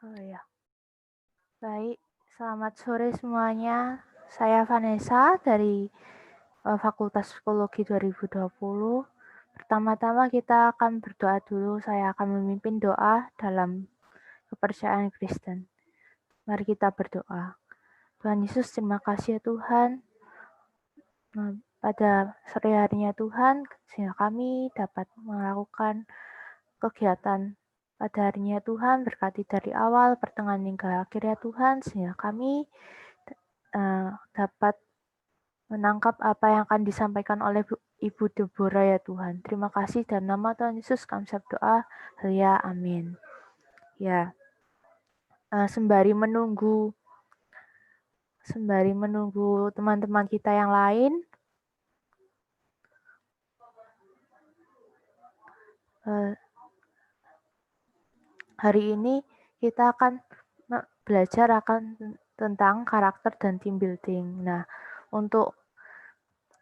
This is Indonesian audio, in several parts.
Oh ya, baik. Selamat sore semuanya. Saya Vanessa dari Fakultas Psikologi 2020. Pertama-tama kita akan berdoa dulu. Saya akan memimpin doa dalam kepercayaan Kristen. Mari kita berdoa. Tuhan Yesus, terima kasih ya Tuhan. Pada sore harinya Tuhan, sehingga kami dapat melakukan kegiatan pada harinya Tuhan, berkati dari awal, pertengahan hingga akhirnya Tuhan, sehingga kami dapat menangkap apa yang akan disampaikan oleh Ibu Deborah ya Tuhan. Terima kasih dan nama Tuhan Yesus kami berdoa. Haleluya, amin. Ya, sembari menunggu teman-teman kita yang lain, hari ini kita akan belajar tentang karakter dan team building. Nah, untuk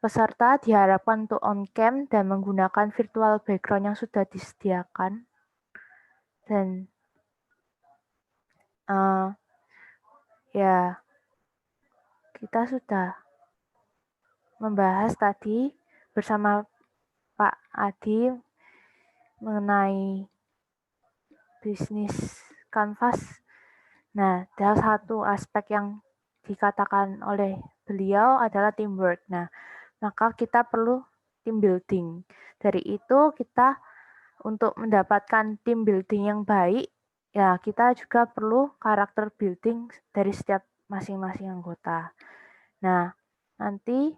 peserta diharapkan untuk on-cam dan menggunakan virtual background yang sudah disediakan. Dan ya, kita sudah membahas tadi bersama Pak Adi mengenai bisnis kanvas. Nah, salah satu aspek yang dikatakan oleh beliau adalah teamwork. Nah, maka kita perlu team building. Dari itu kita untuk mendapatkan team building yang baik, ya kita juga perlu karakter building dari setiap masing-masing anggota. Nah, nanti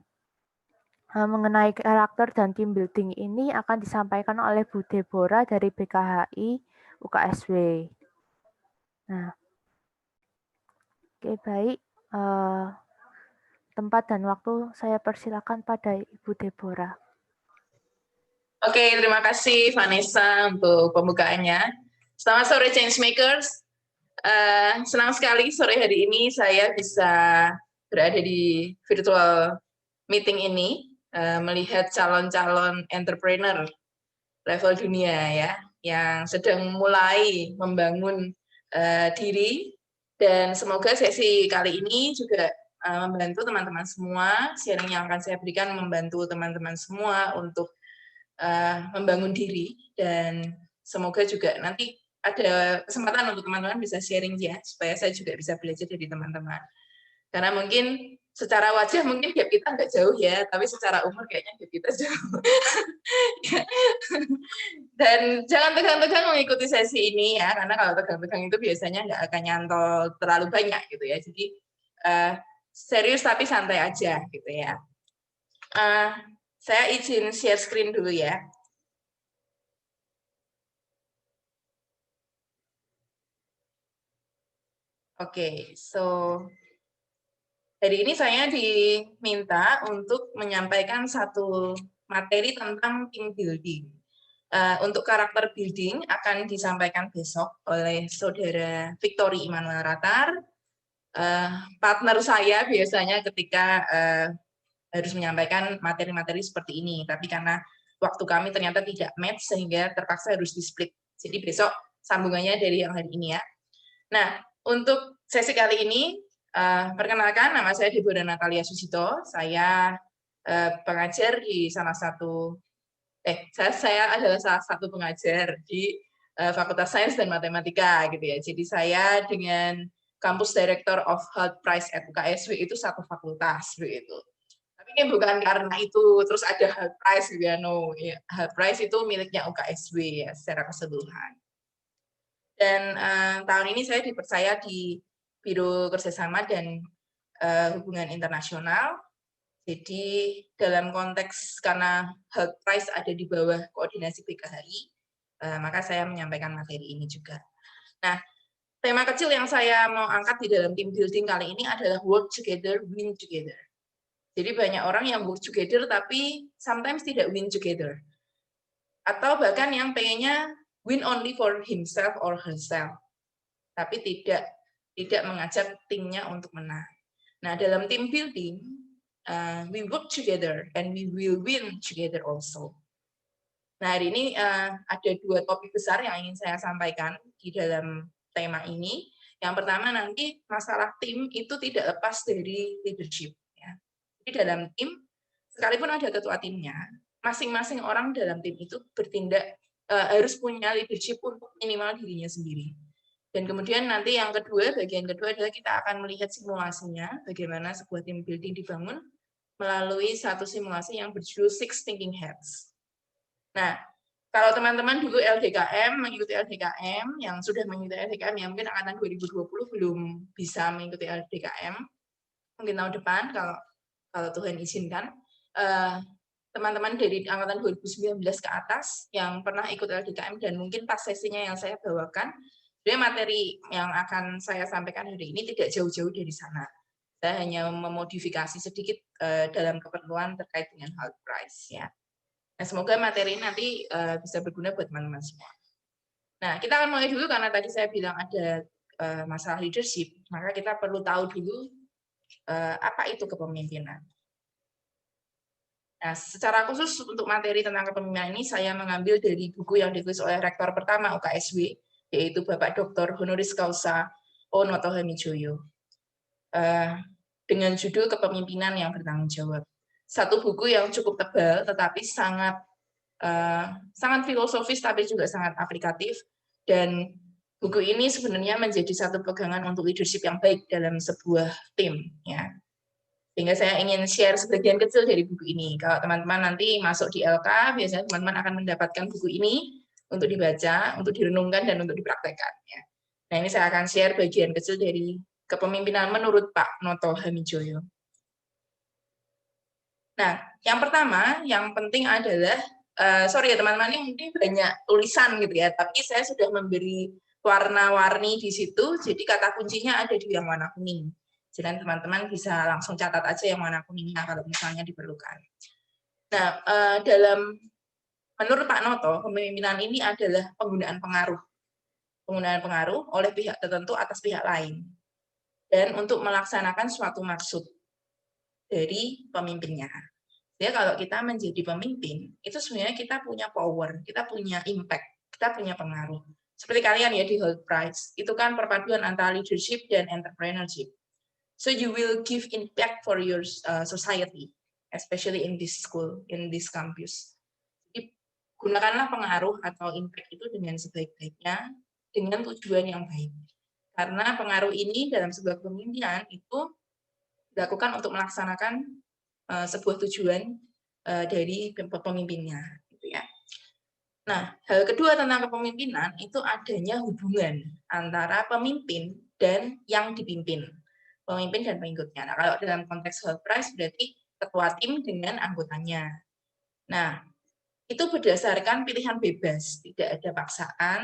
mengenai karakter dan team building ini akan disampaikan oleh Bu Deborah dari BKHI UKSW. Nah, oke baik. Tempat dan waktu saya persilakan pada Ibu Deborah. Oke, terima kasih Vanessa untuk pembukaannya. Selamat sore Changemakers. Senang sekali sore hari ini saya bisa berada di virtual meeting ini, melihat calon-calon entrepreneur level dunia ya, yang sedang mulai membangun diri, dan semoga sesi kali ini juga membantu teman-teman semua. Sharing yang akan saya berikan membantu teman-teman semua untuk membangun diri, dan semoga juga nanti ada kesempatan untuk teman-teman bisa sharing ya, supaya saya juga bisa belajar dari teman-teman. Karena mungkin secara wajah mungkin gap kita nggak jauh ya, tapi secara umur kayaknya gap kita jauh. Dan jangan tegang-tegang mengikuti sesi ini ya, karena kalau tegang-tegang itu biasanya nggak akan nyantol terlalu banyak gitu ya. Jadi serius tapi santai aja gitu ya. Saya izin share screen dulu ya. Oke, so hari ini saya diminta untuk menyampaikan satu materi tentang team building. Untuk karakter building akan disampaikan besok oleh Saudara Victory Immanuel Ratar, partner saya biasanya ketika harus menyampaikan materi-materi seperti ini, tapi karena waktu kami ternyata tidak match sehingga terpaksa harus di-split. Jadi besok sambungannya dari yang hari ini ya. Nah, untuk sesi kali ini, perkenalkan nama saya Deborah Natalia Susito, saya pengajar di saya adalah salah satu pengajar di Fakultas Sains dan Matematika gitu ya. Jadi saya dengan Campus Director of Health Prize at UKSW itu satu fakultas begitu. Tapi ini bukan karena itu terus ada Health Prize gitu ya, no. Ya, Health Prize itu miliknya UKSW ya secara keseluruhan. Dan tahun ini saya dipercaya di Biro Kerjasama dan Hubungan Internasional. Jadi dalam konteks karena Health Prize ada di bawah koordinasi BKHI, maka saya menyampaikan materi ini juga. Nah, tema kecil yang saya mau angkat di dalam team building kali ini adalah work together, win together. Jadi banyak orang yang work together tapi sometimes tidak win together. Atau bahkan yang pengennya win only for himself or herself, tapi tidak mengajak timnya untuk menang. Nah, dalam team building, we work together and we will win together also. Nah, hari ini ada dua topik besar yang ingin saya sampaikan di dalam tema ini. Yang pertama nanti masalah tim itu tidak lepas dari leadership. Ya. Jadi dalam tim, sekalipun ada ketua timnya, masing-masing orang dalam tim itu bertindak harus punya leadership untuk minimal dirinya sendiri. Dan kemudian nanti yang kedua, bagian kedua adalah kita akan melihat simulasinya, bagaimana sebuah team building dibangun melalui satu simulasi yang berjudul Six Thinking Hats. Nah, kalau teman-teman dulu LDKM, mengikuti LDKM, yang sudah mengikuti LDKM, yang mungkin angkatan 2020 belum bisa mengikuti LDKM, mungkin tahun depan, kalau Tuhan izinkan, teman-teman dari angkatan 2019 ke atas, yang pernah ikut LDKM, dan mungkin pas sesinya yang saya bawakan, sebenarnya materi yang akan saya sampaikan hari ini tidak jauh-jauh dari sana. Saya hanya memodifikasi sedikit dalam keperluan terkait dengan health price. Ya. Nah, semoga materi ini nanti bisa berguna buat teman-teman semua. Nah, kita akan mulai dulu karena tadi saya bilang ada masalah leadership, maka kita perlu tahu dulu apa itu kepemimpinan. Nah, secara khusus untuk materi tentang kepemimpinan ini saya mengambil dari buku yang ditulis oleh rektor pertama UKSW, yaitu Bapak Dr. Honoris Causa O. Noto Hamijoyo. Dengan judul Kepemimpinan yang Bertanggung Jawab. Satu buku yang cukup tebal, tetapi sangat filosofis, tapi juga sangat aplikatif. Dan buku ini sebenarnya menjadi satu pegangan untuk leadership yang baik dalam sebuah tim. Ya. Sehingga saya ingin share sebagian kecil dari buku ini. Kalau teman-teman nanti masuk di LK, biasanya teman-teman akan mendapatkan buku ini untuk dibaca, untuk direnungkan, dan untuk dipraktekkan. Ya. Nah, ini saya akan share bagian kecil dari kepemimpinan menurut Pak Noto Hamijoyo. Nah, yang pertama, yang penting adalah, sorry ya teman-teman, ini mungkin banyak tulisan gitu ya, tapi saya sudah memberi warna-warni di situ, jadi kata kuncinya ada di yang warna kuning. Jadi teman-teman bisa langsung catat aja yang warna kuningnya kalau misalnya diperlukan. Nah, menurut Pak Noto, kepemimpinan ini adalah penggunaan pengaruh oleh pihak tertentu atas pihak lain, dan untuk melaksanakan suatu maksud dari pemimpinnya. Jadi kalau kita menjadi pemimpin, itu sebenarnya kita punya power, kita punya impact, kita punya pengaruh. Seperti kalian ya di Health Prize, itu kan perpaduan antara leadership dan entrepreneurship. So you will give impact for your society, especially in this school, in this campus. Jadi, gunakanlah pengaruh atau impact itu dengan sebaik-baiknya, dengan tujuan yang baik. Karena pengaruh ini dalam sebuah kepemimpinan itu dilakukan untuk melaksanakan sebuah tujuan dari pemimpinnya. Gitu ya. Nah, hal kedua tentang kepemimpinan itu adanya hubungan antara pemimpin dan yang dipimpin. Pemimpin dan pengikutnya. Nah, kalau dalam konteks Health Prize berarti ketua tim dengan anggotanya. Nah, itu berdasarkan pilihan bebas, tidak ada paksaan,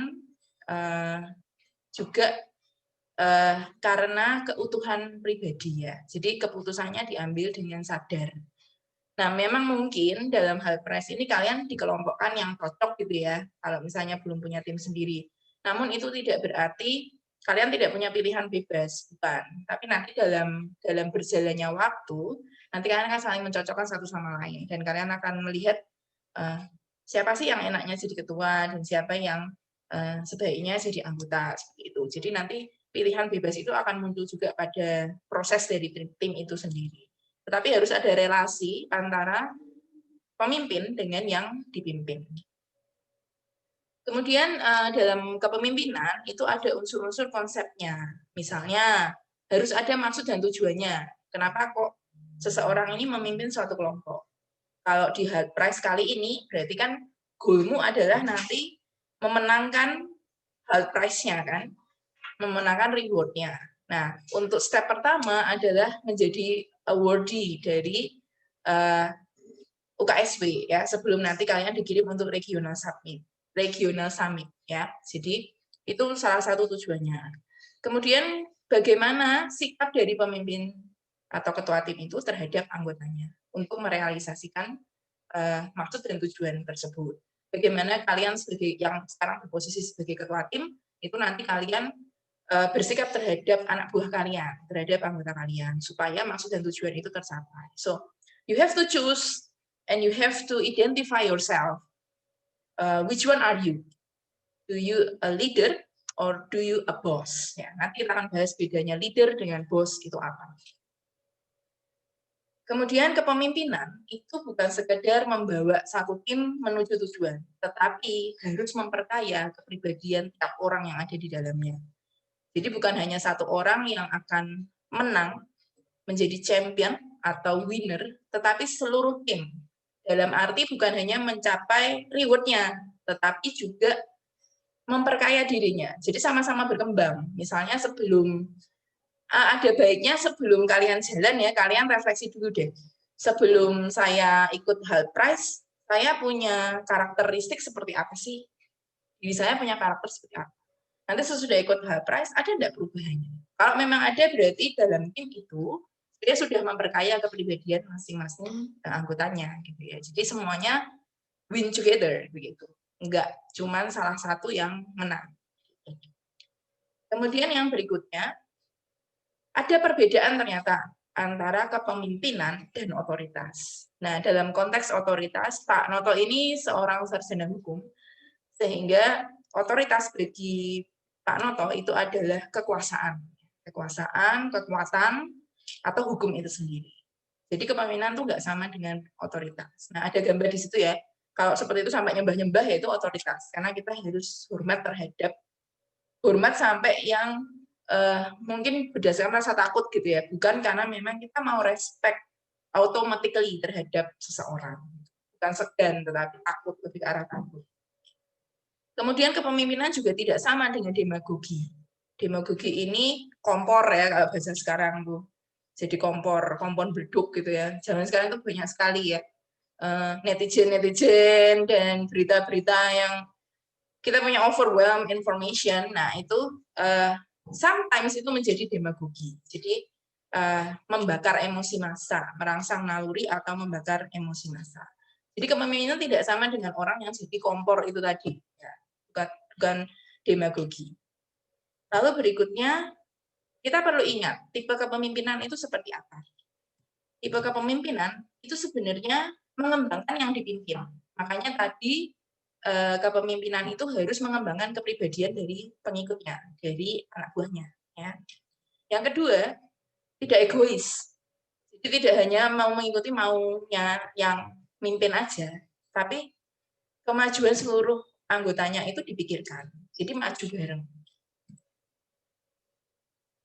juga karena keutuhan pribadi ya. Jadi keputusannya diambil dengan sadar. Nah, memang mungkin dalam hal press ini kalian dikelompokkan yang cocok gitu ya, kalau misalnya belum punya tim sendiri. Namun itu tidak berarti kalian tidak punya pilihan bebas, bukan. Tapi nanti dalam berjalannya waktu, nanti kalian akan saling mencocokkan satu sama lain, dan kalian akan melihat siapa sih yang enaknya jadi ketua dan siapa yang sebaiknya jadi anggota seperti itu. Jadi nanti pilihan bebas itu akan muncul juga pada proses dari tim itu sendiri. Tetapi harus ada relasi antara pemimpin dengan yang dipimpin. Kemudian dalam kepemimpinan itu ada unsur-unsur konsepnya. Misalnya harus ada maksud dan tujuannya. Kenapa kok seseorang ini memimpin suatu kelompok? Kalau di Health Prize kali ini berarti kan goalmu adalah nanti memenangkan Health Prize-nya kan, memenangkan reward-nya. Nah, untuk step pertama adalah menjadi awardee dari UKSW ya, sebelum nanti kalian dikirim untuk regional summit ya. Jadi itu salah satu tujuannya. Kemudian bagaimana sikap dari pemimpin atau ketua tim itu terhadap anggotanya untuk merealisasikan maksud dan tujuan tersebut. Bagaimana kalian sebagai yang sekarang berposisi sebagai ketua tim itu nanti kalian bersikap terhadap anak buah kalian, terhadap anggota kalian, supaya maksud dan tujuan itu tercapai. So, you have to choose and you have to identify yourself. Which one are you? Do you a leader or do you a boss? Ya, nanti kita akan bahas bedanya leader dengan boss itu apa. Kemudian kepemimpinan itu bukan sekedar membawa satu tim menuju tujuan, tetapi harus memperkaya kepribadian tiap orang yang ada di dalamnya. Jadi bukan hanya satu orang yang akan menang, menjadi champion atau winner, tetapi seluruh tim. Dalam arti bukan hanya mencapai reward-nya, tetapi juga memperkaya dirinya. Jadi sama-sama berkembang. Misalnya sebelum ada baiknya sebelum kalian jalan ya, kalian refleksi dulu deh. Sebelum saya ikut Health Prize, saya punya karakteristik seperti apa sih? Jadi saya punya karakter seperti apa? Nanti sesudah ikut Health Prize, ada enggak perubahannya? Kalau memang ada, berarti dalam tim itu dia sudah memperkaya kepribadian masing-masing anggotanya gitu ya. Jadi semuanya win together begitu. Enggak cuman salah satu yang menang. Kemudian yang berikutnya, ada perbedaan ternyata antara kepemimpinan dan otoritas. Nah, dalam konteks otoritas, Pak Noto ini seorang sarjana hukum, sehingga otoritas bagi Pak Noto itu adalah kekuasaan. Kekuasaan, kekuatan, atau hukum itu sendiri. Jadi kepemimpinan itu nggak sama dengan otoritas. Nah, ada gambar di situ ya. Kalau seperti itu sampai nyembah-nyembah ya itu otoritas. Karena kita harus hormat sampai yang mungkin berdasarkan rasa takut gitu ya, bukan karena memang kita mau respect automatically terhadap seseorang, bukan segan tetapi takut, lebih ke arah takut. Kemudian kepemimpinan juga tidak sama dengan demagogi. Demagogi ini kompor ya kalau bahasa sekarang tuh, jadi kompor beleduk gitu ya. Zaman sekarang itu banyak sekali ya netizen dan berita-berita yang kita punya overwhelm information. Nah itu sometimes itu menjadi demagogi. Jadi membakar emosi massa, merangsang naluri atau membakar emosi massa. Jadi kepemimpinan tidak sama dengan orang yang jadi kompor itu tadi, ya, bukan demagogi. Lalu berikutnya kita perlu ingat tipe kepemimpinan itu seperti apa. Tipe kepemimpinan itu sebenarnya mengembangkan yang dipimpin. Makanya tadi kepemimpinan itu harus mengembangkan kepribadian dari pengikutnya, dari anak buahnya. Ya. Yang kedua, tidak egois. Jadi tidak hanya mau mengikuti maunya yang mimpin aja, tapi kemajuan seluruh anggotanya itu dipikirkan. Jadi maju bareng.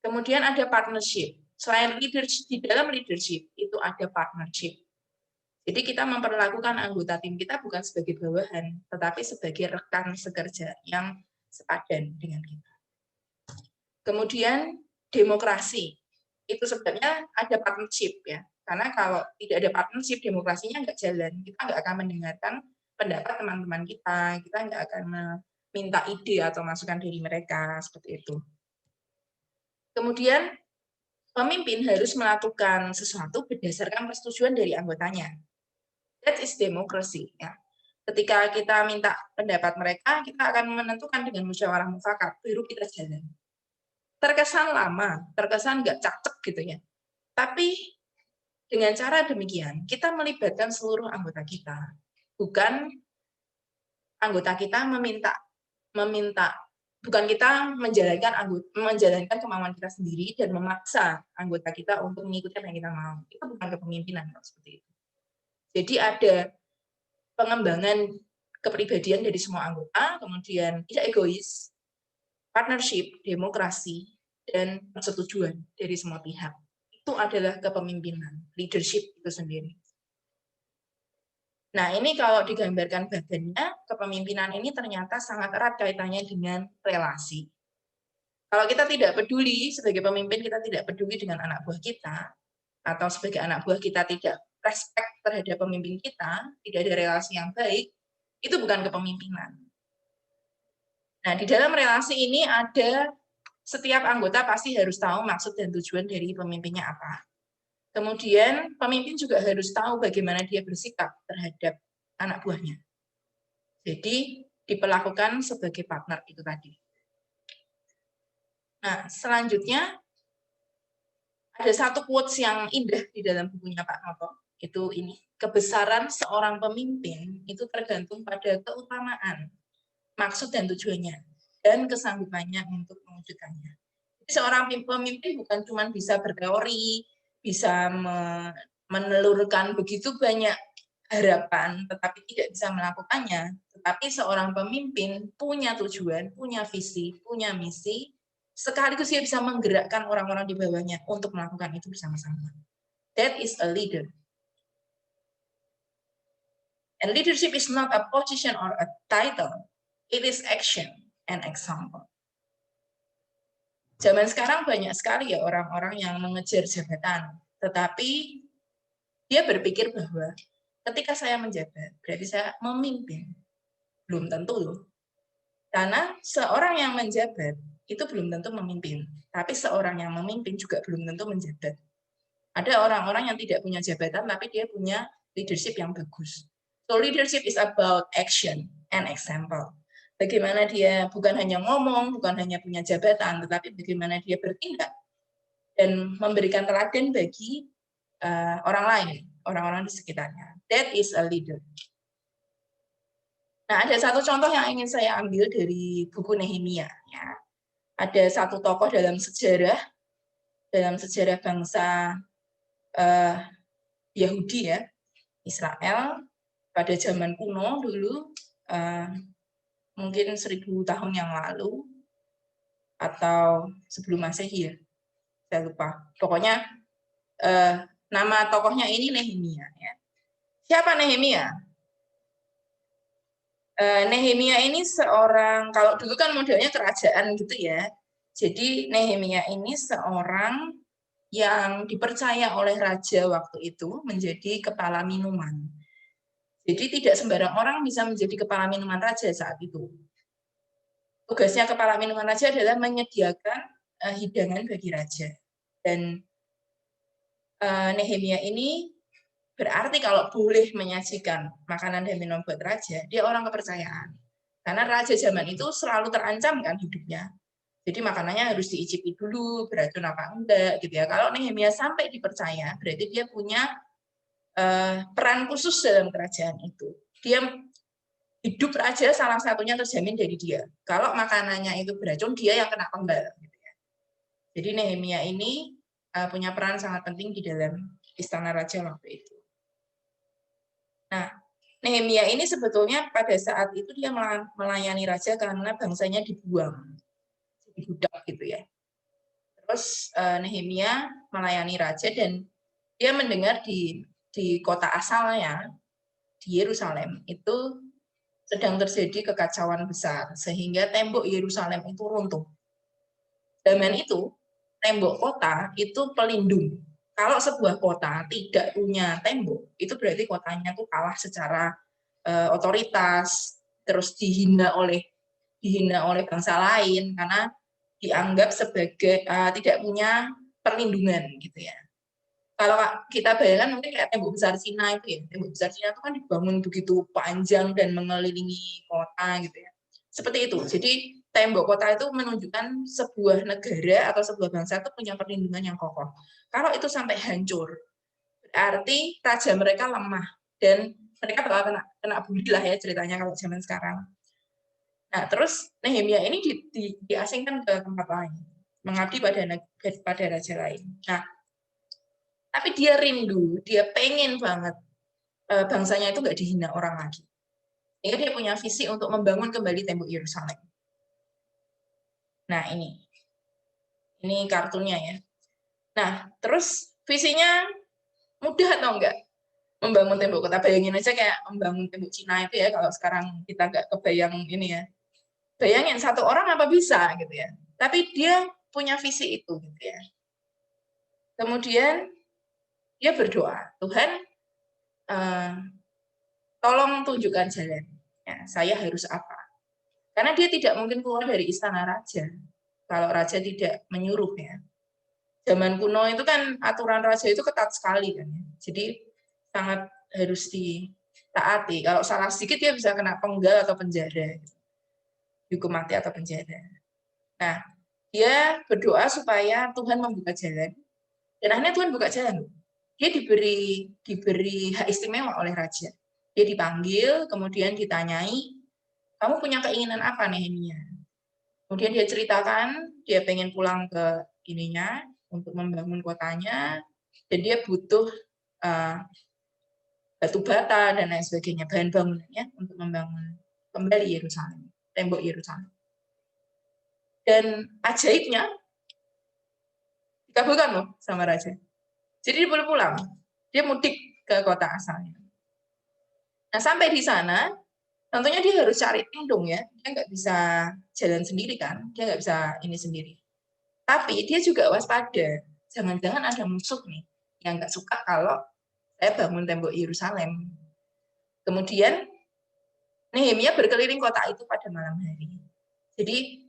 Kemudian ada partnership. Selain leadership, di dalam leadership itu ada partnership. Jadi kita memperlakukan anggota tim kita bukan sebagai bawahan, tetapi sebagai rekan sekerja yang sepadan dengan kita. Kemudian demokrasi. Itu sebenarnya ada partnership ya. Karena kalau tidak ada partnership, demokrasinya nggak jalan. Kita nggak akan mendengarkan pendapat teman-teman kita nggak akan meminta ide atau masukan dari mereka, seperti itu. Kemudian pemimpin harus melakukan sesuatu berdasarkan persetujuan dari anggotanya. That is democracy. Ya. Ketika kita minta pendapat mereka, kita akan menentukan dengan musyawarah mufakat, baru kita jalan. Terkesan lama, terkesan nggak cakcek gitu ya. Tapi dengan cara demikian, kita melibatkan seluruh anggota kita. Bukan anggota kita bukan kita menjalankan kemauan kita sendiri dan memaksa anggota kita untuk mengikuti apa yang kita mau. Itu bukan kepemimpinan seperti itu. Jadi ada pengembangan kepribadian dari semua anggota, kemudian tidak egois, partnership, demokrasi, dan persetujuan dari semua pihak. Itu adalah kepemimpinan, leadership itu sendiri. Nah, ini kalau digambarkan badannya, kepemimpinan ini ternyata sangat erat kaitannya dengan relasi. Kalau kita tidak peduli, sebagai pemimpin kita tidak peduli dengan anak buah kita, atau sebagai anak buah kita tidak respect terhadap pemimpin kita, tidak ada relasi yang baik, itu bukan kepemimpinan. Nah, di dalam relasi ini ada setiap anggota pasti harus tahu maksud dan tujuan dari pemimpinnya apa. Kemudian pemimpin juga harus tahu bagaimana dia bersikap terhadap anak buahnya. Jadi diperlakukan sebagai partner itu tadi. Nah, selanjutnya ada satu quotes yang indah di dalam bukunya Pak Noto. Itu ini, kebesaran seorang pemimpin itu tergantung pada keutamaan, maksud dan tujuannya. dan kesanggupannya untuk mewujudkannya. Jadi seorang pemimpin bukan cuma bisa berteori, bisa menelurkan begitu banyak harapan, tetapi tidak bisa melakukannya. Tetapi seorang pemimpin punya tujuan, punya visi, punya misi, sekaligus dia bisa menggerakkan orang-orang di bawahnya untuk melakukan itu bersama-sama. That is a leader. And leadership is not a position or a title. It is action and example. Zaman sekarang banyak sekali ya orang-orang yang mengejar jabatan, tetapi dia berpikir bahwa ketika saya menjabat, berarti saya memimpin. Belum tentu loh. Karena seorang yang menjabat itu belum tentu memimpin, tapi seorang yang memimpin juga belum tentu menjabat. Ada orang-orang yang tidak punya jabatan, tapi dia punya leadership yang bagus. So leadership is about action and example. Bagaimana dia bukan hanya ngomong, bukan hanya punya jabatan, tetapi bagaimana dia bertindak dan memberikan teladan bagi orang lain, orang-orang di sekitarnya. That is a leader. Nah, ada satu contoh yang ingin saya ambil dari buku Nehemia. Ya. Ada satu tokoh dalam sejarah bangsa Yahudi ya, Israel pada zaman kuno dulu, mungkin 1000 tahun yang lalu atau sebelum Masehi ya, saya lupa. Pokoknya nama tokohnya ini Nehemia. Ya. Siapa Nehemia? Nehemia ini seorang, kalau dulu kan modelnya kerajaan gitu ya. Jadi Nehemia ini seorang yang dipercaya oleh raja waktu itu menjadi kepala minuman. Jadi tidak sembarang orang bisa menjadi kepala minuman raja saat itu. Tugasnya kepala minuman raja adalah menyediakan hidangan bagi raja. Dan Nehemia ini berarti kalau boleh menyajikan makanan dan minum buat raja, dia orang kepercayaan. Karena raja zaman itu selalu terancam kan hidupnya. Jadi makanannya harus diicipi dulu, beracun apa enggak gitu ya. Kalau Nehemia sampai dipercaya, berarti dia punya peran khusus dalam kerajaan itu. Dia hidup raja salah satunya terjamin dari dia. Kalau makanannya itu beracun, dia yang kena penggal. Gitu ya. Jadi Nehemia ini punya peran sangat penting di dalam istana raja waktu itu. Nah, Nehemia ini sebetulnya pada saat itu dia melayani raja karena bangsanya dibuang, jadi budak gitu ya. Terus Nehemia melayani raja dan dia mendengar di kota asalnya di Yerusalem itu sedang terjadi kekacauan besar sehingga tembok Yerusalem itu runtuh. Zaman itu tembok kota itu pelindung. Kalau sebuah kota tidak punya tembok, itu berarti kotanya tuh kalah secara otoritas, terus dihina oleh bangsa lain karena dianggap sebagai tidak punya perlindungan gitu ya. Kalau kita bayangkan mungkin kayak tembok besar Cina itu ya, tembok besar Cina itu kan dibangun begitu panjang dan mengelilingi kota gitu ya. Seperti itu. Jadi tembok kota itu menunjukkan sebuah negara atau sebuah bangsa itu punya perlindungan yang kokoh. Kalau itu sampai hancur, berarti raja mereka lemah dan mereka bakal kena bully lah ya ceritanya kalau zaman sekarang. Nah, terus Nehemia ini diasingkan ke tempat lain, mengabdi pada raja lain. Nah, tapi dia rindu, dia pengen banget bangsanya itu nggak dihina orang lagi. Sehingga dia punya visi untuk membangun kembali tembok Yerusalem. Nah, ini kartunya ya. Nah, terus visinya mudah atau enggak? Membangun tembok kota. Bayangin aja kayak membangun tembok Cina itu ya, kalau sekarang kita nggak kebayang ini ya. Bayangin satu orang apa bisa gitu ya. Tapi dia punya visi itu gitu ya. Kemudian dia berdoa, Tuhan tolong tunjukkan jalan. Ya, saya harus apa? Karena dia tidak mungkin keluar dari istana raja kalau raja tidak menyuruh ya. Zaman kuno itu kan aturan raja itu ketat sekali kan ya. Jadi sangat harus ditaati. Kalau salah sedikit dia bisa kena penggal atau penjara. Hukum mati atau penjara. Nah, dia berdoa supaya Tuhan membuka jalan. Dan akhirnya Tuhan buka jalan. Dia diberi hak istimewa oleh raja. Dia dipanggil, kemudian ditanyai, kamu punya keinginan apa Nehemia? Kemudian dia ceritakan dia pengen pulang ke ininya untuk membangun kotanya, dan dia butuh batu bata dan lain sebagainya, bahan bangunannya untuk membangun kembali Yerusalem, tembok Yerusalem. Dan ajaibnya dikabulkan loh sama raja. Jadi dia boleh pulang, dia mudik ke kota asalnya. Nah sampai di sana, tentunya dia harus cari tim dong ya, dia nggak bisa jalan sendiri kan, dia nggak bisa ini sendiri. Tapi dia juga waspada, jangan-jangan ada musuh nih yang nggak suka kalau saya bangun tembok Yerusalem. Kemudian Nehemia berkeliling kota itu pada malam hari. Jadi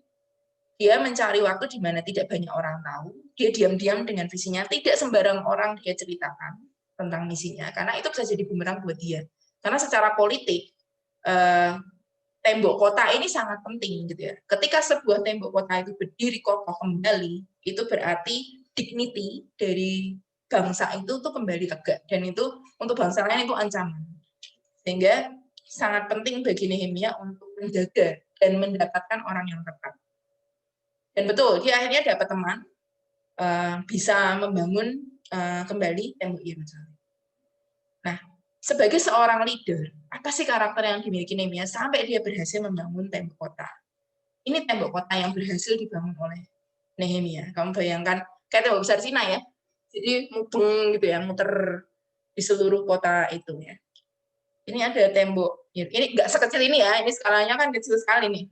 dia mencari waktu di mana tidak banyak orang tahu, dia diam-diam dengan visinya, tidak sembarang orang dia ceritakan tentang misinya, karena itu bisa jadi bumerang buat dia. Karena secara politik, tembok kota ini sangat penting gitu ya. Ketika sebuah tembok kota itu berdiri kokoh kembali, itu berarti dignity dari bangsa itu tuh kembali tegak, dan itu untuk bangsa lain itu ancaman. Sehingga sangat penting bagi Nehemia untuk menjaga dan mendapatkan orang yang tepat. Dan betul, dia akhirnya dapat teman, bisa membangun kembali tembok Yerusalem. Nah, sebagai seorang leader, apa sih karakter yang dimiliki Nehemia sampai dia berhasil membangun tembok kota? Ini tembok kota yang berhasil dibangun oleh Nehemia. Kamu bayangkan, kayak tembok besar Cina ya. Jadi mudeng gitu ya, muter di seluruh kota itu ya. Ini ada tembok, ini nggak sekecil ini ya, ini skalanya kan kecil sekali nih.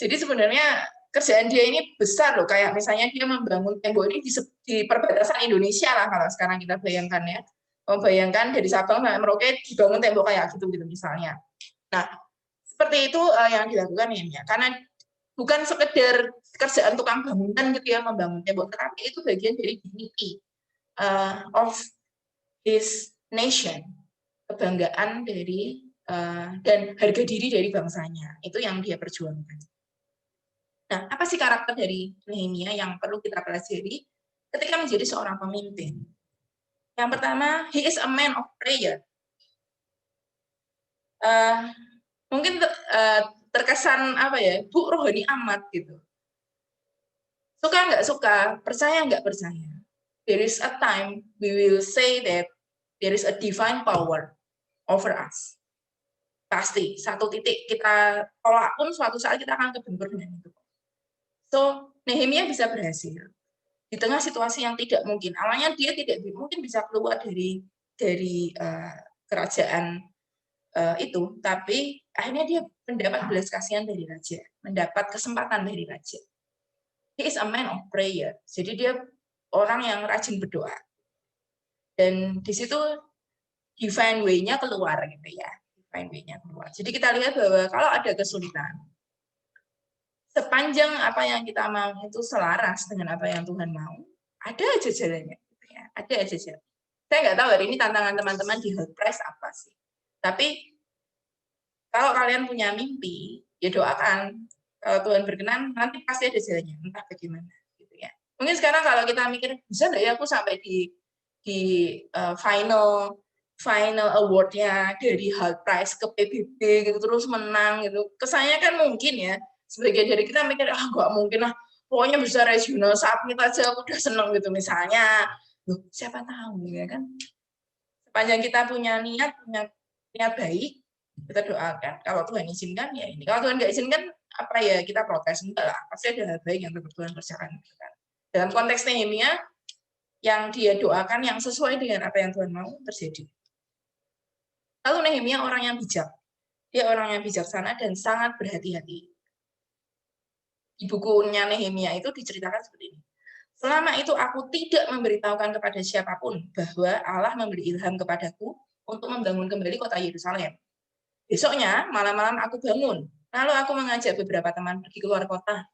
Jadi sebenarnya kerjaan dia ini besar loh, kayak misalnya dia membangun tembok ini di perbatasan Indonesia lah kalau sekarang kita bayangkan ya. Membayangkan dari Sabang sampai Merauke dibangun tembok kayak gitu misalnya. Nah, seperti itu yang dilakukan ya, karena bukan sekedar kerjaan tukang bangunan gitu ya membangun tembok, tetapi itu bagian dari dignity of his nation, kebanggaan dari dan harga diri dari bangsanya, itu yang dia perjuangkan. Nah, apa sih karakter dari Nehemia yang perlu kita pelajari ketika menjadi seorang pemimpin? Yang pertama, he is a man of prayer. Mungkin terkesan apa ya, bu rohani amat gitu. Suka nggak suka, percaya nggak percaya. There is a time we will say that there is a divine power over us. Pasti, satu titik kita tolak pun suatu saat kita akan kebentur dengan itu. So, Nehemia bisa berhasil. Di tengah situasi yang tidak mungkin. Awalnya dia tidak mungkin bisa keluar dari kerajaan itu, tapi akhirnya dia mendapat belas kasihan dari raja, mendapat kesempatan dari raja. He is a man of prayer. Jadi dia orang yang rajin berdoa. Dan di situ divine way-nya keluar gitu ya. Divine way-nya keluar. Jadi kita lihat bahwa kalau ada kesulitan, sepanjang apa yang kita mau itu selaras dengan apa yang Tuhan mau, ada aja jalannya. Gitu ya. Ada aja jalan. Saya nggak tahu hari ini tantangan teman-teman di Health Prize apa sih. Tapi kalau kalian punya mimpi, ya doakan. Kalau Tuhan berkenan, nanti pasti ada jalannya. Entah bagaimana. Gitu ya. Mungkin sekarang kalau kita mikir, bisa nggak ya aku sampai di final award-nya dari Health Prize ke PBB gitu terus menang gitu. Kesannya kan mungkin ya. Sebagian dari kita mikir, nggak mungkin lah. Pokoknya bisa regional submit aja, aku udah seneng gitu misalnya. Loh, siapa tahu ya kan. Sepanjang kita punya niat baik, kita doakan. Kalau Tuhan izinkan ya ini. Kalau Tuhan nggak izinkan, apa ya kita protes enggak lah. Pasti ada hal baik yang Tuhan kerjakan. Dalam konteks Nehemia, yang dia doakan yang sesuai dengan apa yang Tuhan mau terjadi. Lalu Nehemia orang yang bijak. Dia orang yang bijaksana dan sangat berhati-hati. Di bukunya Nehemia itu diceritakan seperti ini. Selama itu aku tidak memberitahukan kepada siapapun bahwa Allah memberi ilham kepadaku untuk membangun kembali kota Yerusalem. Besoknya, malam-malam aku bangun. Lalu aku mengajak beberapa teman pergi keluar kota.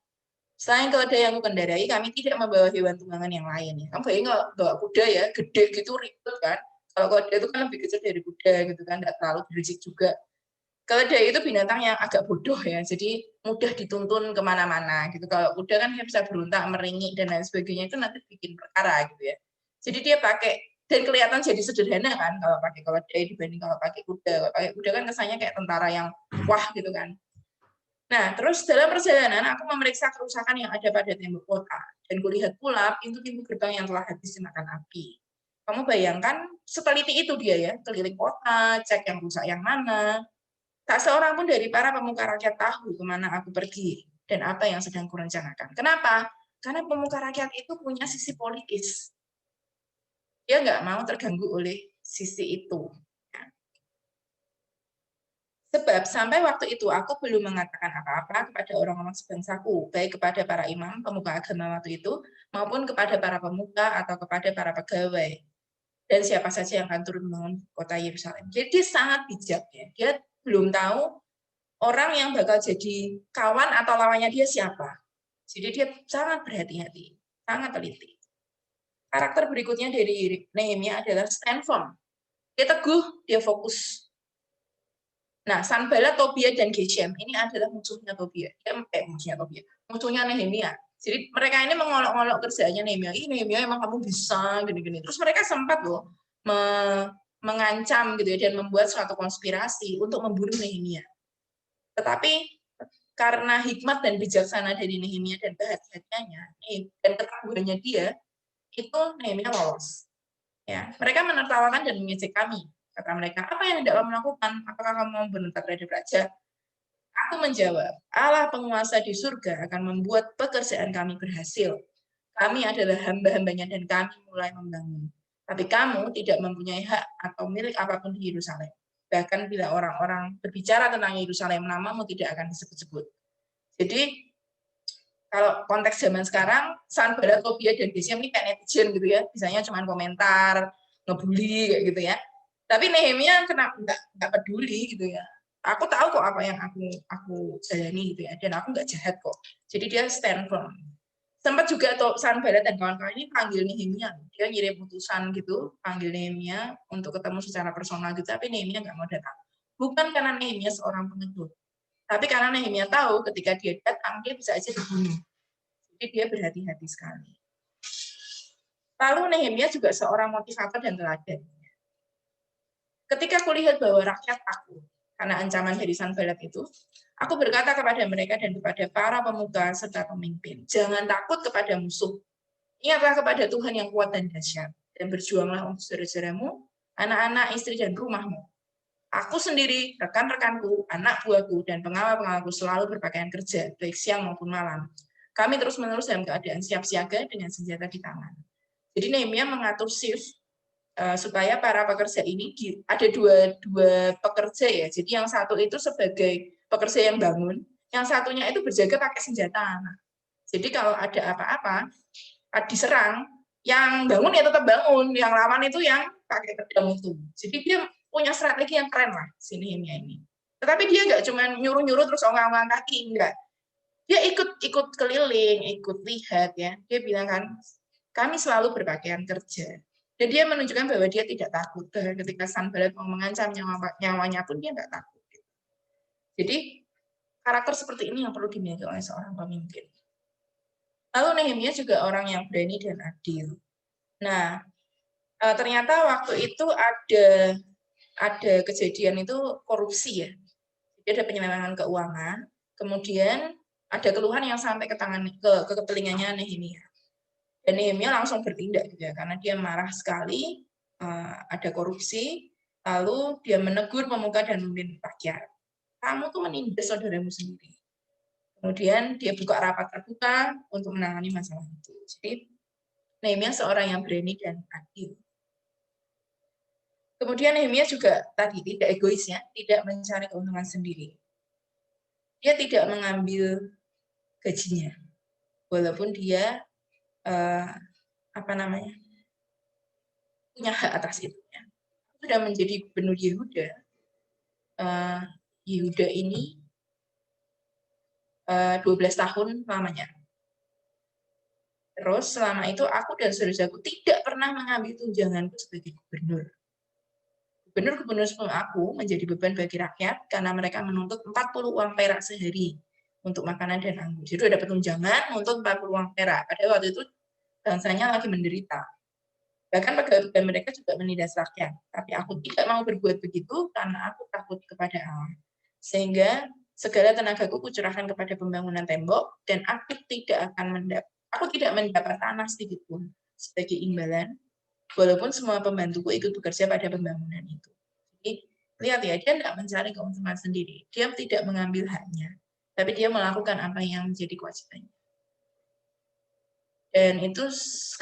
Selain keledai yang aku kendarai, kami tidak membawa hewan tunggangan yang lain. Ya. Kamu bayangin kalau bawa kuda ya, gede gitu, ribet kan. Kalau keledai itu kan lebih kecil dari kuda gitu kan, tidak terlalu berisik juga. Keledai itu binatang yang agak bodoh ya, jadi mudah dituntun kemana-mana gitu. Kalau kuda kan dia bisa berontak, meringik dan lain sebagainya, itu nanti bikin perkara gitu ya. Jadi dia pakai, dan kelihatan jadi sederhana kan kalau pakai keledai dibanding kalau pakai kuda. Kalau pakai kuda kan kesannya kayak tentara yang wah gitu kan. Nah, terus dalam perjalanan aku memeriksa kerusakan yang ada pada tembok kota dan kulihat pula pintu-pintu gerbang yang telah habis dimakan api. Kamu bayangkan seteliti itu dia ya, keliling kota, cek yang rusak yang mana. Tak seorang pun dari para pemuka rakyat tahu kemana aku pergi dan apa yang sedang kurencanakan. Kenapa? Karena pemuka rakyat itu punya sisi politis. Dia nggak mau terganggu oleh sisi itu. Sebab sampai waktu itu aku belum mengatakan apa-apa kepada orang-orang sebangsaku, baik kepada para imam, pemuka agama waktu itu, maupun kepada para pemuka atau kepada para pegawai. Dan siapa saja yang akan turun membangun kota Yerusalem. Jadi dia sangat bijak ya. Dia belum tahu orang yang bakal jadi kawan atau lawannya dia siapa. Jadi dia sangat berhati-hati, sangat teliti. Karakter berikutnya dari Nehemia adalah stand firm. Dia teguh, dia fokus. Nah, Sanballat, Tobia, dan Geshem ini adalah musuhnya Tobia. Musuhnya Nehemia. Jadi mereka ini mengolok-olok kerjaannya Nehemia. Ih, Nehemia emang kamu bisa, gini-gini. Terus mereka sempat loh mengancam gitu ya, dan membuat suatu konspirasi untuk membunuh Nehemia. Tetapi karena hikmat dan bijaksana dari Nehemia dan kehati-hatiannya dan ketangguhannya dia, itu Nehemia lolos. Ya, mereka menertawakan dan mengejek kami. Kata mereka, apa yang hendak kamu lakukan? Apakah kamu mau bentak terhadap raja? Aku menjawab, Allah penguasa di surga akan membuat pekerjaan kami berhasil. Kami adalah hamba-hambanya dan kami mulai membangun. Tapi kamu tidak mempunyai hak atau milik apapun di Yerusalem. Bahkan bila orang-orang berbicara tentang Yerusalem, namamu tidak akan disebut-sebut. Jadi, kalau konteks zaman sekarang, Sanballat, Tobia, dan Geshem ini kayak netizen gitu ya. Misalnya cuma komentar, ngebully kayak gitu ya. Tapi Nehemia nggak peduli gitu ya. Aku tahu kok apa yang aku jalani gitu ya, dan aku nggak jahat kok. Jadi dia stand firm. Sempat juga Sanballat dan kawan-kawan ini panggil Nehemia. Dia ngirim utusan gitu, panggil Nehemia untuk ketemu secara personal gitu, tapi Nehemia nggak mau datang. Bukan karena Nehemia seorang pengecut, tapi karena Nehemia tahu ketika dia datang, dia bisa aja dibunuh. Jadi dia berhati-hati sekali. Lalu Nehemia juga seorang motivator dan teladan. Ketika kulihat bahwa rakyat takut karena ancaman dari Sanballat itu, aku berkata kepada mereka dan kepada para pemuka serta pemimpin, jangan takut kepada musuh. Ingatlah kepada Tuhan yang kuat dan dahsyat, dan berjuanglah untuk saudara-saudaramu, anak-anak, istri, dan rumahmu. Aku sendiri, rekan-rekanku, anak buahku, dan pengawal-pengawalku selalu berpakaian kerja, baik siang maupun malam. Kami terus-menerus dalam keadaan siap siaga dengan senjata di tangan. Jadi Nehemia mengatur shift supaya para pekerja ini ada dua pekerja ya. Jadi yang satu itu sebagai pekerja yang bangun, yang satunya itu berjaga pakai senjata. Jadi kalau ada apa-apa diserang, yang bangun ya tetap bangun, yang lawan itu yang pakai pedang itu. Jadi dia punya strategi yang keren lah si Nehemia ini. Tetapi dia nggak cuma nyuruh-nyuruh terus ongkang-ongkang kaki, enggak. Dia ikut keliling, ikut lihat ya. Dia bilang kan, kami selalu berpakaian kerja. Dan dia menunjukkan bahwa dia tidak takut. Ketika Sanballat mau mengancam nyawanya pun dia nggak takut. Jadi karakter seperti ini yang perlu dimiliki oleh seorang pemimpin. Lalu Nehemia juga orang yang berani dan adil. Nah, ternyata waktu itu ada kejadian itu korupsi ya. Jadi ada penyelewengan keuangan, kemudian ada keluhan yang sampai ke telinganya Nehemia. Dan Nehemia langsung bertindak gitu ya, karena dia marah sekali, ada korupsi, lalu dia menegur pemuka dan pemimpin rakyat. Kamu tuh menindas saudaramu sendiri. Kemudian dia buka rapat terbuka untuk menangani masalah itu. Jadi Nehemia seorang yang berani dan adil. Kemudian Nehemia juga tadi tidak egois ya, tidak mencari keuntungan sendiri. Dia tidak mengambil gajinya, walaupun dia punya hak atas itu. Sudah menjadi gubernur Yehuda. Yehuda ini 12 tahun lamanya. Terus selama itu aku dan saudaraku tidak pernah mengambil tunjanganku sebagai gubernur. Gubernur-gubernur sebelum aku menjadi beban bagi rakyat karena mereka menuntut 40 uang perak sehari untuk makanan dan anggur. Jadi dapat tunjangan untuk 40 uang perak. Padahal waktu itu bangsanya lagi menderita. Bahkan pegawai mereka juga menindas rakyat. Tapi aku tidak mau berbuat begitu karena aku takut kepada Allah. Sehingga segala tenagaku kucurahkan kepada pembangunan tembok, dan aku tidak mendapat tanah sedikit pun sebagai imbalan, walaupun semua pembantuku ikut bekerja pada pembangunan itu. Jadi, lihat ya, dia tidak mencari keuntungan sendiri, dia tidak mengambil haknya, tapi dia melakukan apa yang menjadi kewajibannya. Dan itu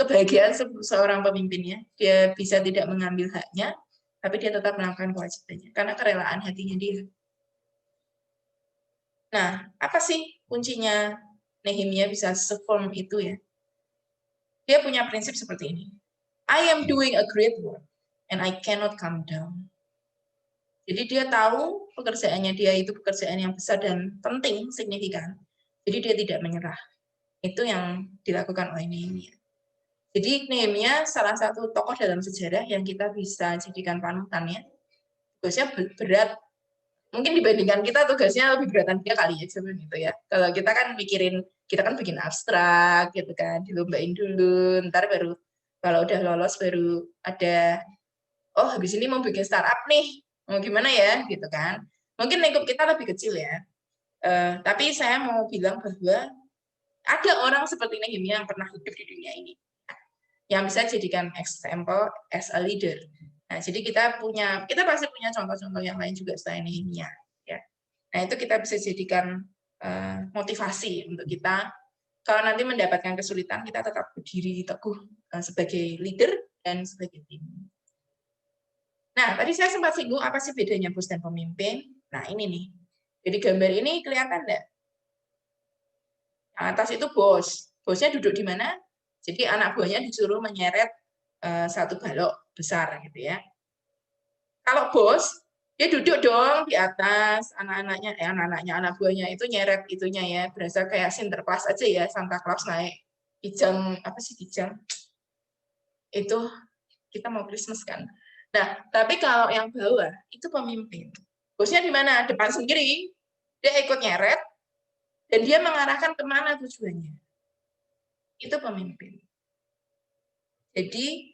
kebahagiaan seorang pemimpin ya, dia bisa tidak mengambil haknya, tapi dia tetap melakukan kewajibannya, karena kerelaan hatinya dia. Nah, apa sih kuncinya Nehemia bisa se-firm itu ya? Dia punya prinsip seperti ini. I am doing a great work, and I cannot come down. Jadi dia tahu pekerjaannya dia itu pekerjaan yang besar dan penting, signifikan. Jadi dia tidak menyerah. Itu yang dilakukan oleh Nehemia. Jadi Nehemia salah satu tokoh dalam sejarah yang kita bisa jadikan panutannya. Tugasnya berat. Mungkin dibandingkan kita tugasnya lebih beratan dia kali ya, cuman gitu ya. Kalau kita kan mikirin, kita kan bikin abstrak gitu kan, dilombain dulu, ntar baru kalau udah lolos baru ada, oh habis ini mau bikin startup nih, mau gimana ya gitu kan. Mungkin lingkup kita lebih kecil ya. Tapi saya mau bilang bahwa ada orang seperti Nehemia yang pernah hidup di dunia ini, yang bisa jadikan example as a leader. Nah, jadi kita pasti punya contoh-contoh yang lain juga selain Nehemia. Ya. Nah, itu kita bisa jadikan motivasi untuk kita. Kalau nanti mendapatkan kesulitan, kita tetap berdiri teguh sebagai leader dan sebagai tim. Nah, tadi saya sempat singgung apa sih bedanya bos dan pemimpin. Nah, ini nih. Jadi gambar ini kelihatan enggak? Yang atas itu bos. Bosnya duduk di mana? Jadi anak buahnya disuruh menyeret satu balok besar gitu ya. Kalau bos, dia duduk dong di atas, anak buahnya itu nyeret itunya ya, berasa kayak Sinterklas aja ya, Santa Claus naik kijang, apa sih kijang? Itu kita mau Christmas kan. Nah, tapi kalau yang bawah itu pemimpin. Bosnya di mana? Depan sendiri. Dia ikut nyeret dan dia mengarahkan kemana tujuannya. Itu pemimpin. Jadi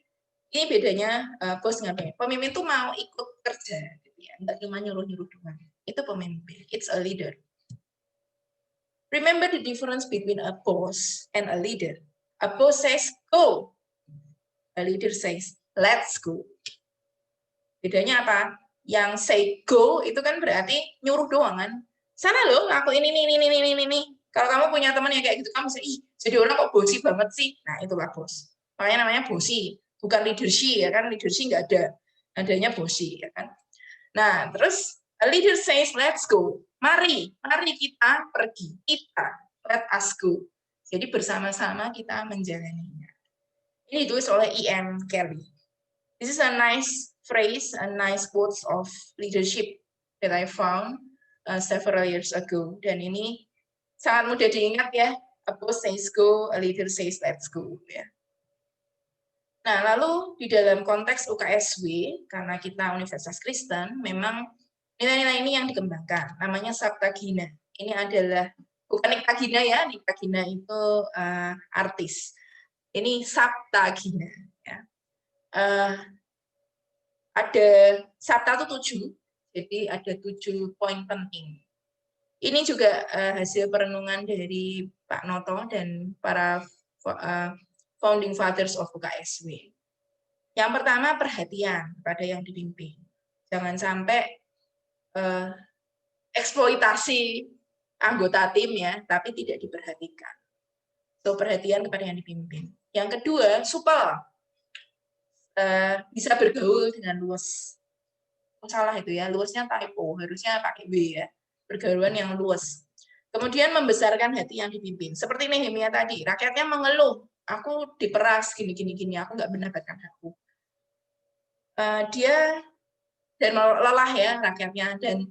ini bedanya bos dengan pemimpin. Pemimpin tuh mau ikut kerja, gitu ya. Nggak cuma nyuruh-nyuruh doang. Itu pemimpin. It's a leader. Remember the difference between a boss and a leader. A boss says go. A leader says let's go. Bedanya apa? Yang say go itu kan berarti nyuruh doang kan. Sana loh, aku ini. Kalau kamu punya teman yang kayak gitu, kamu bisa, jadi orang kok bosi banget sih. Nah, itulah bos. Makanya namanya bosi, bukan leadership ya kan, leadership nggak ada. Adanya bosi ya kan. Nah, terus a leader says let's go. Mari kita pergi. Let us go. Jadi bersama-sama kita menjalaninya. Ini ditulis oleh E.M. Kelly. This is a nice phrase, a nice quotes of leadership that I found several years ago. Dan ini sangat mudah diingat ya. A boss says go, a leader says let's go. Ya. Nah, lalu di dalam konteks UKSW, karena kita Universitas Kristen, memang nilai-nilai ini yang dikembangkan. Namanya Saptagina. Ini adalah, bukan Niktagina ya, Niktagina itu artis. Ini Saptagina. Ya. Ada Sabta itu 7, jadi ada 7 poin penting. Ini juga hasil perenungan dari Pak Noto dan para founding fathers of UKSW. Yang pertama, perhatian pada yang dipimpin. Jangan sampai eksploitasi anggota tim ya, tapi tidak diperhatikan. So, perhatian kepada yang dipimpin. Yang kedua, supel. Bisa bergaul dengan luas. Salah itu ya, luasnya typo, harusnya pakai W ya. Pergaulan yang luas. Kemudian membesarkan hati yang dipimpin. Seperti Nehemia tadi, rakyatnya mengeluh, aku diperas gini, aku nggak mendapatkan hakku. Dia dan lelah ya rakyatnya, dan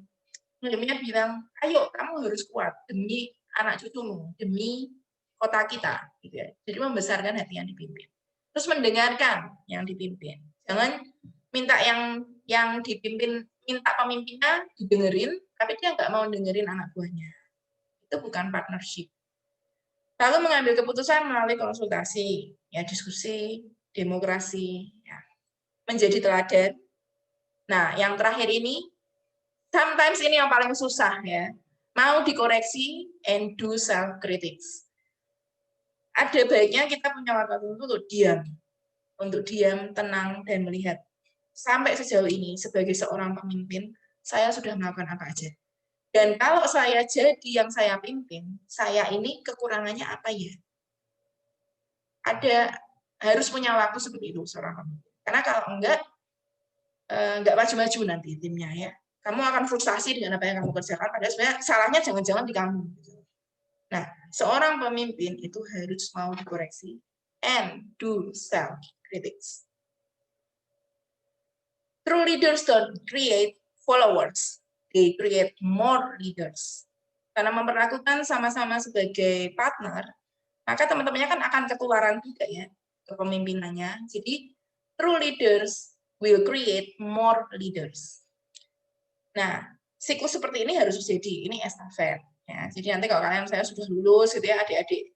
Nehemia bilang, ayo kamu harus kuat demi anak cucumu, demi kota kita. Gitu ya. Jadi membesarkan hati yang dipimpin. Terus mendengarkan yang dipimpin. Jangan minta yang dipimpin, minta pemimpinnya didengerin, tapi dia nggak mau dengerin anak buahnya. Itu bukan partnership. Lalu mengambil keputusan melalui konsultasi, ya diskusi, demokrasi, ya. Menjadi teladan. Nah, yang terakhir ini, sometimes ini yang paling susah ya, mau dikoreksi, and do self-critics. Ada baiknya kita punya waktu untuk diam, tenang, dan melihat. Sampai sejauh ini, sebagai seorang pemimpin, saya sudah melakukan apa aja. Dan kalau saya jadi yang saya pimpin, saya ini kekurangannya apa ya? Harus punya waktu seperti itu seorang pemimpin. Karena kalau enggak maju-maju nanti timnya ya. Kamu akan frustasi dengan apa yang kamu kerjakan, padahal sebenarnya salahnya jangan-jangan di kamu. Nah, seorang pemimpin itu harus mau dikoreksi and do self-critics. True leaders don't create followers, they create more leaders. Karena memperlakukan sama-sama sebagai partner, maka teman-temannya kan akan ketularan juga ya kepemimpinannya. Jadi true leaders will create more leaders. Nah, siklus seperti ini harus terjadi. Ini estafet. Ya, jadi nanti kalau kalian saya sudah lulus, gitu ya, adik-adik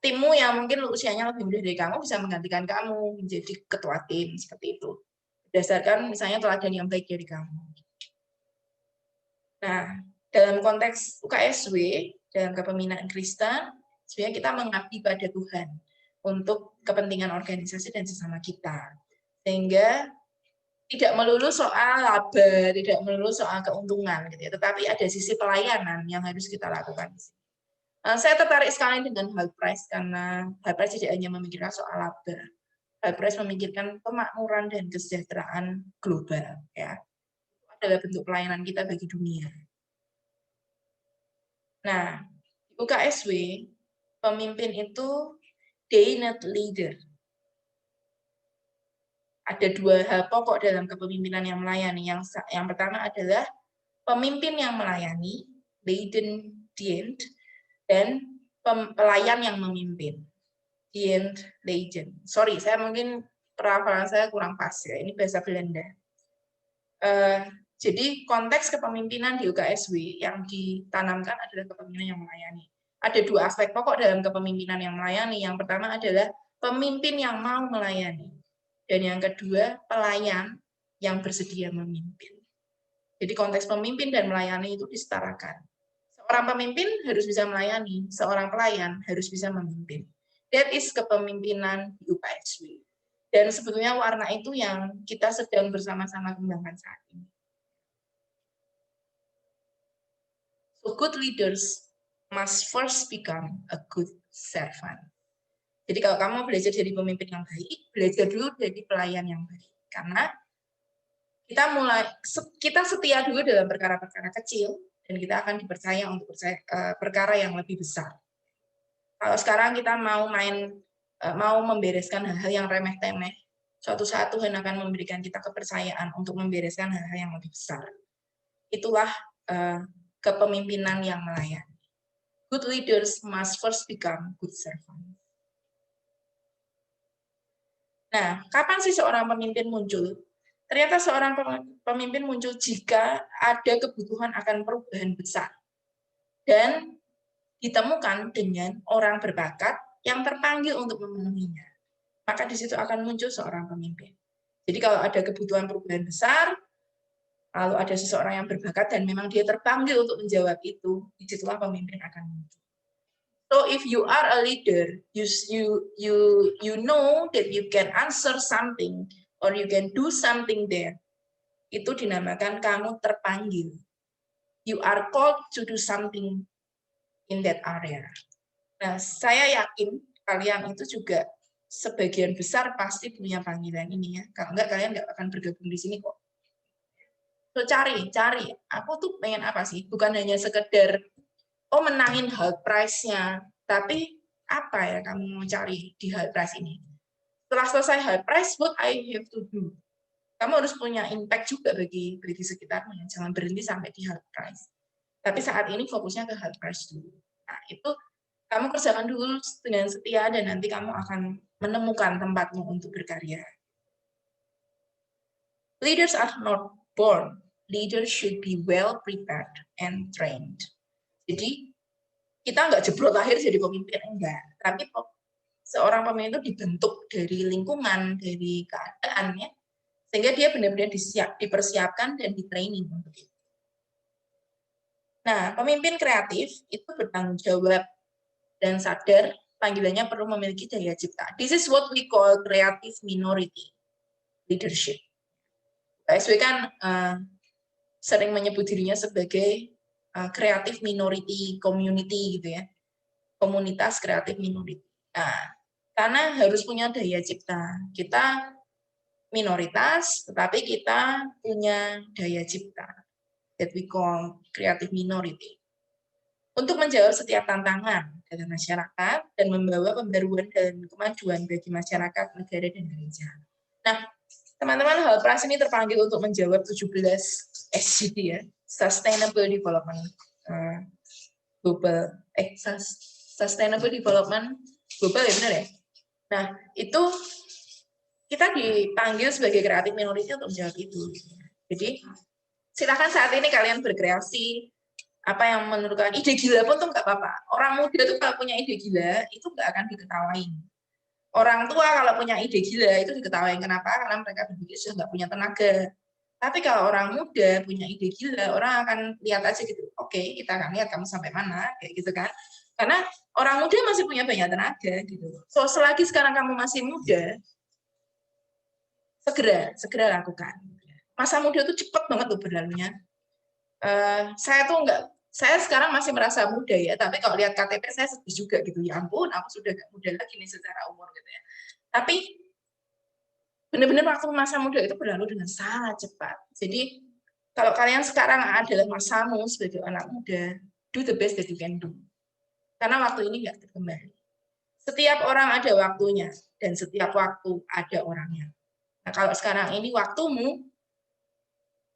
timmu yang mungkin usianya lebih muda dari kamu bisa menggantikan kamu menjadi ketua tim seperti itu. Berdasarkan misalnya teladan yang baik dari kamu. Nah, dalam konteks UKSW, dalam kepemimpinan Kristen, sebenarnya kita mengabdi pada Tuhan untuk kepentingan organisasi dan sesama kita. Sehingga tidak melulu soal laba, tidak melulu soal keuntungan, gitu ya. Tetapi ada sisi pelayanan yang harus kita lakukan. Saya tertarik sekali dengan Health Price karena Health Price tidak hanya memikirkan soal laba, Health Price memikirkan pemakmuran dan kesejahteraan global. Ya, itu adalah bentuk pelayanan kita bagi dunia. Nah, UKSW pemimpin itu they not leader. Ada dua hal pokok dalam kepemimpinan yang melayani. Yang pertama adalah pemimpin yang melayani, leiden dient, dan pelayan yang memimpin, dient leiden. Sorry, saya mungkin pelafalan saya kurang pas ya. Ini bahasa Belanda. Jadi konteks kepemimpinan di UKSW yang ditanamkan adalah kepemimpinan yang melayani. Ada dua aspek pokok dalam kepemimpinan yang melayani. Yang pertama adalah pemimpin yang mau melayani. Dan yang kedua, pelayan yang bersedia memimpin. Jadi konteks pemimpin dan melayani itu disetarakan. Seorang pemimpin harus bisa melayani, seorang pelayan harus bisa memimpin. That is kepemimpinan di UKSW. Dan sebetulnya warna itu yang kita sedang bersama-sama kembangkan saat ini. So good leaders must first become a good servant. Jadi kalau kamu belajar jadi pemimpin yang baik, belajar dulu jadi pelayan yang baik. Karena kita setia dulu dalam perkara-perkara kecil, dan kita akan dipercaya untuk perkara yang lebih besar. Kalau sekarang kita mau membereskan hal-hal yang remeh-temeh, suatu saat Tuhan akan memberikan kita kepercayaan untuk membereskan hal-hal yang lebih besar. Itulah kepemimpinan yang melayani. Good leaders must first become good servants. Nah, kapan sih seorang pemimpin muncul? Ternyata seorang pemimpin muncul jika ada kebutuhan akan perubahan besar dan ditemukan dengan orang berbakat yang terpanggil untuk memenuhinya. Maka di situ akan muncul seorang pemimpin. Jadi kalau ada kebutuhan perubahan besar, lalu ada seseorang yang berbakat dan memang dia terpanggil untuk menjawab itu, disitulah pemimpin akan muncul. So if you are a leader, you know that you can answer something or you can do something there. Itu dinamakan kamu terpanggil. You are called to do something in that area. Nah, saya yakin kalian itu juga sebagian besar pasti punya panggilan ini ya. Kalau enggak kalian enggak akan bergabung di sini kok. So cari. Aku tuh pengen apa sih? Bukan hanya sekedar menangin Health Prize-nya, tapi apa ya kamu mau cari di Health Prize ini? Setelah selesai Health Prize, what I have to do? Kamu harus punya impact juga bagi sekitarmu, jangan berhenti sampai di Health Prize. Tapi saat ini fokusnya ke Health Prize dulu. Nah, itu kamu kerjakan dulu dengan setia dan nanti kamu akan menemukan tempatmu untuk berkarya. Leaders are not born. Leaders should be well prepared and trained. Jadi kita nggak jebrot lahir jadi pemimpin, enggak. Tapi seorang pemimpin itu dibentuk dari lingkungan, dari keadaannya, sehingga dia benar-benar dipersiapkan dan di-training untuk itu. Nah, pemimpin kreatif itu bertanggung jawab dan sadar panggilannya perlu memiliki daya cipta. This is what we call creative minority leadership. KSW kan sering menyebut dirinya sebagai creative minority community gitu ya, komunitas kreatif minority. Nah, karena harus punya daya cipta. Kita minoritas, tetapi kita punya daya cipta that we call creative minority. Untuk menjawab setiap tantangan dalam masyarakat dan membawa pembaruan dan kemajuan bagi masyarakat, negara, dan gereja. Nah, teman-teman, Halpras ini terpanggil untuk menjawab 17 SDG ya, Sustainable Development Global, Sustainable Development Global ya benar ya? Nah, itu kita dipanggil sebagai kreatif minority untuk menjawab itu. Jadi, silakan saat ini kalian berkreasi, apa yang menurut kalian, ide gila pun tuh nggak apa-apa. Orang muda tuh kalau punya ide gila, itu nggak akan diketawain. Orang tua kalau punya ide gila, itu diketawain. Kenapa? Karena mereka berpikir sudah nggak punya tenaga. Tapi kalau orang muda punya ide gila, orang akan lihat aja gitu, oke, kita akan lihat kamu sampai mana, kayak gitu kan. Karena orang muda masih punya banyak tenaga, gitu. So, selagi sekarang kamu masih muda, segera lakukan. Masa muda itu cepat banget loh berlalunya. Saya sekarang masih merasa muda ya, tapi kalau lihat KTP saya sedih juga gitu. Ya ampun, aku sudah gak muda lagi nih secara umur gitu ya. Tapi benar-benar waktu masa muda itu berlalu dengan sangat cepat. Jadi kalau kalian sekarang adalah masamu sebagai anak muda, do the best that you can do. Karena waktu ini nggak kembali. Setiap orang ada waktunya, dan setiap waktu ada orangnya. Nah, kalau sekarang ini waktumu,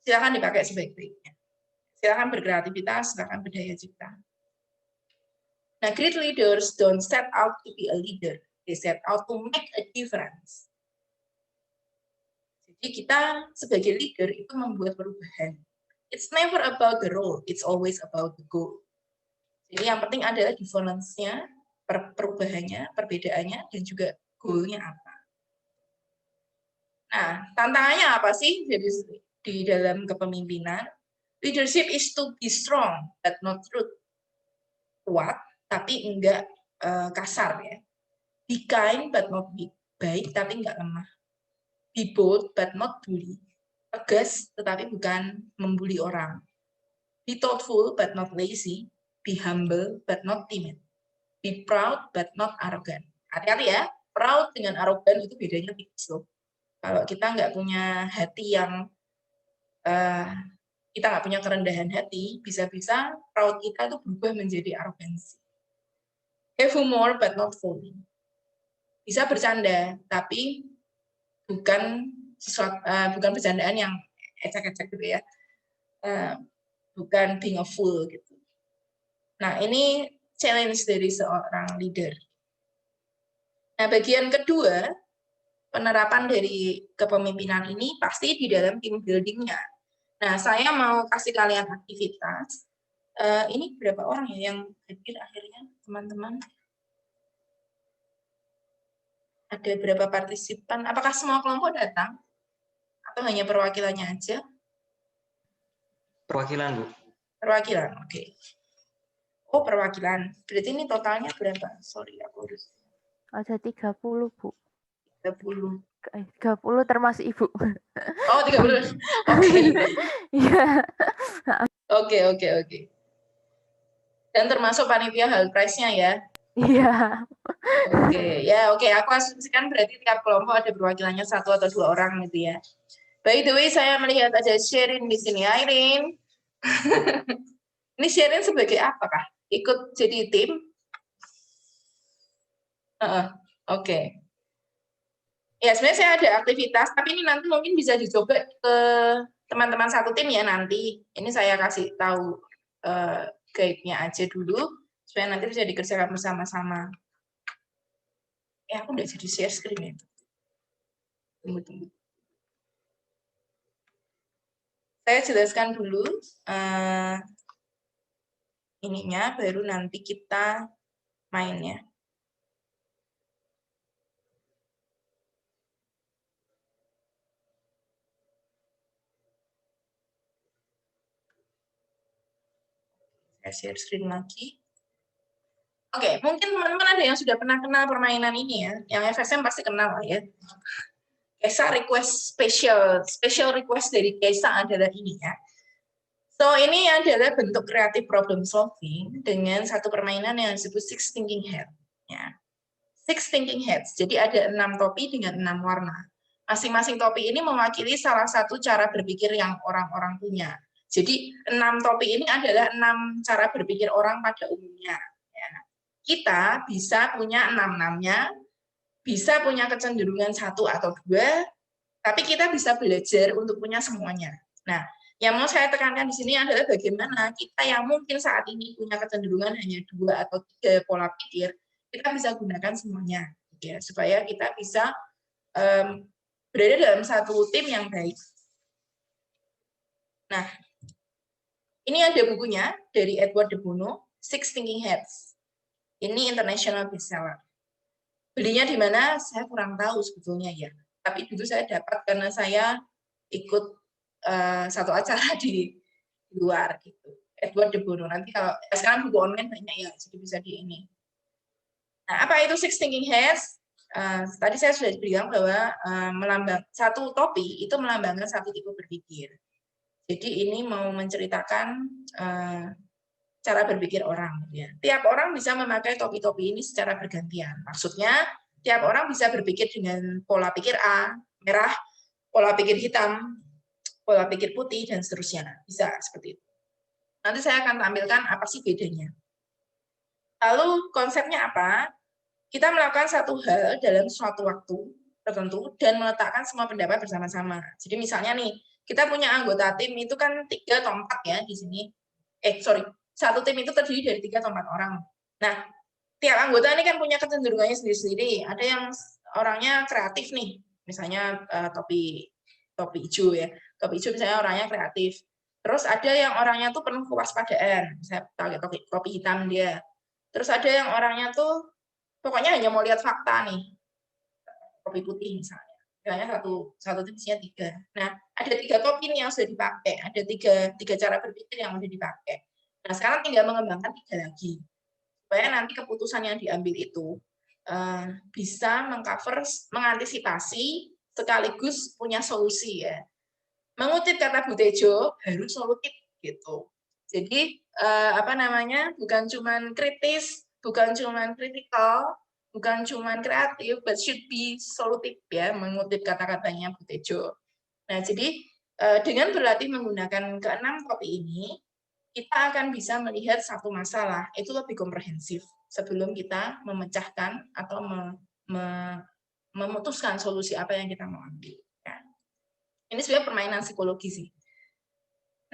silakan dipakai sebaik-baiknya. Silakan berkreativitas, silakan berdaya cipta. Nah, great leaders don't set out to be a leader. They set out to make a difference. Jadi kita sebagai leader itu membuat perubahan. It's never about the role, it's always about the goal. Jadi yang penting adalah difference-nya, perubahannya, perbedaannya, dan juga goal-nya apa. Nah, tantangannya apa sih di dalam kepemimpinan? Leadership is to be strong, but not rude. Kuat, tapi enggak kasar ya. Be kind, but not weak. Baik, tapi enggak lemah. Be bold, but not bully. Tegas, tetapi bukan membuli orang. Be thoughtful, but not lazy. Be humble, but not timid. Be proud, but not arrogant. Hati-hati ya, proud dengan arogan itu bedanya tipis loh. Kalau kita nggak punya hati yang, kita nggak punya kerendahan hati, bisa-bisa proud kita itu berubah menjadi arogansi. Have humor, but not folly. Bisa bercanda, tapi bukan bukan bercandaan yang ecek-ecek gitu ya. Bukan being a fool gitu. Nah, ini challenge dari seorang leader. Nah, bagian kedua, penerapan dari kepemimpinan ini pasti di dalam team building-nya. Nah, saya mau kasih kalian aktivitas. Ini berapa orang ya yang hadir akhirnya, teman-teman? Ada berapa partisipan? Apakah semua kelompok datang? Atau hanya perwakilannya aja? Perwakilan, Bu. Perwakilan, oke. Okay. Oh, perwakilan. Berarti ini totalnya berapa? Sorry, aku harus. Ada 30, Bu. 30. 30 termasuk Ibu. Oh, 30. Oke. Iya. Oke. Dan termasuk panitia hal price-nya ya? Iya. Oke. Aku asumsikan berarti tiap kelompok ada perwakilannya 1 atau 2 orang gitu ya. By the way, saya melihat ada Sherin di sini. Airin. Ini Sherin sebagai apakah? Ikut jadi tim? Oke. Ya, sebenarnya saya ada aktivitas, tapi ini nanti mungkin bisa dicoba ke teman-teman satu tim ya nanti. Ini saya kasih tahu guide-nya aja dulu, supaya nanti bisa dikerjakan bersama-sama. Aku udah jadi share screen ya. Tunggu. Saya jelaskan dulu ininya, baru nanti kita mainnya. Saya share screen lagi. Oke, mungkin teman-teman ada yang sudah pernah kenal permainan ini ya. Yang FSM pasti kenal lah ya. Kaisa request special request dari Kaisa adalah ini ya. So, ini adalah bentuk kreatif problem solving dengan satu permainan yang disebut Six Thinking Heads. Ya. Six Thinking Heads, jadi ada 6 topi dengan 6 warna. Masing-masing topi ini mewakili salah satu cara berpikir yang orang-orang punya. Jadi 6 topi ini adalah 6 cara berpikir orang pada umumnya. Ya. Kita bisa punya 6-6-nya, bisa punya kecenderungan 1 atau 2, tapi kita bisa belajar untuk punya semuanya. Nah, yang mau saya tekankan di sini adalah bagaimana kita yang mungkin saat ini punya kecenderungan hanya 2 atau 3 pola pikir, kita bisa gunakan semuanya, ya, supaya kita bisa berada dalam satu tim yang baik. Nah, ini ada bukunya dari Edward de Bono, Six Thinking Heads. Ini international bestseller. Belinya di mana? Saya kurang tahu sebetulnya ya. Tapi dulu saya dapat karena saya ikut satu acara di luar gitu. Edward de Bono. Nanti kalau sekarang buku online banyak ya, jadi bisa di ini. Nah, apa itu Six Thinking Heads? Tadi saya sudah bilang bahwa melambang satu topi itu melambangkan satu tipe berpikir. Jadi ini mau menceritakan cara berpikir orang. Ya. Tiap orang bisa memakai topi-topi ini secara bergantian. Maksudnya, tiap orang bisa berpikir dengan pola pikir A, merah, pola pikir hitam, pola pikir putih, dan seterusnya. Bisa seperti itu. Nanti saya akan tampilkan apa sih bedanya. Lalu konsepnya apa? Kita melakukan satu hal dalam suatu waktu tertentu dan meletakkan semua pendapat bersama-sama. Jadi misalnya nih, kita punya anggota tim itu kan 3 atau 4 ya di sini. Satu tim itu terdiri dari 3 atau 4 orang. Nah, tiap anggota ini kan punya kecenderungannya sendiri-sendiri. Ada yang orangnya kreatif nih, misalnya topi hijau ya. Topi hijau misalnya orangnya kreatif. Terus ada yang orangnya tuh penuh kewaspadaan, saya pakai topi hitam dia. Terus ada yang orangnya tuh pokoknya hanya mau lihat fakta nih, topi putih misalnya. Misalnya satu tim isinya 3. Nah, ada 3 topi nih yang sudah dipakai, ada tiga cara berpikir yang sudah dipakai. Nah, sekarang tinggal mengembangkan 3 lagi, supaya nanti keputusan yang diambil itu bisa mengcover, mengantisipasi, sekaligus punya solusi ya. Mengutip kata Bu Tejo, harus solutif gitu. Jadi bukan cuman kritis, bukan cuman kritikal, bukan cuman kreatif, but should be solutif ya, mengutip kata-katanya Bu Tejo. Nah, jadi dengan berlatih menggunakan ke-6 topi ini, kita akan bisa melihat satu masalah itu lebih komprehensif sebelum kita memecahkan atau memutuskan solusi apa yang kita mau ambil. Ya. Ini sebenarnya permainan psikologi sih.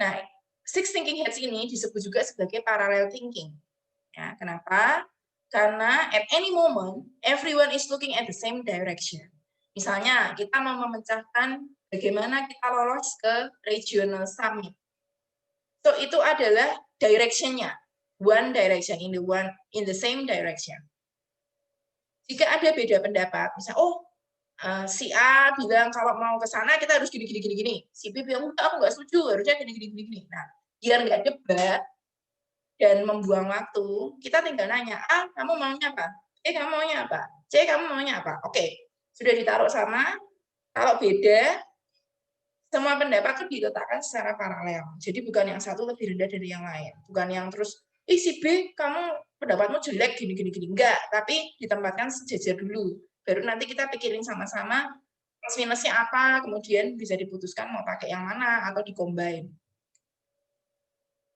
Nah, Six Thinking Heads ini disebut juga sebagai parallel thinking. Ya, kenapa? Karena at any moment, everyone is looking at the same direction. Misalnya, kita mau memecahkan bagaimana kita lolos ke regional summit. So, itu adalah direction-nya. One direction, in the same direction. Jika ada beda pendapat, misalnya, si A bilang kalau mau ke sana kita harus gini. Si B bilang, aku nggak setuju, harusnya gini. Nah, biar nggak debat dan membuang waktu, kita tinggal nanya, A, kamu maunya apa? Kamu maunya apa? C, kamu maunya apa? Oke, sudah ditaruh sama, kalau beda, semua pendapat itu diletakkan secara paralel. Jadi bukan yang satu lebih rendah dari yang lain. Bukan yang terus, si B, kamu pendapatmu jelek, gini. Enggak, tapi ditempatkan sejajar dulu. Baru nanti kita pikirin sama-sama, plus minusnya apa, kemudian bisa diputuskan mau pakai yang mana, atau di-combine.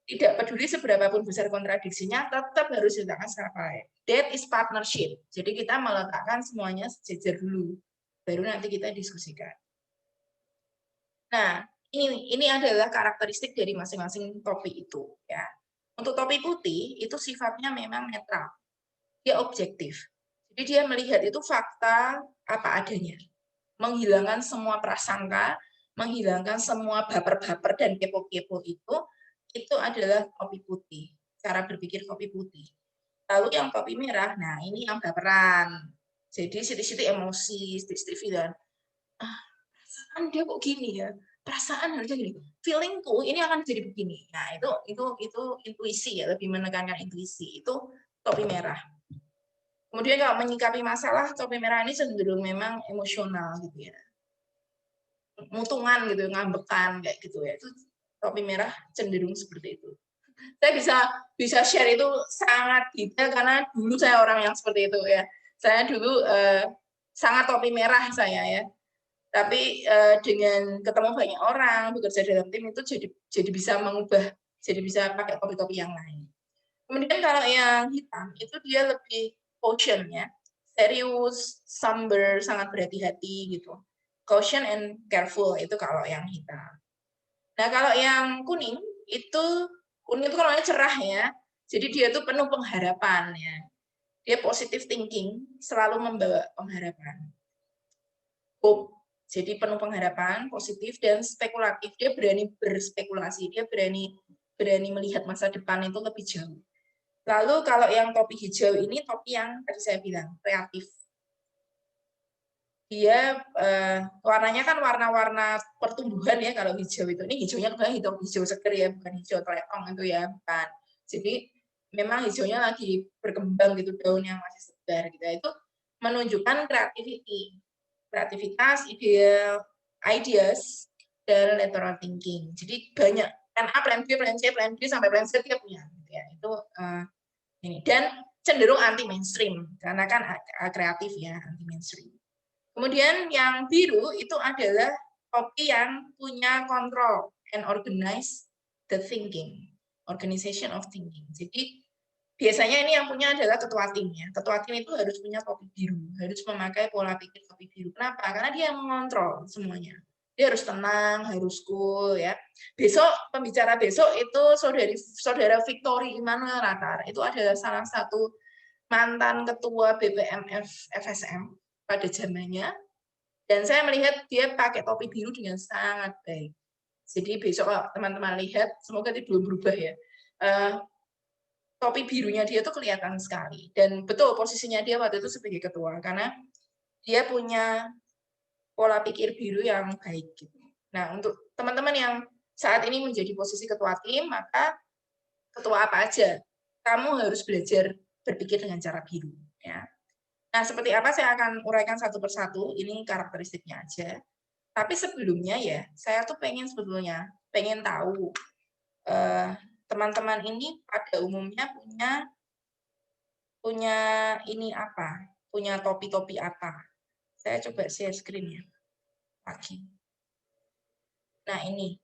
Tidak peduli seberapa pun besar kontradiksinya, tetap harus diletakkan secara paralel. That is partnership. Jadi kita meletakkan semuanya sejajar dulu. Baru nanti kita diskusikan. Nah, ini adalah karakteristik dari masing-masing topi itu. Ya. Untuk topi putih, itu sifatnya memang netral. Dia objektif. Jadi dia melihat itu fakta apa adanya. Menghilangkan semua prasangka, menghilangkan semua baper-baper dan kepo-kepo itu adalah topi putih. Cara berpikir topi putih. Lalu yang topi merah, nah ini yang baperan. Jadi sithik-sithik emosi, sithik-sithik dan dia kok gini ya? perasaan harusnya gini, feelingku ini akan jadi begini. Nah, itu intuisi ya, lebih menekankan intuisi. Itu topi merah. Kemudian kalau menyikapi masalah, topi merah ini cenderung memang emosional gitu ya. Mutungan gitu, ngambekan kayak gitu ya. Itu topi merah cenderung seperti itu. Saya bisa share itu sangat detail karena dulu saya orang yang seperti itu ya. Saya dulu sangat topi merah saya ya. Tapi dengan ketemu banyak orang, bekerja dalam tim itu jadi bisa mengubah, jadi bisa pakai topi-topi yang lain. Kemudian kalau yang hitam itu dia lebih caution ya, serius, somber, sangat berhati-hati gitu. Caution and careful itu kalau yang hitam. Nah kalau yang kuning itu kan warnanya cerah ya, jadi dia tuh penuh pengharapan ya. Dia positive thinking, selalu membawa pengharapan. Hope. Jadi penuh pengharapan, positif dan spekulatif. Dia berani berspekulasi, dia berani melihat masa depan itu lebih jauh. Lalu kalau yang topi hijau ini topi yang tadi saya bilang kreatif. Dia warnanya kan warna-warna pertumbuhan ya kalau hijau itu. Ini hijaunya kebanyakan hijau seger ya, bukan hijau teletong itu ya, bukan. Jadi memang hijaunya lagi berkembang gitu, daun yang masih segar gitu. Itu menunjukkan kreativitas, ideas, dan lateral thinking. Jadi banyak plan A, plan B, plan C, plan D sampai plan Z dia punya. Gitu ya. Itu ini dan cenderung anti mainstream karena kan kreatif ya, anti mainstream. Kemudian yang biru itu adalah topi yang punya kontrol and organize the thinking, organization of thinking. Jadi biasanya ini yang punya adalah ketua tim ya. Ketua tim itu harus punya topi biru, harus memakai pola pikir topi biru. Kenapa? Karena dia yang mengontrol semuanya. Dia harus tenang, harus cool ya. Besok pembicara besok itu saudara Victory Imanaratar. Itu adalah salah satu mantan ketua BPMF FSM pada zamannya, dan saya melihat dia pakai topi biru dengan sangat baik. Jadi besok kalau teman-teman lihat, semoga itu belum berubah ya, topi birunya dia tuh kelihatan sekali. Dan betul posisinya dia waktu itu sebagai ketua, karena dia punya pola pikir biru yang baik. Gitu. Nah, untuk teman-teman yang saat ini menjadi posisi ketua tim, maka ketua apa aja, kamu harus belajar berpikir dengan cara biru. Ya. Nah, seperti apa saya akan uraikan satu persatu, ini karakteristiknya aja. Tapi sebelumnya ya, saya tuh sebetulnya pengen tahu teman-teman ini pada umumnya punya ini apa, punya topi-topi apa. Saya coba share screen ya lagi. Nah ini,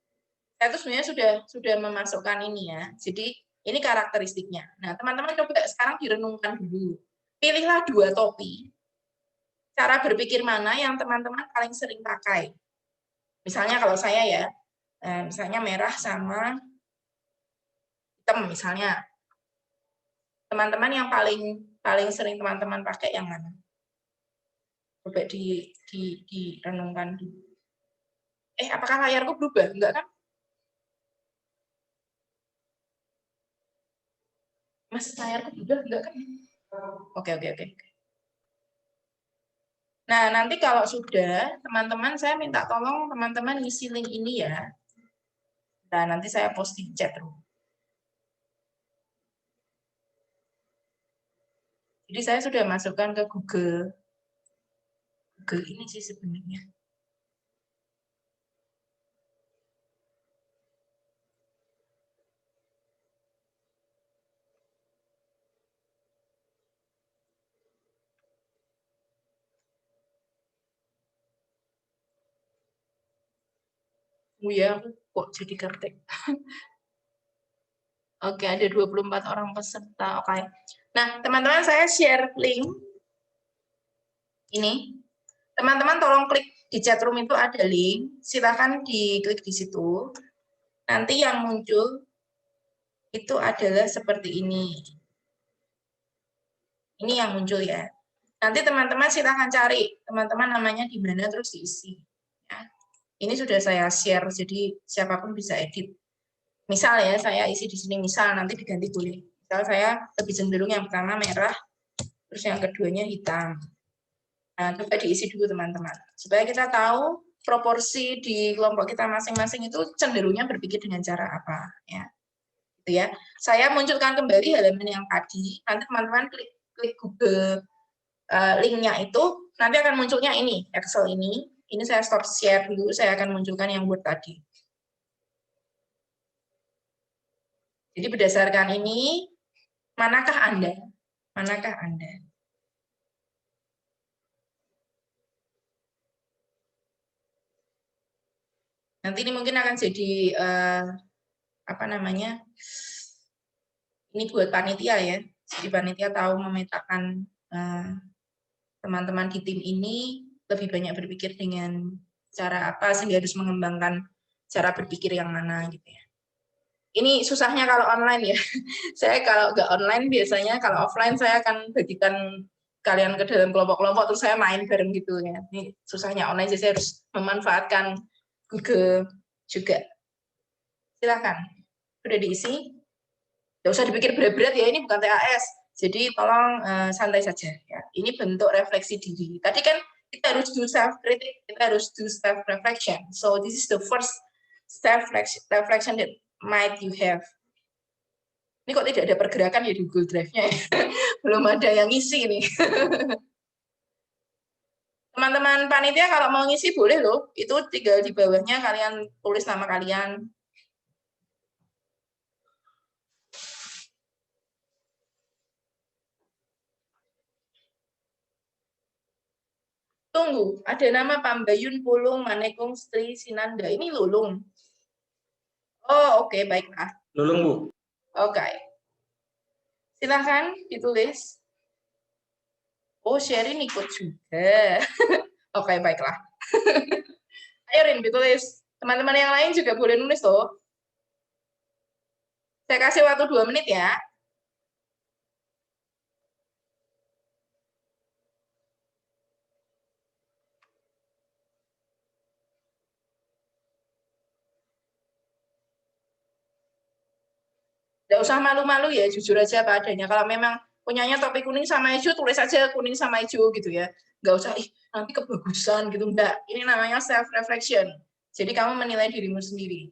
saya tuh sebenarnya sudah memasukkan ini ya. Jadi ini karakteristiknya. Nah teman-teman coba sekarang direnungkan dulu. Pilihlah 2 topi. Cara berpikir mana yang teman-teman paling sering pakai. Misalnya kalau saya ya, misalnya merah sama hitam misalnya. Teman-teman yang paling sering teman-teman pakai yang mana? Coba direnungkan dulu. Apakah layarku berubah? Enggak kan? Mas, layarku berubah? Enggak kan? Oke. Nah, nanti kalau sudah, teman-teman saya minta tolong teman-teman ngisi link ini ya. Nah, nanti saya post di chat room. Jadi saya sudah masukkan ke Google ini sih sebenarnya. Oh ya, kok jadi ketik. Oke, ada 24 orang peserta. Oke. Nah, teman-teman saya share link ini. Teman-teman tolong klik di chat room itu ada link. Silakan diklik di situ. Nanti yang muncul itu adalah seperti ini. Ini yang muncul ya. Nanti teman-teman silakan cari teman-teman namanya di mana terus diisi. Ya. Ini sudah saya share, jadi siapapun bisa edit. Misal ya, saya isi di sini misal, nanti diganti boleh. Misal saya lebih cenderung yang pertama merah, terus yang keduanya hitam. Nah, coba diisi dulu teman-teman. Supaya kita tahu proporsi di kelompok kita masing-masing itu cenderungnya berpikir dengan cara apa, ya. Gitu ya. Saya munculkan kembali halaman yang tadi, nanti teman-teman klik Google link-nya itu, nanti akan munculnya ini, Excel ini. Ini saya stop share dulu, saya akan munculkan yang Word tadi. Jadi berdasarkan ini, manakah Anda? Manakah Anda? Nanti ini mungkin akan jadi apa namanya? Ini buat panitia ya. Jadi panitia tahu memetakan teman-teman di tim ini lebih banyak berpikir dengan cara apa sehingga harus mengembangkan cara berpikir yang mana gitu ya. Ini susahnya kalau online ya. Saya kalau nggak online biasanya kalau offline saya akan bagikan kalian ke dalam kelompok-kelompok terus saya main bareng gitu ya. Ini susahnya online jadi saya harus memanfaatkan Google juga. Silakan. Sudah diisi? Nggak usah dipikir berat-berat ya, ini bukan TAS. Jadi tolong santai saja ya. Ini bentuk refleksi diri. Tadi kan kita harus do self critic, kita harus do self reflection. So this is the first self reflection that might you have. Ini kok tidak ada pergerakan ya di Google Drive-nya ya? Belum ada yang ngisi nih. Teman-teman panitia kalau mau ngisi boleh loh. Itu tinggal di bawahnya kalian tulis nama kalian. Tunggu, ada nama Pambayun, Pulung, Manekung, Sri, Sinanda. Ini Lulung. Oh, oke, baiklah. Lulung, Bu. Oke. Silahkan ditulis. Oh, Sherin ikut juga. Oke, baiklah. Ayo, Rin, ditulis. Teman-teman yang lain juga boleh nulis, toh. Saya kasih waktu 2 menit ya. Nggak usah malu-malu ya, jujur aja apa adanya. Kalau memang punyanya topik kuning sama hijau, tulis aja kuning sama hijau gitu ya. Nggak usah, nanti kebagusan gitu. Enggak, ini namanya self-reflection. Jadi kamu menilai dirimu sendiri.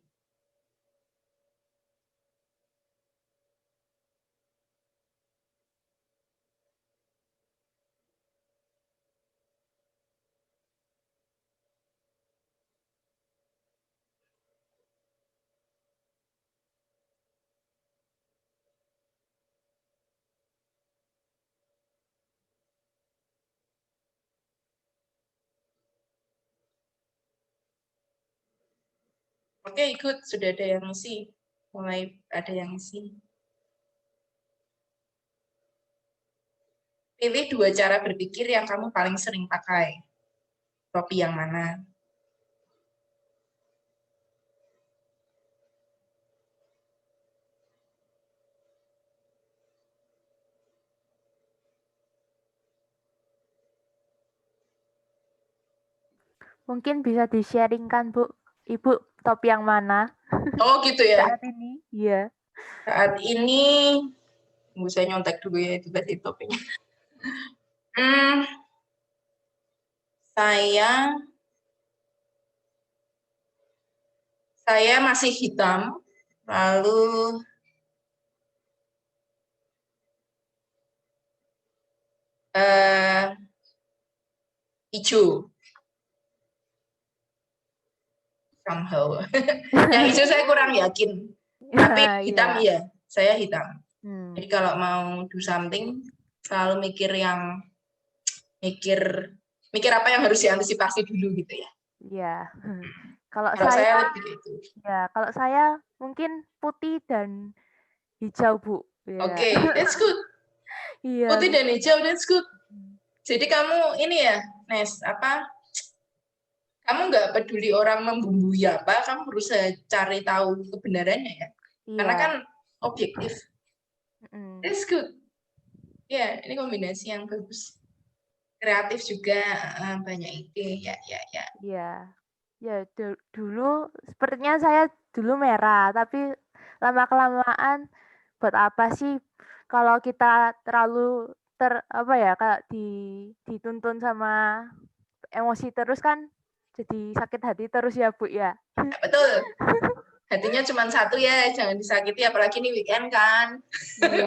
Oke, good. Sudah ada yang ngisi. Mulai ada yang ngisi. Pilih 2 cara berpikir yang kamu paling sering pakai. Topi yang mana? Mungkin bisa di-sharingkan, Bu. Ibu top yang mana? Oh, gitu ya. Saat ini, iya. Saat ini, tunggu saya nyontek dulu ya itu tadi topiknya. Saya masih hitam, lalu hijau. Somehow. Yang hijau saya kurang yakin. Tapi hitam iya, saya hitam. Jadi kalau mau do something, selalu mikir apa yang harus diantisipasi dulu gitu ya. Iya. Kalau saya lebih gitu. Ya, kalau saya mungkin putih dan hijau, Bu. Oke, that's good. Iya. Putih dan hijau, that's good. Jadi kamu ini ya, Nes, kamu nggak peduli orang membumbui apa, kamu berusaha cari tahu kebenarannya ya. Iya. Karena kan objektif. That's good. Ya, ini kombinasi yang bagus. Kreatif juga, banyak ide, ya. Iya. Ya, dulu sepertinya saya dulu merah, tapi lama-kelamaan buat apa sih kalau kita terlalu kayak dituntun sama emosi terus kan Jadi sakit hati terus ya Bu ya. Betul. Hatinya cuma satu ya, jangan disakiti, apalagi ini weekend kan. Iya.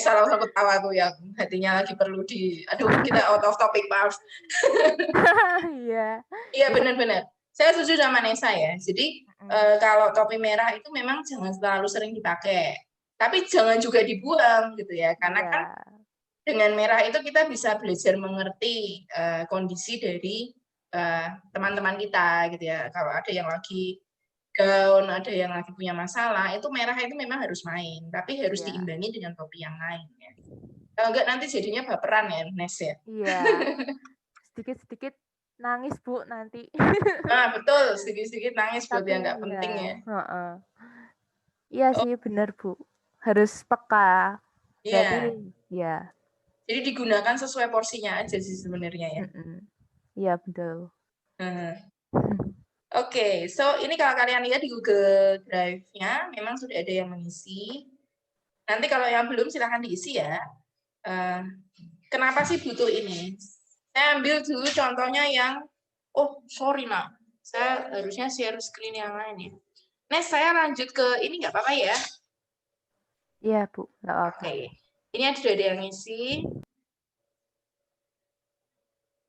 Salah satu tawa tuh yang hatinya lagi perlu aduh kita out of topic, maaf. Iya. Iya benar-benar. Saya setuju sama Nesa ya. Jadi kalau topi merah itu memang jangan terlalu sering dipakai. Tapi jangan juga dibuang gitu ya. Karena kan Iya. dengan merah itu kita bisa belajar mengerti kondisi dari teman-teman kita gitu ya. Kalau ada yang lagi down, ada yang lagi punya masalah, itu merah itu memang harus main, tapi harus Iya. diimbangi dengan topi yang lain ya. Kalau enggak nanti jadinya baperan ya, Nes ya. Iya. Sedikit-sedikit nangis Bu nanti. Nah, betul, sedikit-sedikit nangis buat Tapi yang nggak ya, penting ya. iya Oh, sih benar Bu. Harus peka. Berarti iya. ya. Jadi digunakan sesuai porsinya aja sih sebenarnya ya. Iya betul. Oke, so ini kalau kalian lihat di Google Drive-nya, memang sudah ada yang mengisi. Nanti kalau yang belum silahkan diisi ya. Kenapa sih butuh ini? Saya ambil dulu contohnya yang, oh sorry nak, saya harusnya share screen yang lain ya. Nes, saya lanjut ke ini nggak apa-apa ya? Iya Bu, nggak apa-apa. Oke, ini sudah ada yang ngisi.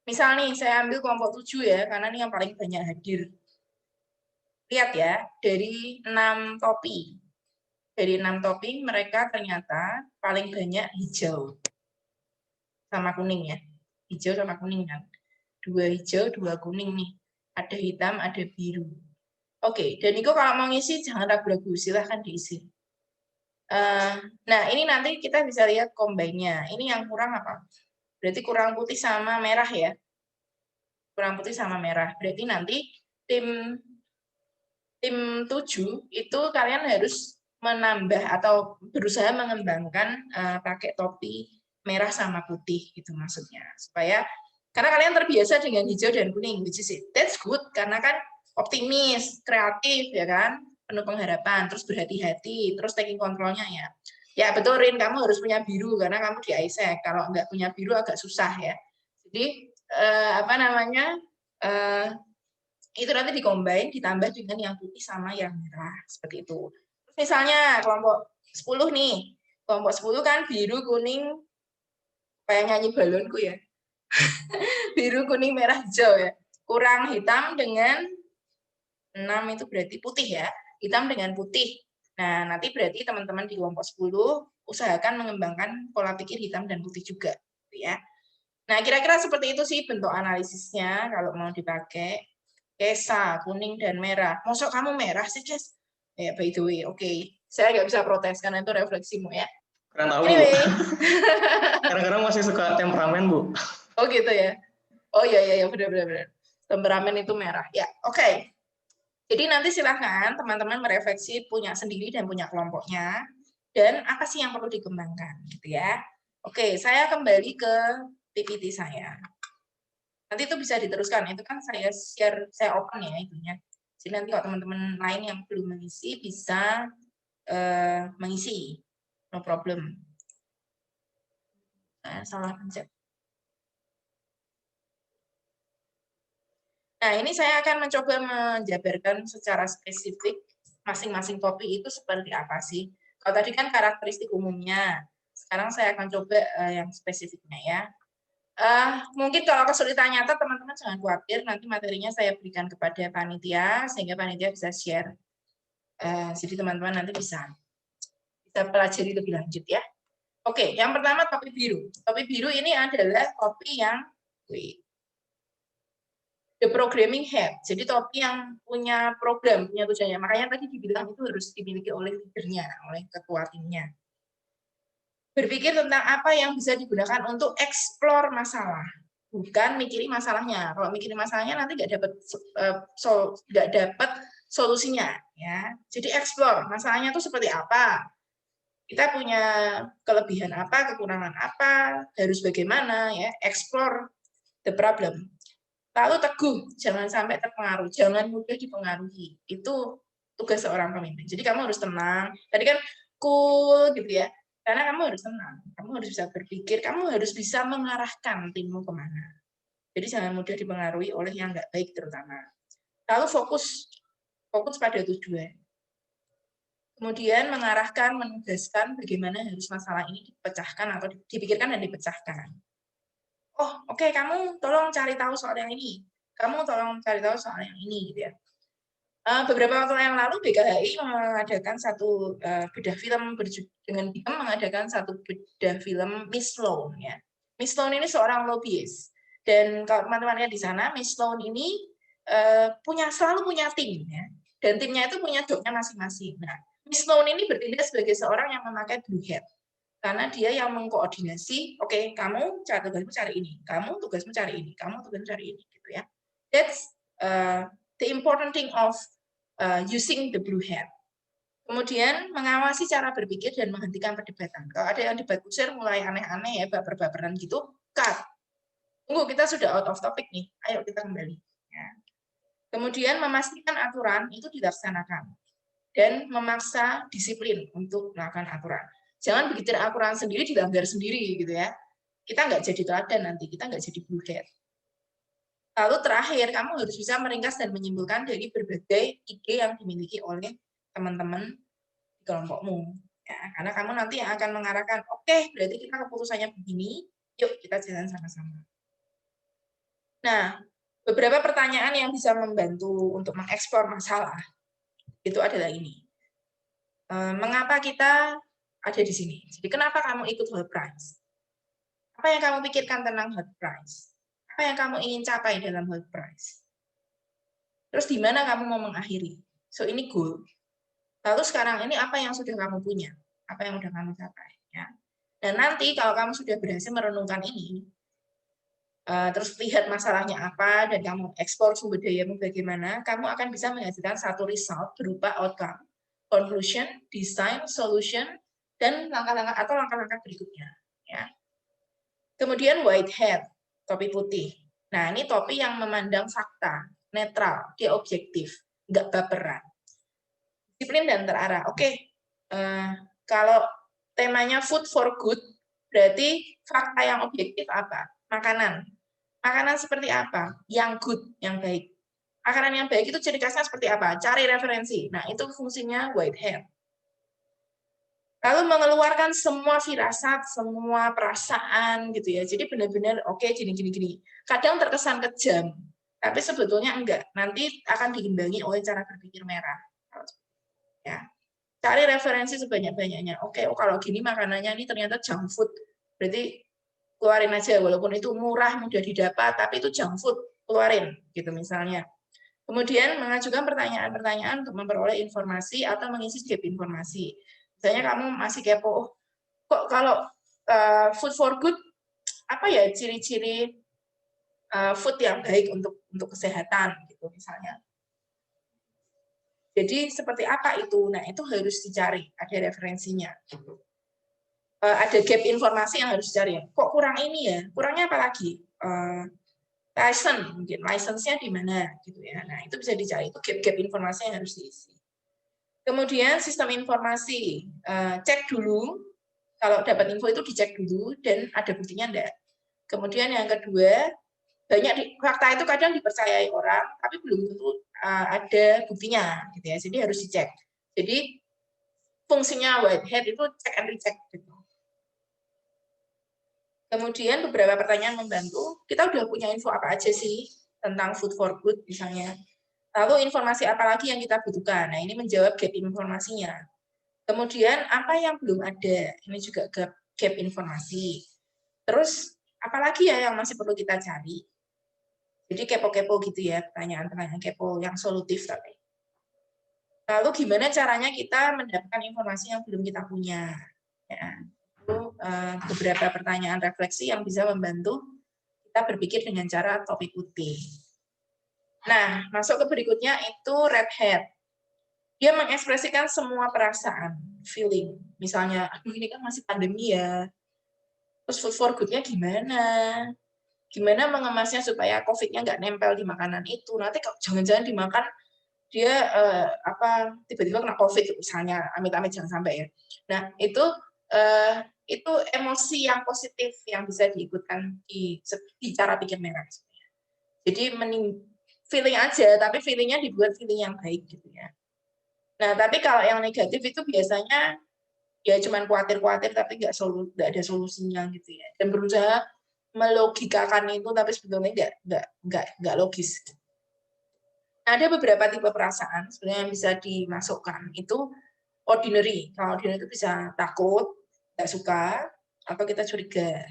Misal nih, saya ambil kelompok 7 ya, karena ini yang paling banyak hadir. Lihat ya, dari 6 topi. Dari 6 topi, mereka ternyata paling banyak hijau. Sama kuning ya. Hijau sama kuning kan. 2 hijau, 2 kuning nih. Ada hitam, ada biru. Oke, dan Niko kalau mau ngisi, jangan ragu-ragu, silahkan diisi. Nah, ini nanti kita bisa lihat combine-nya. Ini yang kurang apa? Berarti kurang putih sama merah ya. Kurang putih sama merah. Berarti nanti tim 7 itu kalian harus menambah atau berusaha mengembangkan pakai topi merah sama putih gitu maksudnya. Supaya karena kalian terbiasa dengan hijau dan kuning, which is it. That's good karena kan optimis, kreatif ya kan, penuh pengharapan, terus berhati-hati, terus taking control-nya ya. Ya betul Rin, kamu harus punya biru karena kamu di ISEC. Kalau nggak punya biru agak susah ya. Jadi apa namanya? Itu nanti dikombin ditambah dengan yang putih sama yang merah seperti itu. Misalnya kelompok 10 nih. Kelompok 10 kan biru, kuning, kayak nyanyi balonku ya. Biru, kuning, merah, hijau ya. Kurang hitam dengan 6 itu berarti putih ya. Hitam dengan putih. Nah, nanti berarti teman-teman di kelompok 10 usahakan mengembangkan pola pikir hitam dan putih juga. Ya. Nah, kira-kira seperti itu sih bentuk analisisnya kalau mau dipakai. Kesa, kuning, dan merah. Mosok kamu merah sih, Jess? Ya, by the way, oke. Saya nggak bisa protes, karena itu refleksimu ya. Kurang tahu, anyway. Bu. Kadang-kadang masih suka temperamen, Bu. Oh gitu ya? Oh iya, benar. Temperamen itu merah. Ya, oke. Jadi nanti silahkan teman-teman merefleksi punya sendiri dan punya kelompoknya. Dan apa sih yang perlu dikembangkan, gitu ya. Oke, saya kembali ke PPT saya. Nanti itu bisa diteruskan, itu kan saya share, saya open ya itunya. Jadi nanti kalau teman-teman lain yang belum mengisi bisa mengisi, no problem. Saya salah pencet. Nah ini saya akan mencoba menjabarkan secara spesifik masing-masing topi itu seperti apa sih. Kalau tadi kan karakteristik umumnya, sekarang saya akan coba yang spesifiknya ya. Mungkin kalau kesulitan nyata teman-teman jangan khawatir, nanti materinya saya berikan kepada panitia sehingga panitia bisa share. Jadi teman-teman nanti bisa pelajari lebih lanjut ya. Oke, yang pertama topi biru. Topi biru ini adalah topi yang the programming head. Jadi topi yang punya program, punya tujuannya. Makanya tadi dibilang itu harus dimiliki oleh leadernya, oleh ketua timnya. Berpikir tentang apa yang bisa digunakan untuk explore masalah, bukan mikirin masalahnya. Kalau mikirin masalahnya nanti nggak dapat solusinya, ya. Jadi explore masalahnya itu seperti apa, kita punya kelebihan apa, kekurangan apa, harus bagaimana, ya. Explore the problem. Lalu teguh, jangan sampai terpengaruh, jangan mudah dipengaruhi. Itu tugas seorang pemimpin. Jadi kamu harus tenang. Tadi kan cool gitu ya. Karena kamu harus tenang, kamu harus bisa berpikir, kamu harus bisa mengarahkan timmu kemana. Jadi jangan mudah dipengaruhi oleh yang nggak baik terutama. Lalu fokus pada tujuan. Kemudian mengarahkan, menugaskan bagaimana harus masalah ini dipecahkan atau dipikirkan dan dipecahkan. Oh, oke, kamu tolong cari tahu soal yang ini. Kamu tolong cari tahu soal yang ini, gitu ya. Beberapa waktu yang lalu BKHI mengadakan satu bedah film dengan tim mengadakan satu bedah film Miss Sloan ya. Miss Sloan ini seorang lobbyist dan kalau teman-teman lihat di sana Miss Sloan ini selalu punya tim ya dan timnya itu punya jobnya masing-masing. Nah, Miss Sloan ini bertindak sebagai seorang yang memakai blue hat karena dia yang mengkoordinasi. Oke, kamu tugasmu cari ini, kamu tugasmu cari ini, kamu tugasmu cari ini, gitu ya. That's the important thing of using the blue hat. Kemudian mengawasi cara berpikir dan menghentikan perdebatan. Kalau ada yang debat kusir mulai aneh-aneh ya, baper-baperan gitu, cut. Tunggu, kita sudah out of topic nih. Ayo kita kembali. Ya. Kemudian memastikan aturan itu dilaksanakan dan memaksa disiplin untuk melakukan aturan. Jangan begitu aturan sendiri dilanggar sendiri gitu ya. Kita nggak jadi teladan nanti, kita nggak jadi blue hat. Lalu terakhir, kamu harus bisa meringkas dan menyimpulkan dari berbagai ide yang dimiliki oleh teman-teman di kelompokmu. Ya, karena kamu nanti yang akan mengarahkan, oke, berarti kita keputusannya begini, yuk kita jalan sama-sama. Nah, beberapa pertanyaan yang bisa membantu untuk mengeksplor masalah, itu adalah ini. Mengapa kita ada di sini? Jadi, kenapa kamu ikut Hot Price? Apa yang kamu pikirkan tentang Hot Price? Apa yang kamu ingin capai dalam Hot Price? Terus di mana kamu mau mengakhiri? So ini goal. Lalu sekarang ini apa yang sudah kamu punya? Apa yang sudah kamu capai? Ya. Dan nanti kalau kamu sudah berhasil merenungkan ini, terus lihat masalahnya apa, dan kamu eksplor sumber dayamu bagaimana, kamu akan bisa menghasilkan satu result berupa outcome, conclusion, design, solution, dan langkah-langkah berikutnya. Ya. Kemudian white hat, topi putih. Nah, ini topi yang memandang fakta, netral, dia objektif, nggak baperan. Disiplin dan terarah. Oke, kalau temanya food for good, berarti fakta yang objektif apa? Makanan. Makanan seperti apa? Yang good, yang baik. Makanan yang baik itu ciri khasnya seperti apa? Cari referensi. Nah, itu fungsinya white hat. Lalu mengeluarkan semua firasat, semua perasaan gitu ya. Jadi benar-benar oke, gini. Kadang terkesan kejam, tapi sebetulnya enggak. Nanti akan diimbangi oleh cara berpikir merah. Ya. Cari referensi sebanyak-banyaknya. Oke, kalau gini makanannya ini ternyata junk food. Berarti keluarin aja walaupun itu murah, mudah didapat, tapi itu junk food, keluarin gitu misalnya. Kemudian mengajukan pertanyaan-pertanyaan untuk memperoleh informasi atau mengisi gap informasi. Misalnya kamu masih kepo, kok kalau food for good, apa ya ciri-ciri food yang baik untuk kesehatan, gitu misalnya. Jadi seperti apa itu? Nah itu harus dicari, ada referensinya. Ada gap informasi yang harus dicari. Kok kurang ini ya? Kurangnya apa lagi? License, mungkin license-nya di mana, gitu ya. Nah itu bisa dicari. Itu gap informasi yang harus diisi. Kemudian sistem informasi, cek dulu, kalau dapat info itu dicek dulu, dan ada buktinya enggak. Kemudian yang kedua, fakta itu kadang dipercayai orang, tapi belum tentu ada buktinya, gitu ya. Jadi harus dicek. Jadi fungsinya white hat itu check and recheck. Gitu. Kemudian beberapa pertanyaan membantu, kita udah punya info apa aja sih tentang food for good misalnya. Lalu informasi apa lagi yang kita butuhkan? Nah, ini menjawab gap informasinya. Kemudian apa yang belum ada? Ini juga gap informasi. Terus apalagi ya yang masih perlu kita cari? Jadi kepo-kepo gitu ya, pertanyaan-pertanyaan kepo yang solutif tapi. Lalu gimana caranya kita mendapatkan informasi yang belum kita punya? Ya, itu beberapa pertanyaan refleksi yang bisa membantu kita berpikir dengan cara topi putih. Nah, masuk ke berikutnya itu red hat. Dia mengekspresikan semua perasaan, feeling. Misalnya, aduh ini kan masih pandemi ya. Terus food for good-nya gimana? Gimana mengemasnya supaya COVID-nya nggak nempel di makanan itu. Nanti kalau jangan-jangan dimakan, dia tiba-tiba kena COVID misalnya, amit-amit jangan sampai ya. Nah, itu emosi yang positif yang bisa diikutkan di cara pikir merah. Jadi feeling aja, tapi feelingnya dibuat feeling yang baik gitu ya. Nah, tapi kalau yang negatif itu biasanya ya cuman khawatir-khawatir tapi nggak ada solusinya gitu ya. Dan berusaha melogikakan itu tapi sebetulnya nggak logis. Nah, ada beberapa tipe perasaan sebenarnya yang bisa dimasukkan. Itu ordinary. Kalau ordinary itu bisa takut, nggak suka, atau kita curiga.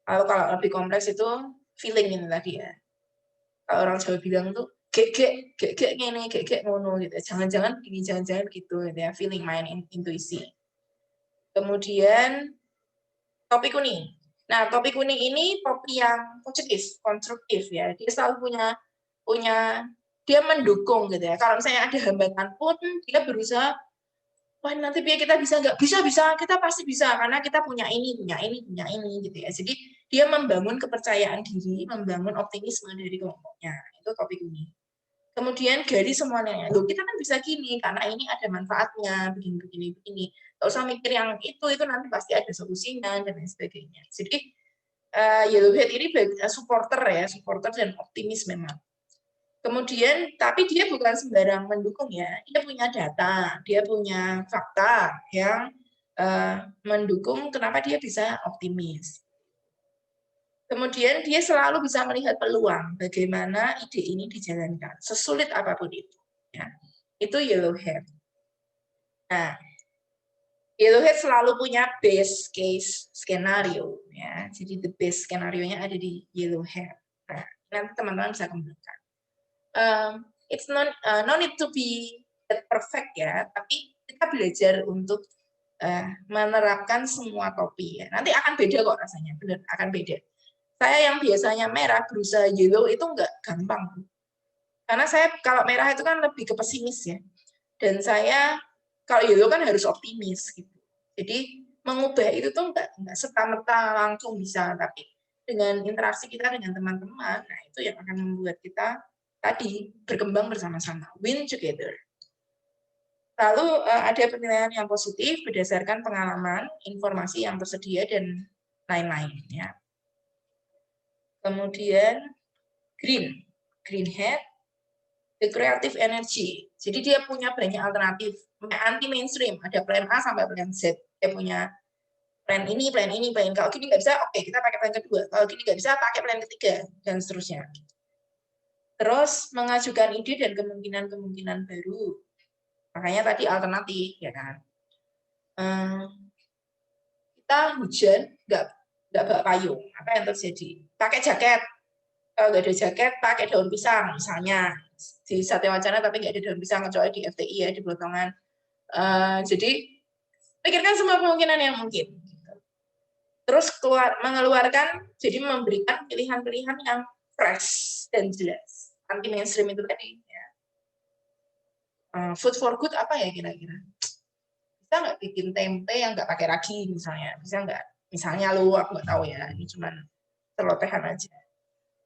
Kalau lebih kompleks itu feeling ini tadi ya. Kalau orang Jawa bilang tuh gek ngene, gek ngono gitu. Jangan-jangan gini, jangan-jangan gitu ya. Feeling, mind, intuisi. Kemudian topi kuning. Nah, topi kuning ini topi yang positif, konstruktif ya. Dia selalu punya dia mendukung gitu ya. Kalau misalnya ada hambatan pun dia berusaha, wah nanti biar kita bisa nggak bisa kita pasti bisa karena kita punya ini gitu ya. Jadi dia membangun kepercayaan diri, membangun optimisme dari kelompoknya. Itu topi kuning. Kemudian gali semuanya. Loh, kita kan bisa gini karena ini ada manfaatnya, begini. Nggak usah mikir yang itu nanti pasti ada solusinya dan lain sebagainya. Jadi Yellowhead ini supporter dan optimis memang. Kemudian, tapi dia bukan sembarang mendukung ya, dia punya data, dia punya fakta yang mendukung kenapa dia bisa optimis. Kemudian dia selalu bisa melihat peluang bagaimana ide ini dijalankan, sesulit apapun itu. Ya. Itu Yellowhead. Nah, Yellowhead selalu punya best case skenario. Ya. Jadi the best skenario-nya ada di Yellowhead. Nah, nanti teman-teman bisa kembangkan. It's no need to be perfect ya, tapi kita belajar untuk menerapkan semua topi ya. Nanti akan beda kok rasanya, benar akan beda. Saya yang biasanya merah berusaha yellow itu nggak gampang. Karena saya kalau merah itu kan lebih ke pesimis ya. Dan saya kalau yellow kan harus optimis gitu. Jadi mengubah itu tuh nggak serta-merta langsung bisa, tapi dengan interaksi kita dengan teman-teman, nah itu yang akan membuat kita tadi berkembang bersama-sama, win together. Lalu ada penilaian yang positif berdasarkan pengalaman, informasi yang tersedia dan lain-lain ya. Kemudian green head, the creative energy. Jadi dia punya banyak alternatif, anti mainstream, ada plan A sampai plan Z. Dia punya plan ini. Kalau gini nggak bisa, oke kita pakai plan kedua. Kalau gini nggak bisa, pakai plan ketiga dan seterusnya. Terus mengajukan ide dan kemungkinan baru. Makanya tadi alternatif, ya kan. Kita hujan nggak bawa payung, apa yang terjadi? Pakai jaket. Kalau nggak ada jaket, pakai daun pisang, misalnya di Satya Wacana, tapi nggak ada daun pisang kecuali di FTI ya, di Pelotongan. Jadi pikirkan semua kemungkinan yang mungkin. Terus mengeluarkan, jadi memberikan pilihan-pilihan yang fresh dan jelas. Anti mainstream itu tadi. Ya. Food for good apa ya kira-kira? Bisa nggak bikin tempe yang nggak pakai ragi misalnya? Bisa nggak? Misalnya aku nggak tahu ya, ini cuma celotehan aja.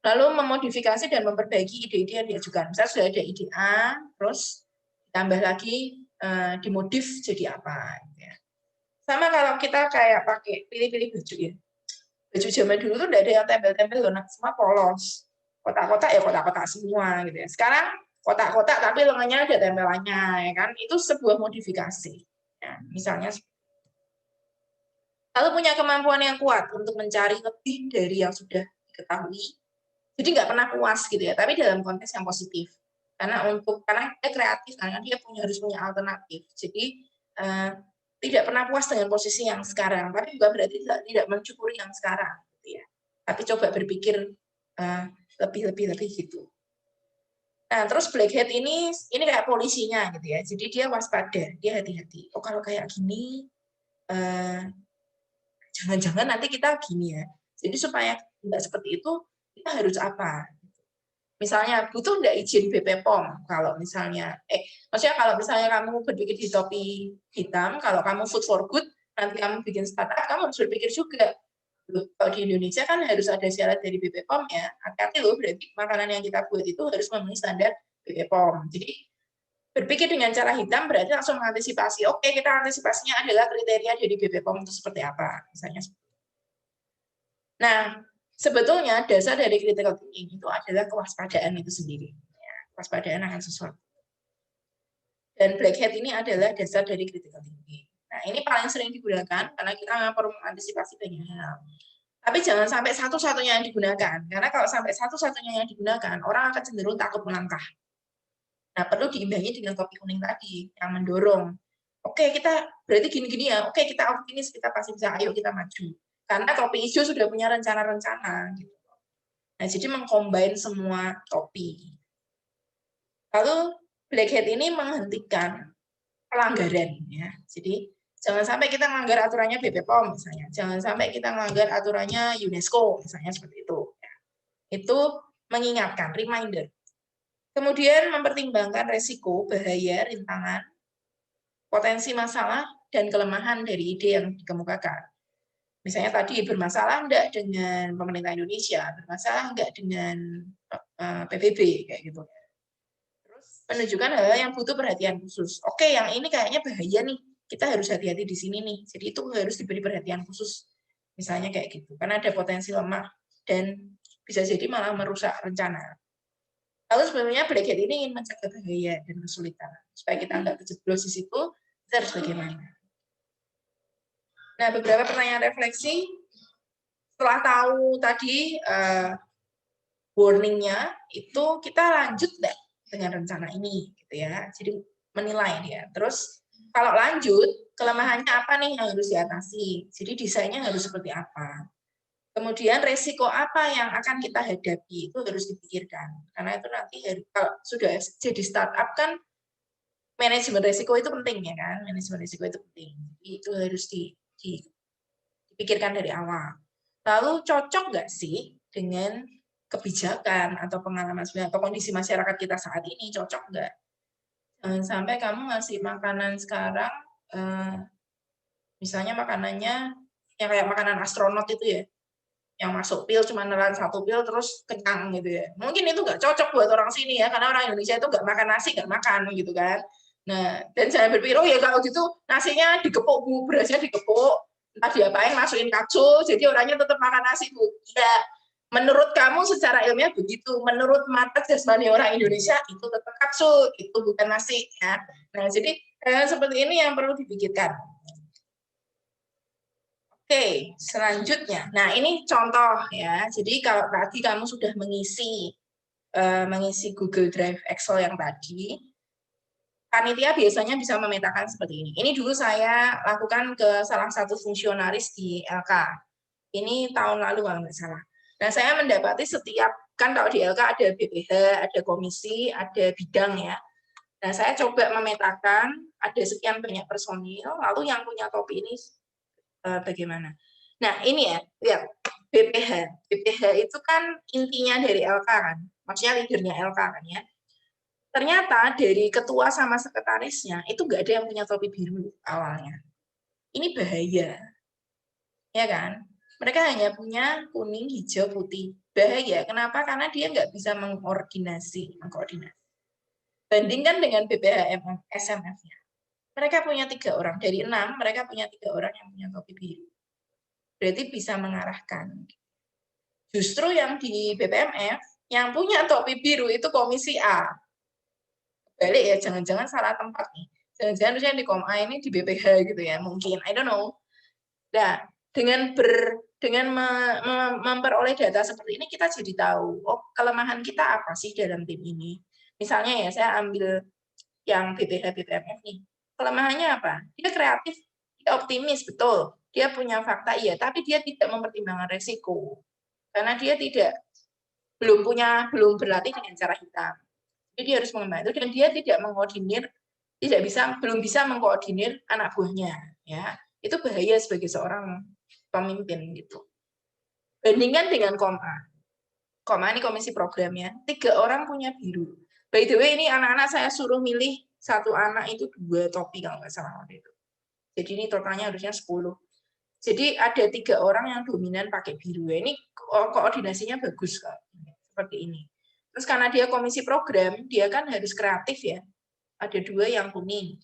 Lalu memodifikasi dan memperbaiki ide-ide yang diajukan. Misalnya sudah ada ide A, terus tambah lagi dimodif jadi apa. Ya. Sama kalau kita kayak pakai pilih-pilih baju ya. Baju zaman dulu tuh tidak ada yang tempel-tempel loh, semua polos. Kotak-kotak ya kotak-kotak semua gitu ya. Sekarang kotak-kotak tapi lengannya ada tempelannya, ya kan? Itu sebuah modifikasi. Ya, misalnya. Lalu punya kemampuan yang kuat untuk mencari lebih dari yang sudah diketahui. Jadi nggak pernah puas gitu ya, tapi dalam konteks yang positif. Karena dia kreatif, karena dia harus punya alternatif. Jadi tidak pernah puas dengan posisi yang sekarang, tapi juga berarti tidak mencukuri yang sekarang, gitu ya. Tapi coba berpikir lebih gitu. Nah, terus black hat ini kayak polisinya gitu ya. Jadi dia waspada, dia hati-hati. Oh kalau kayak gini, jangan-jangan nanti kita gini ya. Jadi supaya nggak seperti itu, kita harus apa? Misalnya butuh nggak izin BP POM kalau misalnya, maksudnya kalau misalnya kamu berpikir di topi hitam, kalau kamu food for good, nanti kamu bikin startup, kamu harus berpikir juga. Loh, kalau di Indonesia kan harus ada syarat dari BP POM ya, hati-hati loh berarti makanan yang kita buat itu harus memenuhi standar BP POM. Jadi berpikir dengan cara hitam berarti langsung mengantisipasi, oke kita antisipasinya adalah kriteria dari BP POM itu seperti apa, misalnya. Nah, sebetulnya dasar dari critical thinking itu adalah kewaspadaan itu sendiri. Ya, kewaspadaan akan sesuatu. Dan black hat ini adalah dasar dari critical thinking. Nah, ini paling sering digunakan karena kita memang perlu mengantisipasi banyak hal. Tapi jangan sampai satu-satunya yang digunakan. Karena kalau sampai satu-satunya yang digunakan, orang akan cenderung takut melangkah. Nah, perlu diimbangi dengan kopi kuning tadi, yang mendorong. Oke, kita berarti gini-gini ya. Oke, kita optimis, kita pasti bisa. Ayo kita maju. Karena kopi hijau sudah punya rencana-rencana. Gitu. Nah, jadi mengcombine semua topi. Lalu black hat ini menghentikan pelanggaran, ya. Jadi jangan sampai kita melanggar aturannya BPOM misalnya, jangan sampai kita melanggar aturannya UNESCO misalnya seperti itu. Ya. Itu mengingatkan, reminder. Kemudian mempertimbangkan resiko, bahaya, rintangan, potensi masalah dan kelemahan dari ide yang dikemukakan. Misalnya tadi bermasalah enggak dengan pemerintah Indonesia, bermasalah enggak dengan PBB kayak gitu. Menunjukkan hal-hal yang butuh perhatian khusus. Oke, yang ini kayaknya bahaya nih. Kita harus hati-hati di sini nih. Jadi itu harus diberi perhatian khusus. Misalnya kayak gitu. Karena ada potensi lemah dan bisa jadi malah merusak rencana. Lalu sebenarnya black hat ini ingin mencegah bahaya dan kesulitan. Supaya kita nggak kejeblos di situ, kita harus bagaimana? Nah, beberapa pertanyaan refleksi. Setelah tahu tadi warning-nya, itu kita lanjut nggak dengan rencana ini gitu ya. Jadi menilai dia. Terus kalau lanjut, kelemahannya apa nih yang harus diatasi? Jadi desainnya harus seperti apa? Kemudian resiko apa yang akan kita hadapi itu harus dipikirkan. Karena itu nanti kalau sudah jadi startup kan manajemen resiko itu penting ya kan? Manajemen resiko itu penting. Jadi itu harus dipikirkan dari awal. Lalu cocok nggak sih dengan kebijakan atau pengalaman atau kondisi masyarakat kita saat ini, cocok nggak? Sampai kamu ngasih makanan sekarang, misalnya makanannya yang kayak makanan astronot itu ya, yang masuk pil cuma nelan 1 pil terus kenyang gitu ya. Mungkin itu nggak cocok buat orang sini ya, karena orang Indonesia itu nggak makan nasi, nggak makan gitu kan. Nah, dan saya berpikir, oh ya kalau gitu nasinya digepuk Bu, berasnya digepuk, entah diapain, masukin kapsul, jadi orangnya tetap makan nasi Bu. Ya, menurut kamu secara ilmiah begitu, menurut mata jasmani orang Indonesia itu tetap kapsul, itu bukan nasi ya. Nah, jadi seperti ini yang perlu dipikirkan. Oke, selanjutnya. Nah, ini contoh ya. Jadi kalau tadi kamu sudah mengisi Google Drive Excel yang tadi, panitia biasanya bisa memetakan seperti ini. Ini dulu saya lakukan ke salah satu fungsionaris di LK. Ini tahun lalu kalau nggak salah. Nah, saya mendapati setiap, kan kalau di LK ada BPH, ada komisi, ada bidang ya. Nah, saya coba memetakan ada sekian banyak personil, lalu yang punya topi ini bagaimana. Nah, ini ya, lihat, BPH. BPH itu kan intinya dari LK kan, maksudnya leadernya LK kan ya. Ternyata dari ketua sama sekretarisnya, itu nggak ada yang punya topi biru awalnya. Ini bahaya. Ya kan? Mereka hanya punya kuning, hijau, putih. Bahaya. Kenapa? Karena dia nggak bisa mengkoordinasi. Bandingkan dengan BPH SMF-nya. Mereka punya 3 orang. Dari 6, mereka punya 3 orang yang punya topi biru. Berarti bisa mengarahkan. Justru yang di BPMF, yang punya topi biru itu komisi A. Balik ya, jangan-jangan salah tempat nih. Jangan-jangan harusnya di Kom A ini di BPH gitu ya, mungkin. I don't know. Nah, dengan memperoleh data seperti ini, kita jadi tahu, oh kelemahan kita apa sih dalam tim ini. Misalnya ya, saya ambil yang BPH BPMF nih. Kelemahannya apa? Dia kreatif, dia optimis, betul. Dia punya fakta, iya, tapi dia tidak mempertimbangkan resiko. Karena dia belum berlatih dengan cara hitam. Jadi dia harus mengembangkan itu, dan dia tidak mengkoordinir, belum bisa mengkoordinir anak buahnya. Ya, itu bahaya sebagai seorang pemimpin gitu. Bandingkan dengan Koma. Koma ini komisi programnya, 3 orang punya biru. By the way, ini anak-anak saya suruh milih, 1 anak itu 2 topi kalau nggak salah waktu itu. Jadi ini totalnya harusnya 10. Jadi ada 3 orang yang dominan pakai biru. Ini koordinasinya bagus kok. Seperti ini. Terus karena dia komisi program, dia kan harus kreatif ya. Ada 2 yang kuning.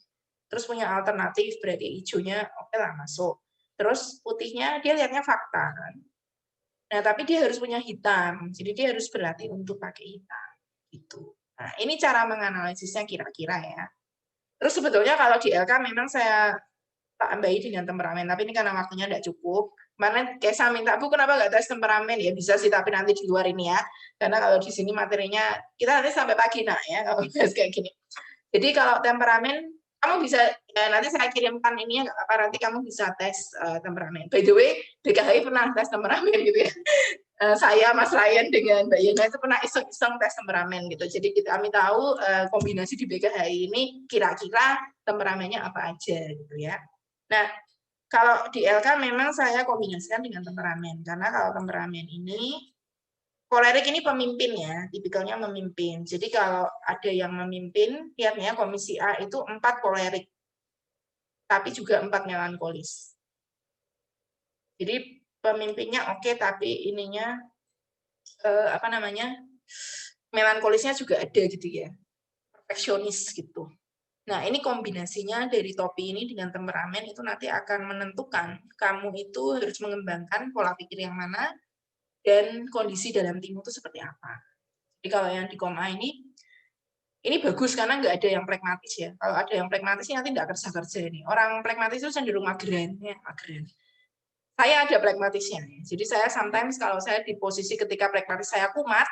Terus punya alternatif, berarti hijaunya oke lah masuk. Terus putihnya dia lihatnya fakta kan. Nah, tapi dia harus punya hitam. Jadi dia harus berlatih untuk pakai hitam. Gitu. Nah, ini cara menganalisisnya kira-kira ya. Terus sebetulnya kalau di LK memang saya tambahi dengan temperamen, tapi ini karena waktunya tidak cukup. Kemarin Kesa minta, Bu, kenapa nggak tes temperamen? Ya bisa sih, tapi nanti di luar ini ya. Karena kalau di sini materinya, kita nanti sampai pagi nak ya, kalau bahas kayak gini. Jadi kalau temperamen, kamu bisa, ya nanti saya kirimkan ini ya, nggak apa-apa, nanti kamu bisa tes temperamen. By the way, BKHI pernah tes temperamen gitu ya. Saya, Mas Ryan dengan Mbak Yana itu pernah iseng-iseng tes temperamen gitu. Jadi kami tahu kombinasi di BKHI ini kira-kira temperamennya apa aja gitu ya. Nah, kalau di LK memang saya kombinasikan dengan temperamen. Karena kalau temperamen ini, kolerik ini pemimpin ya, tipikalnya memimpin. Jadi kalau ada yang memimpin, lihatnya komisi A itu 4 kolerik, tapi juga 4 melankolis. Jadi pemimpinnya oke, tapi ininya melankolisnya juga ada gitu ya, perfeksionis gitu. Nah, ini kombinasinya dari topi ini dengan temperamen itu nanti akan menentukan kamu itu harus mengembangkan pola pikir yang mana dan kondisi dalam tim itu seperti apa. Jadi kalau yang di Koma ini bagus karena nggak ada yang pragmatis ya. Kalau ada yang pragmatis nanti nggak kerja-kerja ini. Orang pragmatis itu cenderung mageran. Ya, mageran. Saya ada pragmatisnya. Jadi saya sometimes kalau saya di posisi ketika pragmatis saya kumat,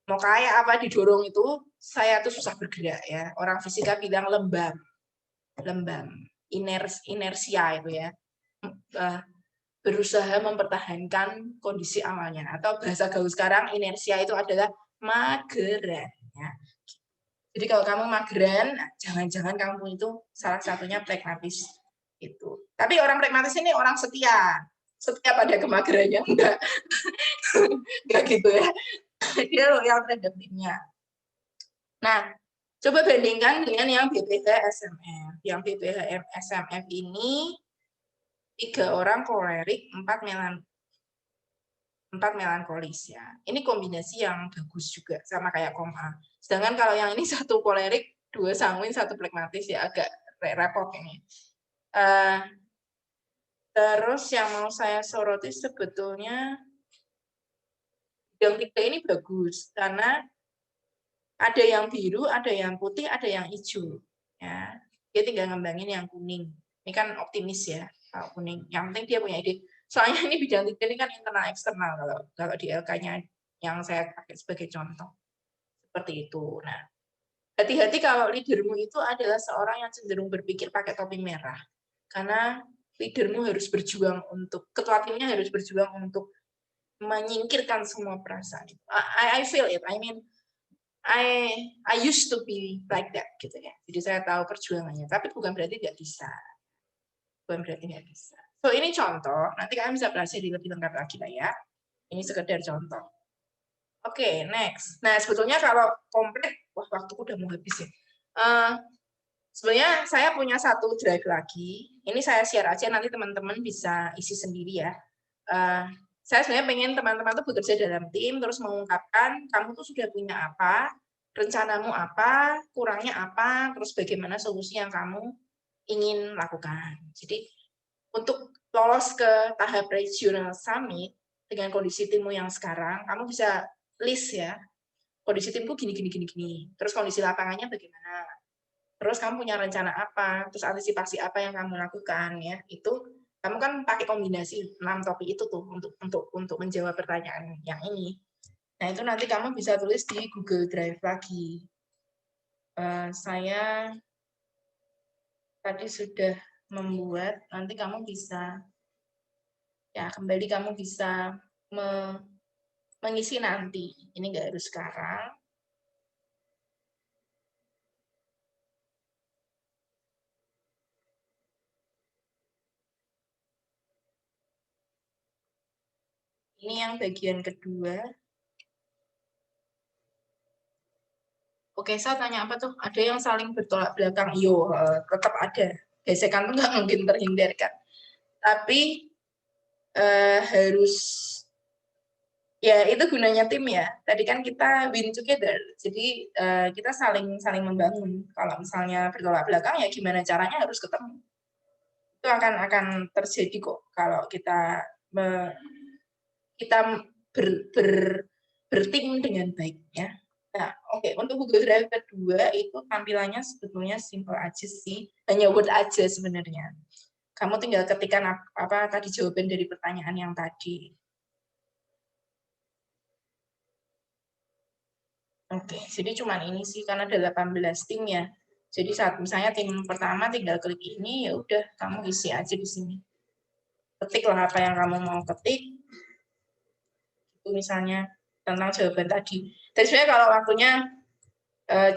mau kayak apa didorong itu, saya tuh susah bergerak ya. Orang fisika bilang lembam, inersia itu ya. Berusaha mempertahankan kondisi awalnya. Atau bahasa gaul sekarang, inersia itu adalah mageran. Ya. Jadi kalau kamu mageran, jangan-jangan kamu itu salah satunya pragmatis. Itu. Tapi orang pragmatis ini orang setia pada kemagerannya, enggak. Enggak gitu ya. Dia loyal terhadap timnya. Nah, coba bandingkan dengan yang BPH SMF. Yang BPH SMF ini 3 orang kolerik, 4 melankolis ya. Ini kombinasi yang bagus juga, sama kayak Koma. Sedangkan kalau yang ini 1 kolerik, 2 sanguin, 1 pragmatis ya agak repot ini. Terus yang mau saya soroti sebetulnya yang 3 ini bagus karena ada yang biru, ada yang putih, ada yang hijau. Ya, dia tinggal ngembangin yang kuning. Ini kan optimis ya, kalau kuning. Yang penting dia punya ide. Soalnya ini bidang 3 ini kan internal eksternal kalau di LK-nya yang saya pakai sebagai contoh. Seperti itu. Nah, hati-hati kalau leadermu itu adalah seorang yang cenderung berpikir pakai topi merah. Karena leadermu harus berjuang untuk, ketua timnya harus berjuang untuk menyingkirkan semua perasaan. I feel it. I mean, I used to be like that gitu ya. Jadi saya tahu perjuangannya, tapi bukan berarti nggak bisa. Bukan berarti nggak bisa. So ini contoh, nanti kalian bisa pelajari lebih lengkap lagi lah ya. Ini sekedar contoh. Oke, next. Nah sebetulnya kalau komplit, wah waktuku udah mau habis ya. Sebenarnya saya punya 1 drive lagi. Ini saya share aja, nanti teman-teman bisa isi sendiri ya. Saya sebenarnya pengen teman-teman tuh bekerja dalam tim, terus mengungkapkan kamu tuh sudah punya apa, rencanamu apa, kurangnya apa, terus bagaimana solusi yang kamu ingin lakukan. Jadi untuk lolos ke tahap regional summit dengan kondisi timmu yang sekarang, kamu bisa list ya, kondisi timku gini. Terus kondisi lapangannya bagaimana, terus kamu punya rencana apa, terus antisipasi apa yang kamu lakukan ya, itu kamu kan pakai kombinasi 6 topik itu tuh untuk menjawab pertanyaan yang ini. Nah, itu nanti kamu bisa tulis di Google Drive lagi. Saya tadi sudah membuat, nanti kamu bisa ya kembali kamu bisa mengisi nanti. Ini nggak harus sekarang. Ini yang bagian kedua. Oke, saya tanya apa tuh? Ada yang saling bertolak belakang? Yo, tetap ada. Gesekan tuh nggak mungkin terhindarkan. Tapi harus, ya itu gunanya tim ya. Tadi kan kita win together. Jadi kita saling membangun. Kalau misalnya bertolak belakang, ya gimana caranya harus ketemu. Itu akan terjadi kok kalau kita kita bertim dengan baik ya. Nah, oke, untuk Google Drive kedua itu tampilannya sebetulnya simple aja sih, hanya Word aja sebenarnya. Kamu tinggal ketikkan apa tadi jawaban dari pertanyaan yang tadi. Oke, jadi cuman ini sih karena ada 18 tim ya. Jadi saat misalnya tim pertama tinggal klik ini, ya udah kamu isi aja di sini. Ketiklah apa yang kamu mau ketik. Itu misalnya tentang jawaban tadi. Dan sebenarnya kalau waktunya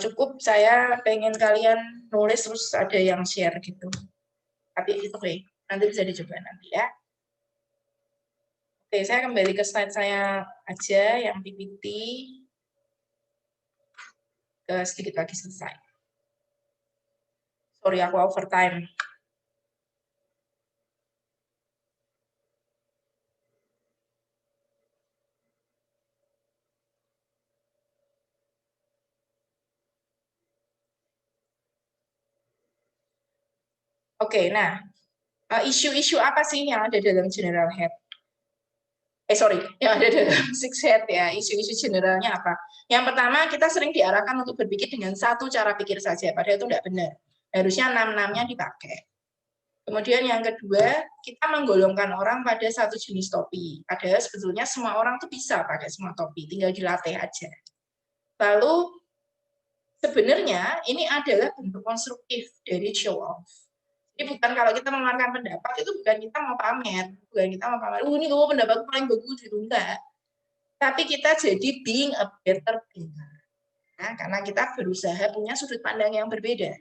cukup, saya pengen kalian nulis terus ada yang share gitu. Tapi itu oke, nanti bisa dicoba nanti ya. Oke, saya kembali ke slide saya aja yang PPT. Sedikit lagi selesai. Sorry, aku overtime. Oke, nah, isu-isu apa sih yang ada dalam general head? Yang ada dalam six head ya, isu-isu generalnya apa? Yang pertama, kita sering diarahkan untuk berpikir dengan satu cara pikir saja, padahal itu tidak benar. Harusnya 6-6-nya dipakai. Kemudian yang kedua, kita menggolongkan orang pada satu jenis topi. Padahal sebetulnya semua orang tuh bisa pakai semua topi, tinggal dilatih aja. Lalu, sebenarnya ini adalah bentuk konstruktif dari show off. Jadi bukan kalau kita mengeluarkan pendapat, itu bukan kita mau pamer. Bukan kita mau pamer, ini gue pendapatku paling bagus, gitu. Enggak. Tapi kita jadi being a better thinker. Nah, karena kita berusaha punya sudut pandang yang berbeda.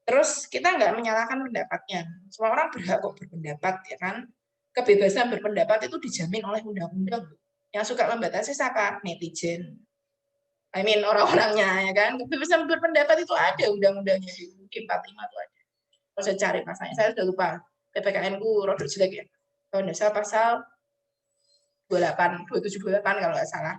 Terus kita nggak menyalahkan pendapatnya. Semua orang berhak kok berpendapat, ya kan? Kebebasan berpendapat itu dijamin oleh undang-undang. Yang suka membatasi siapa? Netizen. I mean orang-orangnya, ya kan? Kebebasan berpendapat itu ada undang-undangnya di 45 itu ada. Kalau saya cari pasalnya, saya sudah lupa. PPKN-ku rodok jelek ya. Kalau nggak salah pasal 2728 kalau nggak salah.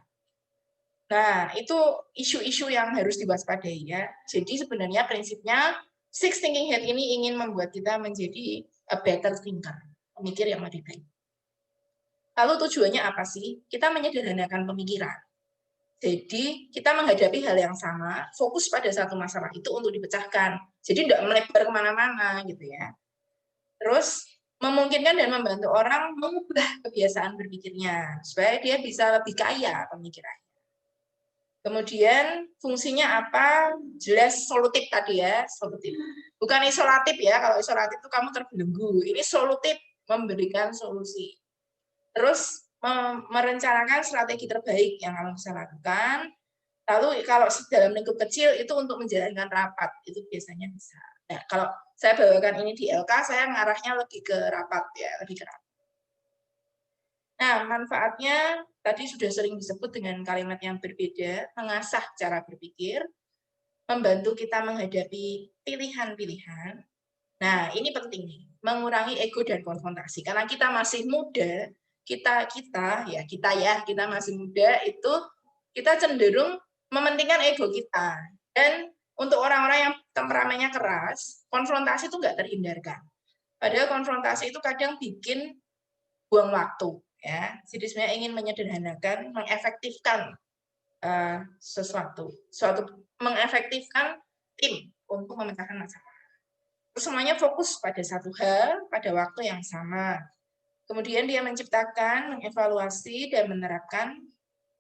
Nah, itu isu-isu yang harus diwaspadai ya. Jadi sebenarnya prinsipnya Six Thinking Head ini ingin membuat kita menjadi a better thinker, pemikir yang lebih baik. Lalu tujuannya apa sih? Kita menyederhanakan pemikiran. Jadi kita menghadapi hal yang sama, fokus pada satu masalah itu untuk dipecahkan. Jadi tidak melebar kemana-mana gitu ya. Terus memungkinkan dan membantu orang mengubah kebiasaan berpikirnya supaya dia bisa lebih kaya pemikirannya. Kemudian fungsinya apa? Jelas solutif tadi ya, solutif. Bukan isolatif ya, kalau isolatif itu kamu terbelenggu. Ini solutif, memberikan solusi. Terus merencanakan strategi terbaik yang kamu bisa lakukan. Lalu kalau dalam lingkup kecil itu untuk menjalankan rapat, itu biasanya bisa. Nah, kalau saya bawakan ini di LK, saya ngarahnya lebih ke rapat ya, lebih ke rapat. Nah, manfaatnya tadi sudah sering disebut dengan kalimat yang berbeda, mengasah cara berpikir, membantu kita menghadapi pilihan-pilihan. Nah, ini penting nih, mengurangi ego dan konfrontasi. Karena kita masih muda, kita masih muda, itu kita cenderung mementingkan ego kita. Dan untuk orang-orang yang temperamennya keras, konfrontasi itu nggak terhindarkan. Padahal konfrontasi itu kadang bikin buang waktu. Ya, jadi sebenarnya ingin menyederhanakan, mengefektifkan mengefektifkan tim untuk memecahkan masalah. Terus semuanya fokus pada satu hal, pada waktu yang sama. Kemudian dia menciptakan, mengevaluasi, dan menerapkan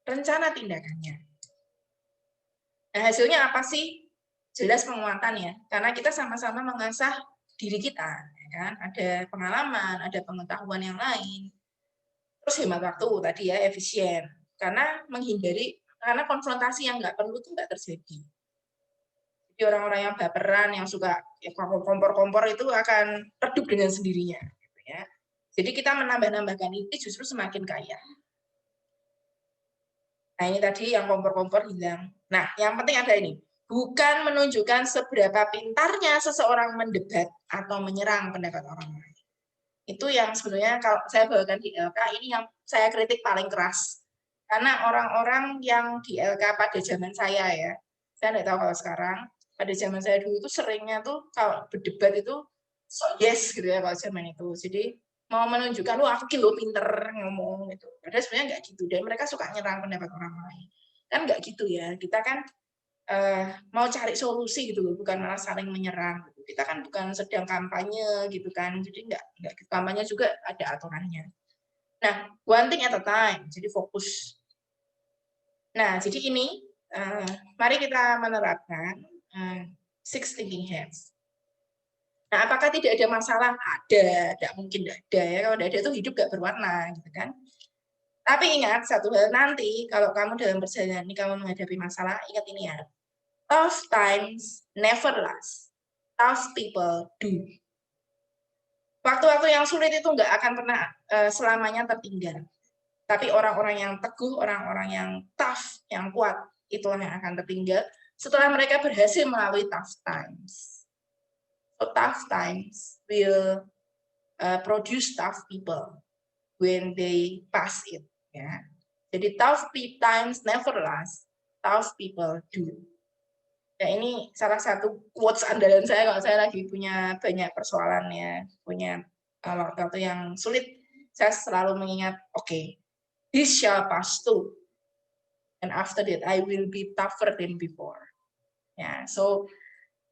rencana tindakannya. Nah, hasilnya apa sih? Jelas penguatan ya, karena kita sama-sama mengasah diri kita. Ya kan? Ada pengalaman, ada pengetahuan yang lain. Terus hemat waktu tadi ya, efisien. Karena konfrontasi yang nggak perlu itu nggak terjadi. Jadi orang-orang yang baperan, yang suka kompor-kompor itu akan redup dengan sendirinya. Gitu ya. Jadi kita menambah-nambahkan ini justru semakin kaya. Nah ini tadi yang kompor-kompor hilang. Nah yang penting ada ini. Bukan menunjukkan seberapa pintarnya seseorang mendebat atau menyerang pendapat orang lain. Itu yang sebenarnya kalau saya bawakan di LK, ini yang saya kritik paling keras. Karena orang-orang yang di LK pada zaman saya ya, saya tidak tahu kalau sekarang, pada zaman saya dulu itu seringnya tuh kalau berdebat itu so yes gitu ya kalau zaman itu. Jadi mau menunjukkan, wah aku kilo pinter ngomong gitu. Padahal sebenarnya nggak gitu. Dan mereka suka nyerang pendapat orang lain. Kan nggak gitu ya. Kita kan mau cari solusi gitu loh, bukan malah saling menyerang. Kita kan bukan sedang kampanye gitu kan. Jadi nggak gitu. Kampanye juga ada aturannya. Nah, one thing at a time. Jadi fokus. Nah, jadi ini mari kita menerapkan 6 thinking hats. Nah, apakah tidak ada masalah? Ada, tidak mungkin tidak ada ya. Kalau tidak ada itu hidup gak berwarna, gitu kan? Tapi ingat satu hal, nanti kalau kamu dalam perjalanan ini kamu menghadapi masalah, ingat ini ya. Tough times never last. Tough people do. Waktu-waktu yang sulit itu nggak akan pernah selamanya tertinggal. Tapi orang-orang yang teguh, orang-orang yang tough, yang kuat, itulah yang akan tertinggal setelah mereka berhasil melalui tough times. So tough times will produce tough people when they pass it. Ya. Jadi tough times never last, tough people do. Ya, ini salah satu quotes andalan saya kalau saya lagi punya banyak persoalan ya, punya waktu yang sulit, saya selalu mengingat, okay, this shall pass too, and after that I will be tougher than before. Ya, so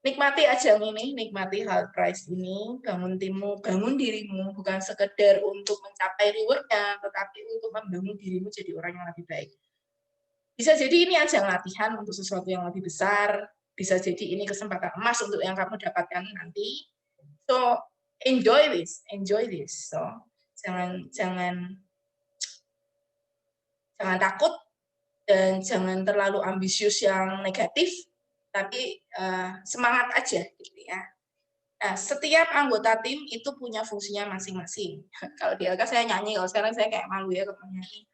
nikmati ajang ini, nikmati Health Prize ini, bangun timmu, bangun dirimu, bukan sekedar untuk mencapai reward-nya, tetapi untuk membangun dirimu jadi orang yang lebih baik. Bisa jadi ini ajang latihan untuk sesuatu yang lebih besar, bisa jadi ini kesempatan emas untuk yang kamu dapatkan nanti. So, enjoy this. So, jangan takut dan jangan terlalu ambisius yang negatif, tapi semangat aja gitu ya. Nah, setiap anggota tim itu punya fungsinya masing-masing. Kalau di LK saya nyanyi, kalau sekarang saya kayak malu ya kalau nyanyi.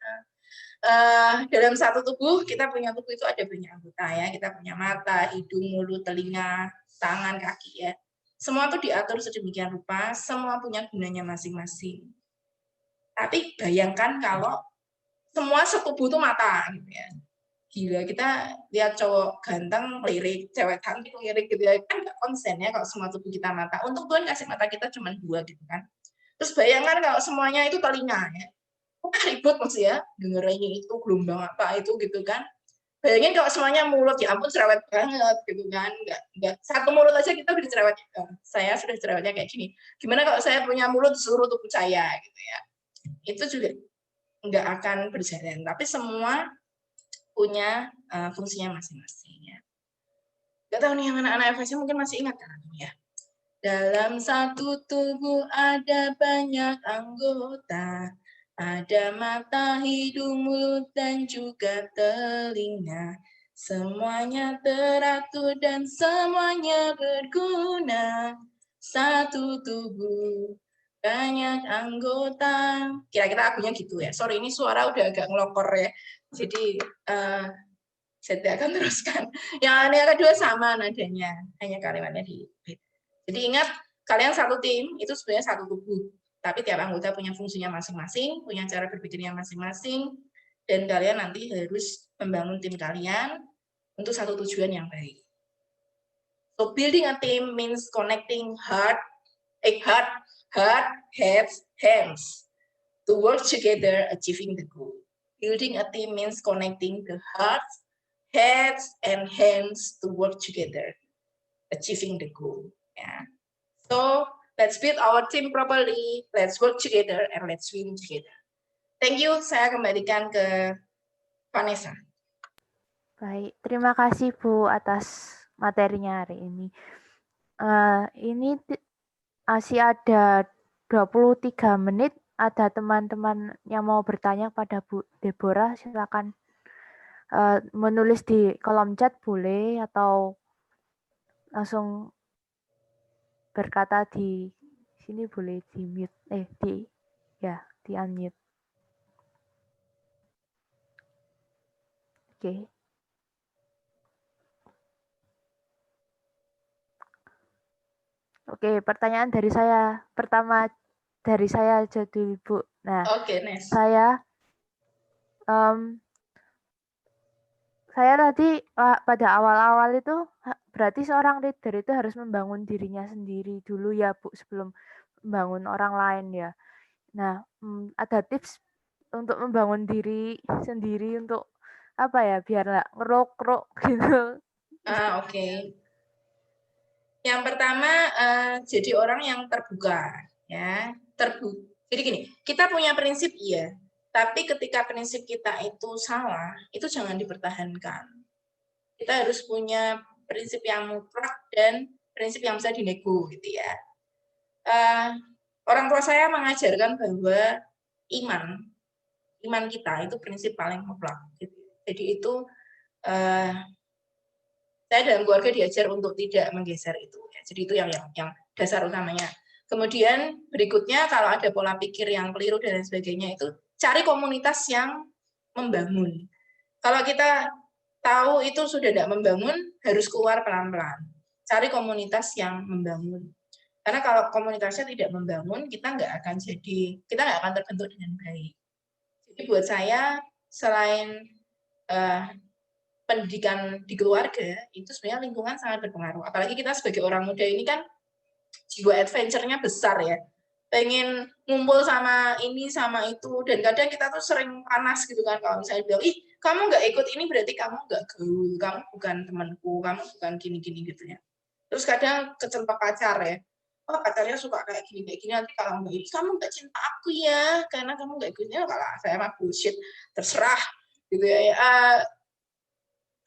Dalam satu tubuh, kita punya tubuh itu ada banyak anggota ya. Kita punya mata, hidung, mulut, telinga, tangan, kaki ya. Semua itu diatur sedemikian rupa, semua punya gunanya masing-masing. Tapi bayangkan kalau semua setubuh itu mata gitu ya. Gila, kita lihat cowok ganteng lirik, cewek cantik lirik gitu ya, kan nggak konsen ya kalau semua tubuh kita mata. Untuk Tuhan kasih mata kita cuma 2 gitu kan. Terus bayangkan kalau semuanya itu telinga ya, ribut masih ya, dengerin itu gelombang apa itu gitu kan. Bayangin kalau semuanya mulut, ya ampun cerewet banget gitu kan. Nggak satu mulut aja kita udah cerewet. Saya sudah cerewetnya kayak gini. Gimana kalau saya punya mulut di seluruh tubuh saya gitu ya. Itu juga nggak akan berjalan. Tapi semua punya fungsinya masing-masing ya. Gak tahu nih yang anak-anak FSC mungkin masih ingat kan ya. Dalam satu tubuh ada banyak anggota, ada mata, hidung, mulut, dan juga telinga. Semuanya teratur dan semuanya berguna. Satu tubuh, banyak anggota. Kira-kira lagunya gitu ya. Sorry, ini suara udah agak ngelokor ya. Jadi saya tidak akan teruskan. Yang kedua sama nadanya, hanya kalimatnya di. Jadi ingat, kalian satu tim itu sebenarnya satu tubuh, tapi tiap anggota punya fungsinya masing-masing, punya cara berpikirnya masing-masing, dan kalian nanti harus membangun tim kalian untuk satu tujuan yang baik. So building a team means connecting heart, heads, hands to work together achieving the goal. Building a team means connecting the hearts, heads, and hands to work together, achieving the goal. Yeah. So let's build our team properly, let's work together, and let's win together. Thank you. Saya kembalikan ke Vanessa. Baik, terima kasih Bu atas materinya hari ini. Ini masih ada 23 menit. Ada teman-teman yang mau bertanya pada Bu Deborah, silakan menulis di kolom chat boleh, atau langsung berkata di sini boleh, di mute, di unmute. Oke. Oke, pertanyaan dari saya. Pertama dari saya aja dulu, Bu. Nah, Nes. Saya tadi pada awal-awal itu berarti seorang leader itu harus membangun dirinya sendiri dulu ya Bu, sebelum membangun orang lain ya. Nah, ada tips untuk membangun diri sendiri untuk apa ya, biar nggak ngerok-ngerok gitu. Oke. Yang pertama jadi orang yang terbuka, ya. Jadi gini, kita punya prinsip iya, tapi ketika prinsip kita itu salah, itu jangan dipertahankan. Kita harus punya prinsip yang mutlak dan prinsip yang bisa dinego, gitu ya. Orang tua saya mengajarkan bahwa iman kita itu prinsip paling mutlak. Jadi itu saya dalam keluarga diajar untuk tidak menggeser itu. Ya. Jadi itu yang dasar utamanya. Kemudian berikutnya kalau ada pola pikir yang keliru dan lain sebagainya itu cari komunitas yang membangun. Kalau kita tahu itu sudah tidak membangun, harus keluar pelan-pelan. Cari komunitas yang membangun. Karena kalau komunitasnya tidak membangun, kita nggak akan terbentuk dengan baik. Jadi buat saya selain pendidikan di keluarga, itu sebenarnya lingkungan sangat berpengaruh. Apalagi kita sebagai orang muda ini kan jiwa adventure-nya besar ya. Pengen ngumpul sama ini, sama itu. Dan kadang kita tuh sering panas gitu kan. Kalau misalnya bilang, ih kamu nggak ikut ini berarti kamu nggak gaul, kamu bukan temanku, kamu bukan gini-gini gitu ya. Terus kadang kecelok pacar ya. Oh pacarnya suka kayak gini, nanti kalau nggak ini, kamu nggak cinta aku ya, karena kamu nggak ikutnya. Kalau saya mah bullshit, terserah gitu ya.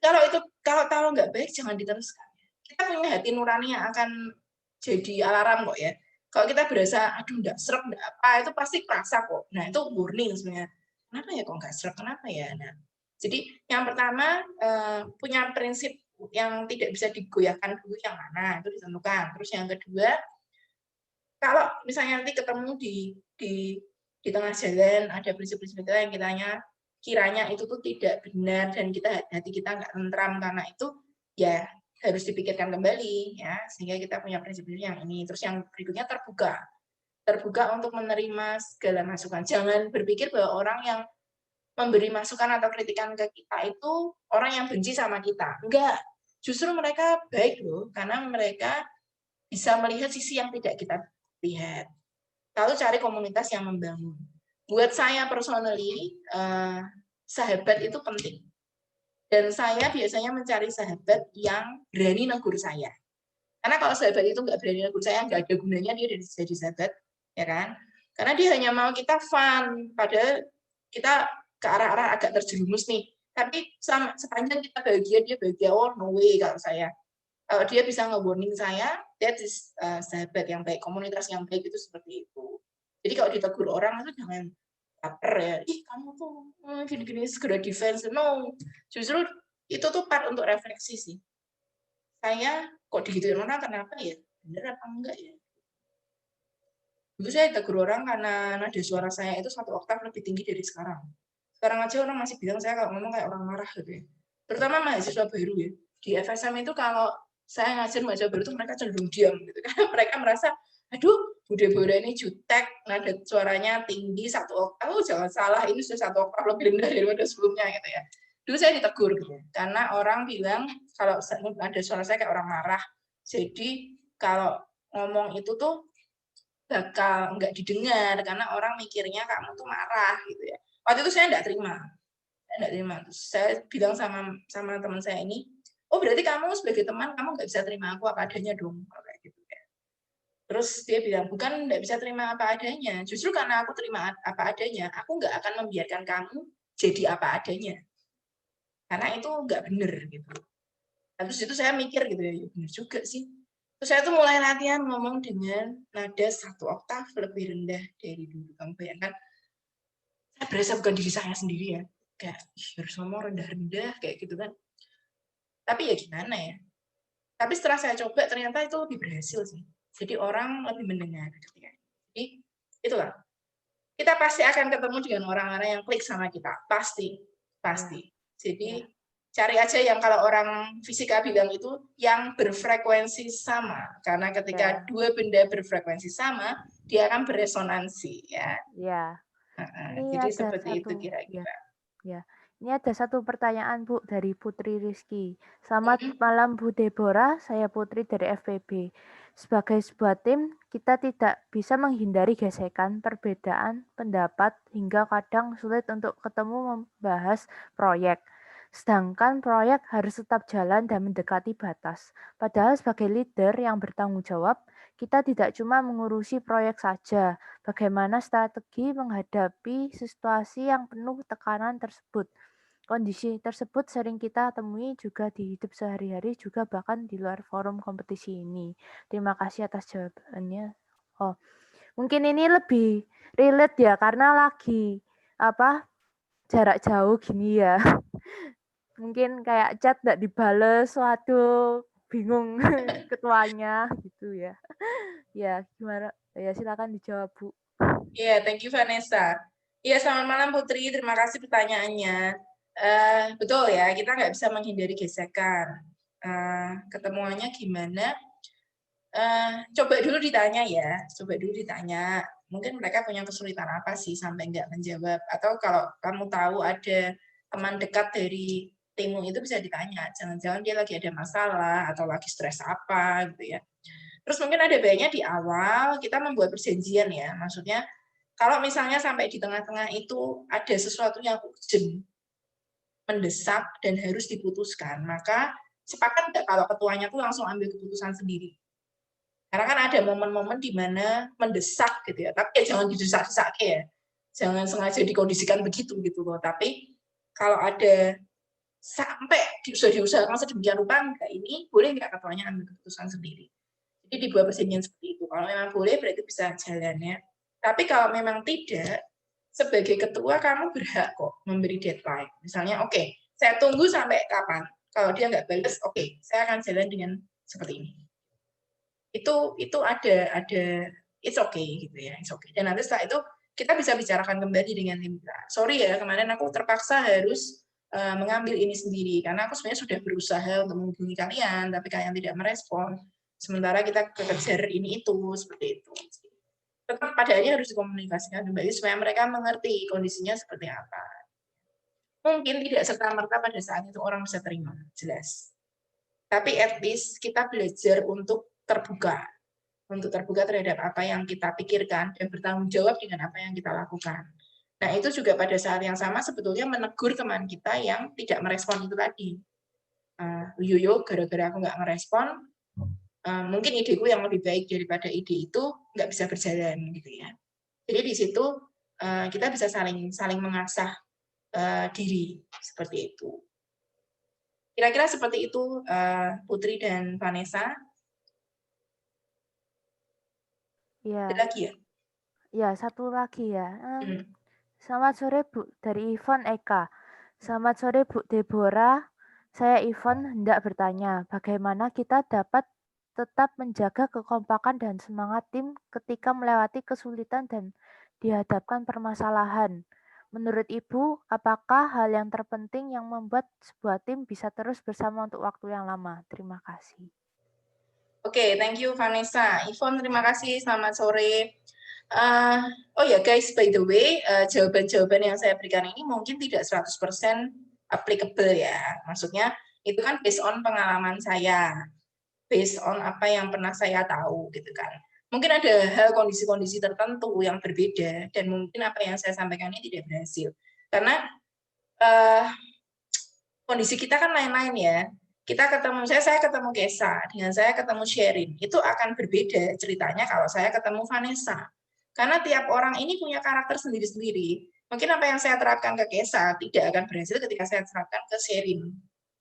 Kalau nggak baik jangan diteruskan. Kita punya hati nurani yang akan jadi alarm kok ya. Kalau kita berasa aduh nggak serap nggak apa, itu pasti kerasa kok. Nah itu warning sebenarnya. Kenapa ya kok nggak serap? Kenapa ya? Nah, jadi yang pertama punya prinsip yang tidak bisa digoyahkan dulu yang mana itu ditentukan. Terus yang kedua, kalau misalnya nanti ketemu di tengah jalan ada prinsip-prinsip itu yang kiranya itu tuh tidak benar dan hati kita nggak tentram karena itu, ya harus dipikirkan kembali ya sehingga kita punya prinsip-prinsip yang ini. Terus yang berikutnya terbuka untuk menerima segala masukan. Jangan berpikir bahwa orang yang memberi masukan atau kritikan ke kita itu orang yang benci sama kita. Enggak, justru mereka baik loh karena mereka bisa melihat sisi yang tidak kita lihat. Lalu cari komunitas yang membangun. Buat saya personally, sahabat itu penting. Dan saya biasanya mencari sahabat yang berani negur saya. Karena kalau sahabat itu nggak berani negur saya, nggak ada gunanya dia jadi sahabat, ya kan? Karena dia hanya mau kita fun, padahal kita ke arah-arah agak terjerumus nih. Tapi sepanjang kita bahagia, dia bahagia. Oh, no way kalau saya. Kalau dia bisa nge-warning saya, that is sahabat yang baik, komunitas yang baik itu seperti itu. Jadi kalau ditegur orang itu jangan baper ya, ih kamu tuh gini-gini segera defense. No, justru itu tuh part untuk refleksi sih. Saya kok digituin orang kenapa ya? Bener apa enggak ya? Dulu saya ditegur orang karena nada suara saya itu 1 oktav lebih tinggi dari sekarang. Sekarang aja orang masih bilang saya kalau ngomong kayak orang marah gitu ya. Terutama mahasiswa baru ya. Di FSM itu kalau saya ngajar mahasiswa baru itu mereka cenderung diam gitu kan. Mereka merasa, aduh, Bude ini jutek, nada suaranya tinggi 1 oktav, jangan salah, ini sudah 1 oktav lebih rendah daripada sebelumnya gitu ya. Dulu saya ditegur gitu, karena orang bilang kalau nada suara saya kayak orang marah. Jadi kalau ngomong itu tuh bakal nggak didengar karena orang mikirnya kamu tuh marah gitu ya. Waktu itu saya nggak terima. Terus saya bilang sama teman saya ini, oh berarti kamu sebagai teman kamu nggak bisa terima aku apa adanya dong, kayak gitu ya. Terus dia bilang bukan nggak bisa terima apa adanya, justru karena aku terima apa adanya, aku nggak akan membiarkan kamu jadi apa adanya, karena itu nggak bener gitu. Terus itu saya mikir gitu ya, bener juga sih. Terus saya tuh mulai latihan ngomong dengan nada 1 oktav lebih rendah dari dulu. Kamu bayangkan, saya berasa bukan diri saya sendiri ya. Kayak harus ngomong rendah-rendah kayak gitu kan. Tapi ya gimana ya. Tapi setelah saya coba ternyata itu lebih berhasil sih. Jadi orang lebih mendengar ketika. Jadi itulah. Kita pasti akan ketemu dengan orang-orang yang klik sama kita. Pasti. Jadi cari aja yang kalau orang fisika bilang itu yang berfrekuensi sama. Karena ketika dua benda berfrekuensi sama, dia akan beresonansi ya. Iya. Jadi seperti itu kira-kira. Ya. Ini ada satu pertanyaan Bu dari Putri Rizky. Selamat malam Bu Deborah, saya Putri dari FPB. Sebagai sebuah tim, kita tidak bisa menghindari gesekan, perbedaan pendapat, hingga kadang sulit untuk ketemu membahas proyek. Sedangkan proyek harus tetap jalan dan mendekati batas. Padahal sebagai leader yang bertanggung jawab, kita tidak cuma mengurusi proyek saja, bagaimana strategi menghadapi situasi yang penuh tekanan tersebut. Kondisi tersebut sering kita temui juga di hidup sehari-hari, juga bahkan di luar forum kompetisi ini. Terima kasih atas jawabannya. Oh, mungkin ini lebih relate ya karena lagi jarak jauh gini ya. Mungkin kayak chat nggak dibales, waduh bingung ketuanya gitu ya. Ya gimana? Ya silakan dijawab Bu. Iya, thank you Vanessa. Iya, selamat malam Putri. Terima kasih pertanyaannya. Betul ya, kita nggak bisa menghindari gesekan. Ketemuannya gimana? Coba dulu ditanya ya, mungkin mereka punya kesulitan apa sih sampai nggak menjawab, atau kalau kamu tahu ada teman dekat dari timmu itu bisa ditanya, jangan-jangan dia lagi ada masalah atau lagi stres apa gitu ya. Terus mungkin ada baiknya di awal kita membuat perjanjian ya, maksudnya kalau misalnya sampai di tengah-tengah itu ada sesuatu yang urgent, mendesak dan harus diputuskan, maka sepakat nggak kalau ketuanya tuh langsung ambil keputusan sendiri. Karena kan ada momen-momen di mana mendesak gitu ya, tapi ya jangan didesak-desak ya. Jangan sengaja dikondisikan begitu gitu loh. Tapi kalau ada sampai sudah diusahakan sedemikian rupa enggak ini, boleh nggak ketuanya ambil keputusan sendiri. Jadi dibuat perjanjian seperti itu. Kalau memang boleh berarti bisa jalannya. Tapi kalau memang tidak, sebagai ketua kamu berhak kok memberi deadline. Misalnya, oke, saya tunggu sampai kapan. Kalau dia nggak balas, oke, saya akan jalan dengan seperti ini. Itu ada it's okay gitu ya, it's okay. Dan nanti setelah itu kita bisa bicarakan kembali dengan tim kita. Sorry ya, kemarin aku terpaksa harus mengambil ini sendiri karena aku sebenarnya sudah berusaha untuk menghubungi kalian, tapi kalian tidak merespon. Sementara kita kejar ini itu seperti itu. Tetap pada akhirnya harus dikomunikasikan kembali supaya mereka mengerti kondisinya seperti apa. Mungkin tidak serta-merta pada saat itu orang bisa terima, jelas. Tapi at least kita belajar untuk terbuka terhadap apa yang kita pikirkan dan bertanggung jawab dengan apa yang kita lakukan. Nah, itu juga pada saat yang sama sebetulnya menegur teman kita yang tidak merespon itu tadi. Yoyo, gara-gara aku nggak merespon, mungkin ideku yang lebih baik daripada ide itu nggak bisa berjalan gitu ya. Jadi di situ kita bisa saling mengasah diri seperti itu. Kira-kira seperti itu Putri dan Vanessa. Ya. Ada lagi ya? Ya, satu lagi ya. Selamat sore Bu, dari Ivan Eka. Selamat sore Bu Deborah. Saya Ivan hendak bertanya, bagaimana kita dapat tetap menjaga kekompakan dan semangat tim ketika melewati kesulitan dan dihadapkan permasalahan. Menurut Ibu, apakah hal yang terpenting yang membuat sebuah tim bisa terus bersama untuk waktu yang lama? Terima kasih. Oke, thank you Vanessa. Yvonne, terima kasih. Selamat sore. Oh ya guys, by the way, jawaban-jawaban yang saya berikan ini mungkin tidak 100% applicable ya. Maksudnya itu kan based on pengalaman saya, based on apa yang pernah saya tahu gitu kan. Mungkin ada hal kondisi-kondisi tertentu yang berbeda dan mungkin apa yang saya sampaikan ini tidak berhasil. Karena kondisi kita kan lain-lain ya. Saya ketemu Kesa, dengan saya ketemu Sherin, itu akan berbeda ceritanya kalau saya ketemu Vanessa. Karena tiap orang ini punya karakter sendiri-sendiri. Mungkin apa yang saya terapkan ke Kesa tidak akan berhasil ketika saya terapkan ke Sherin.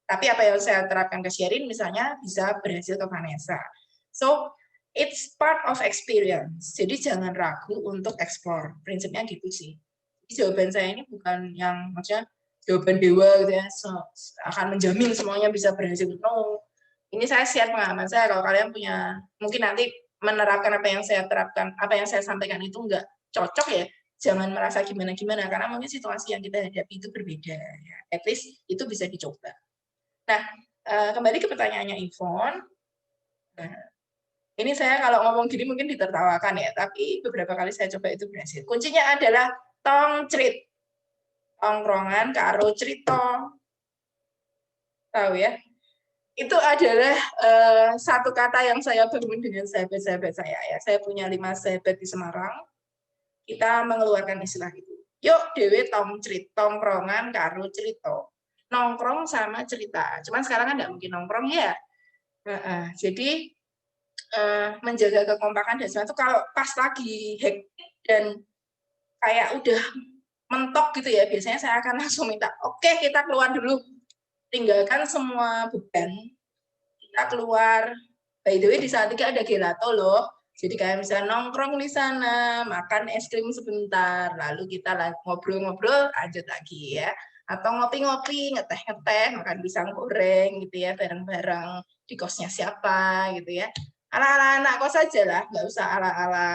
Tapi apa yang saya terapkan ke Sherin misalnya bisa berhasil ke Vanessa. So, it's part of experience. Jadi jangan ragu untuk explore. Prinsipnya gitu sih. Jawaban saya ini bukan yang maksudnya jawaban dewa gitu ya, akan menjamin semuanya bisa berhasil. No, ini saya share pengalaman saya. Kalau kalian punya, mungkin nanti menerapkan apa yang saya terapkan, apa yang saya sampaikan itu nggak cocok ya, jangan merasa gimana-gimana, karena mungkin situasi yang kita hadapi itu berbeda. Ya. At least itu bisa dicoba. Nah, kembali ke pertanyaannya Yvonne. Nah, ini saya kalau ngomong gini mungkin ditertawakan ya, tapi beberapa kali saya coba itu berhasil. Kuncinya adalah tongcrit. Tongkrongan karo cerita. Tahu ya? itu adalah satu kata yang saya bangun dengan sahabat-sahabat saya ya. Saya punya 5 sahabat di Semarang. Kita mengeluarkan istilah itu. Yuk dewe tongkrongan karo cerita. Nongkrong sama cerita. Cuman sekarang kan nggak mungkin nongkrong ya. Jadi menjaga kekompakan dan sebagainya itu kalau pas lagi hektik dan kayak udah mentok gitu ya, biasanya saya akan langsung minta, oke, kita keluar dulu. Tinggalkan semua beban, kita keluar. By the way, di Salatiga ada gelato loh. Jadi kayak misalnya nongkrong di sana, makan es krim sebentar, lalu kita ngobrol-ngobrol, lanjut lagi ya. Atau ngopi-ngopi, ngeteh-ngeteh, makan pisang goreng gitu ya, bareng-bareng di kosnya siapa gitu ya. Ala-ala anak kos saja lah, nggak usah ala-ala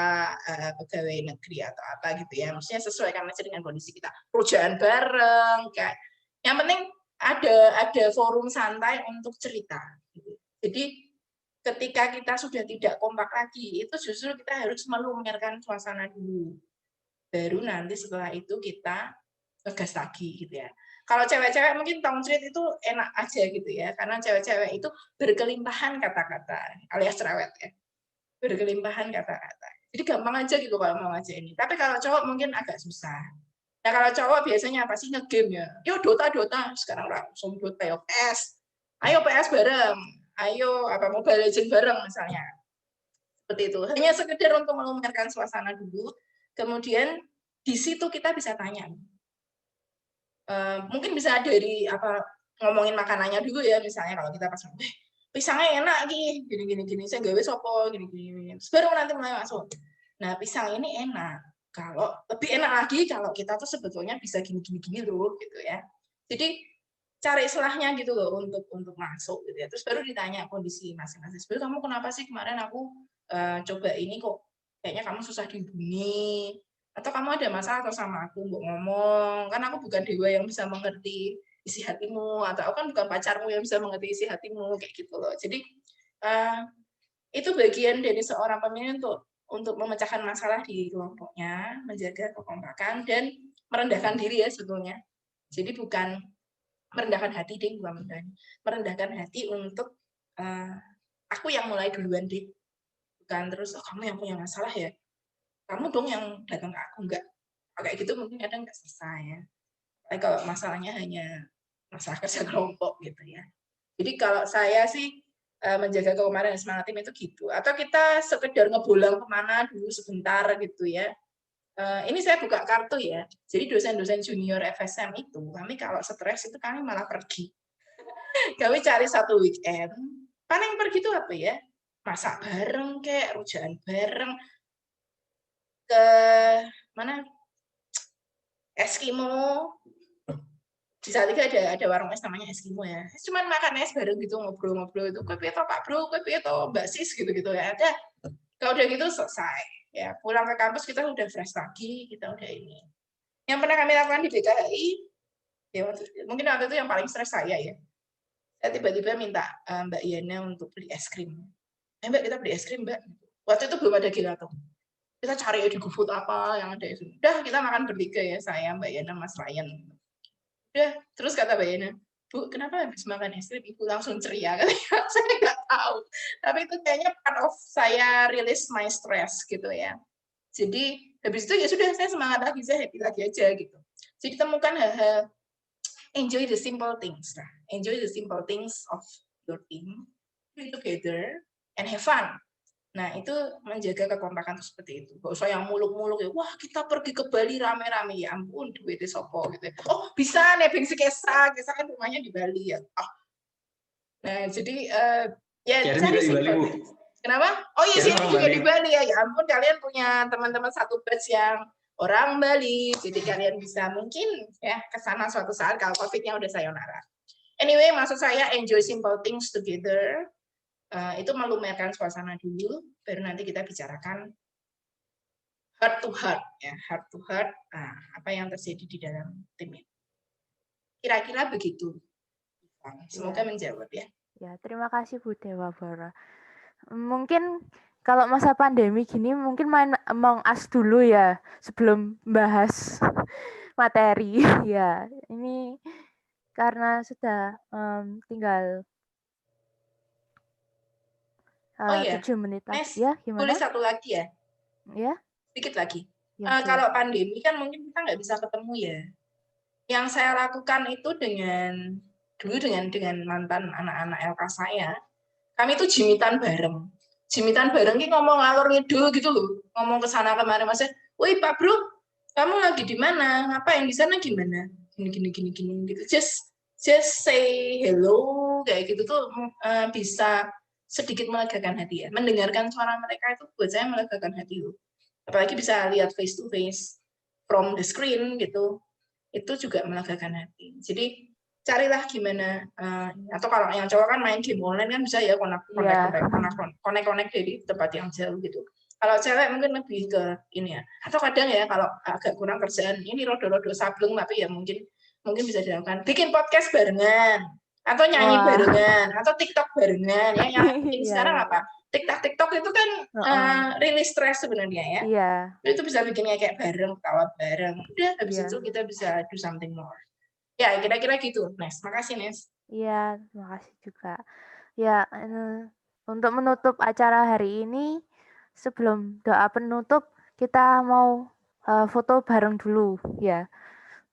pegawai negeri atau apa gitu ya. Maksudnya sesuaikan aja dengan kondisi kita. Kerjaan bareng, kayak yang penting ada forum santai untuk cerita. Gitu. Jadi ketika kita sudah tidak kompak lagi, itu justru kita harus melumerkan suasana dulu. Baru nanti setelah itu kita ngegas lagi gitu ya. Kalau cewek-cewek mungkin tongcrit itu enak aja gitu ya, karena cewek-cewek itu berkelimpahan kata-kata, alias cerewet ya. Berkelimpahan kata-kata. Jadi gampang aja gitu kalau mau ngajak ini. Tapi kalau cowok mungkin agak susah. Nah kalau cowok biasanya apa sih ngegame ya? Yo Dota, sekarang langsung Dota ya PS. Ayo PS bareng. Ayo apa Mobile Legends bareng misalnya. Seperti itu. Hanya sekedar untuk melumerkan suasana dulu. Kemudian di situ kita bisa tanya. Mungkin bisa dari apa ngomongin makanannya dulu ya, misalnya kalau kita pas pisangnya enak gini saya gawe sopo gini baru nanti mulai masuk. Nah pisang ini enak, kalau lebih enak lagi kalau kita tuh sebetulnya bisa gini loh gitu ya. Jadi cari selahnya gitu loh untuk masuk gitu ya. Terus baru ditanya kondisi masing-masing. Sebenarnya kamu kenapa sih kemarin aku coba ini kok kayaknya kamu susah dihubungi, atau kamu ada masalah atau sama aku mau ngomong, kan aku bukan dewa yang bisa mengerti isi hatimu, atau aku kan bukan pacarmu yang bisa mengerti isi hatimu, kayak gitu loh. Jadi itu bagian dari seorang pemimpin untuk memecahkan masalah di kelompoknya, menjaga kekompakan dan merendahkan diri ya sebetulnya. Jadi bukan merendahkan hati deh, bukan merendahkan hati untuk aku yang mulai duluan deh, bukan terus kamu yang punya masalah ya, kamu dong yang datang ke aku, enggak. Kayak gitu mungkin kadang nggak selesai ya. Tapi kalau masalahnya hanya masalah kerja kelompok gitu ya. Jadi kalau saya sih menjaga kekompakan dan semangat tim itu gitu. Atau kita sekedar ngebolang kemana dulu sebentar gitu ya. Ini saya buka kartu ya. Jadi dosen-dosen junior FSM itu, kami kalau stres itu kami malah pergi. Kami cari satu weekend. Paling pergi itu apa ya? Masak bareng kayak, rujaan bareng, ke mana? Eskimo. Di Salatiga ada warung es namanya Eskimo ya. Cuman makan es bareng gitu, ngobrol-ngobrol itu, kopi atau Pak Bro, kopi atau Mbak Sis gitu-gitu ya. Ada. Kalau udah gitu selesai. Ya, pulang ke kampus kita udah fresh lagi, kita udah ini. Yang pernah kami lakukan di DKI, ya mungkin waktu itu yang paling stres saya ya. Saya tiba-tiba minta Mbak Yana untuk beli es krim. Mbak, kita beli es krim, Mbak. Waktu itu belum ada gelato. Kita cari di GoFood apa yang ada itu. Udah kita makan bertiga ya, saya, Mbak Yana, Mas Ryan. Udah, terus kata Mbak Yana, Bu, kenapa habis makan es krim Ibu langsung ceria? Saya nggak tahu. Tapi itu kayaknya part of saya release my stress gitu ya. Jadi habis itu ya sudah, saya semangat lagi, saya happy lagi aja gitu. Jadi temukan hal-hal, enjoy the simple things. Nah, enjoy the simple things of your team, be together, and have fun. Nah, itu menjaga kekompakan seperti itu. Gak usah yang muluk-muluk ya, wah kita pergi ke Bali rame-rame, ya ampun, duitnya sopo gitu. Oh, bisa nebeng si Kesa kan rumahnya di Bali ya. Oh. Nah, jadi ya cari simple. Kenapa? Oh iya sih, juga di Bali ya. Ya ampun, kalian punya teman-teman satu batch yang orang Bali, jadi kalian bisa mungkin ya ke sana suatu saat kalau COVID-nya udah sayonara. Anyway, maksud saya enjoy simple things together. Itu melumerkan suasana dulu, baru nanti kita bicarakan heart to heart ya, heart to heart. Nah, apa yang terjadi di dalam tim ini? Kira-kira begitu. Semoga menjawab ya. Ya, terima kasih Bu Dewa Bara. Mungkin kalau masa pandemi gini mungkin main Among Us dulu ya sebelum bahas materi. Ya, ini karena sudah tinggal Oh iya, 7 menit Nes, lagi. Ya, tulis gimana? satu lagi ya, Ya, sedikit lagi. ya, Kalau pandemi kan mungkin kita nggak bisa ketemu ya. Yang saya lakukan itu dulu dengan mantan anak-anak LK saya, kami tuh jimitan bareng. Jimitan bareng ini ngomong ngalor ngidul gitu loh, ngomong ke sana kemari, maksudnya, "Woi Pak Bro, kamu lagi di mana? Ngapain di sana gimana?" Gini gitu. Just say hello kayak gitu tuh bisa sedikit melegakan hati ya. Mendengarkan suara mereka itu buat saya melegakan hati loh. Apalagi bisa lihat face to face from the screen gitu. Itu juga melegakan hati. Jadi carilah gimana atau kalau yang cowok kan main game online kan bisa ya connect dari tempat yang jauh gitu. Kalau cewek mungkin lebih ke ini ya. Atau kadang ya kalau agak kurang kerjaan ini rodo-rodo sableng tapi ya mungkin bisa dilakukan. Bikin podcast barengan atau nyanyi barengan atau TikTok barengan ya. Yang sekarang apa? TikTok itu kan rilis stres sebenarnya ya. Iya. Itu bisa bikinnya kayak bareng, ketawa bareng. Udah habis itu kita bisa do something more. Ya, kira-kira gitu, Nes. Makasih, Nes. Iya, terima kasih juga. Ya, untuk menutup acara hari ini, sebelum doa penutup, kita mau foto bareng dulu, ya.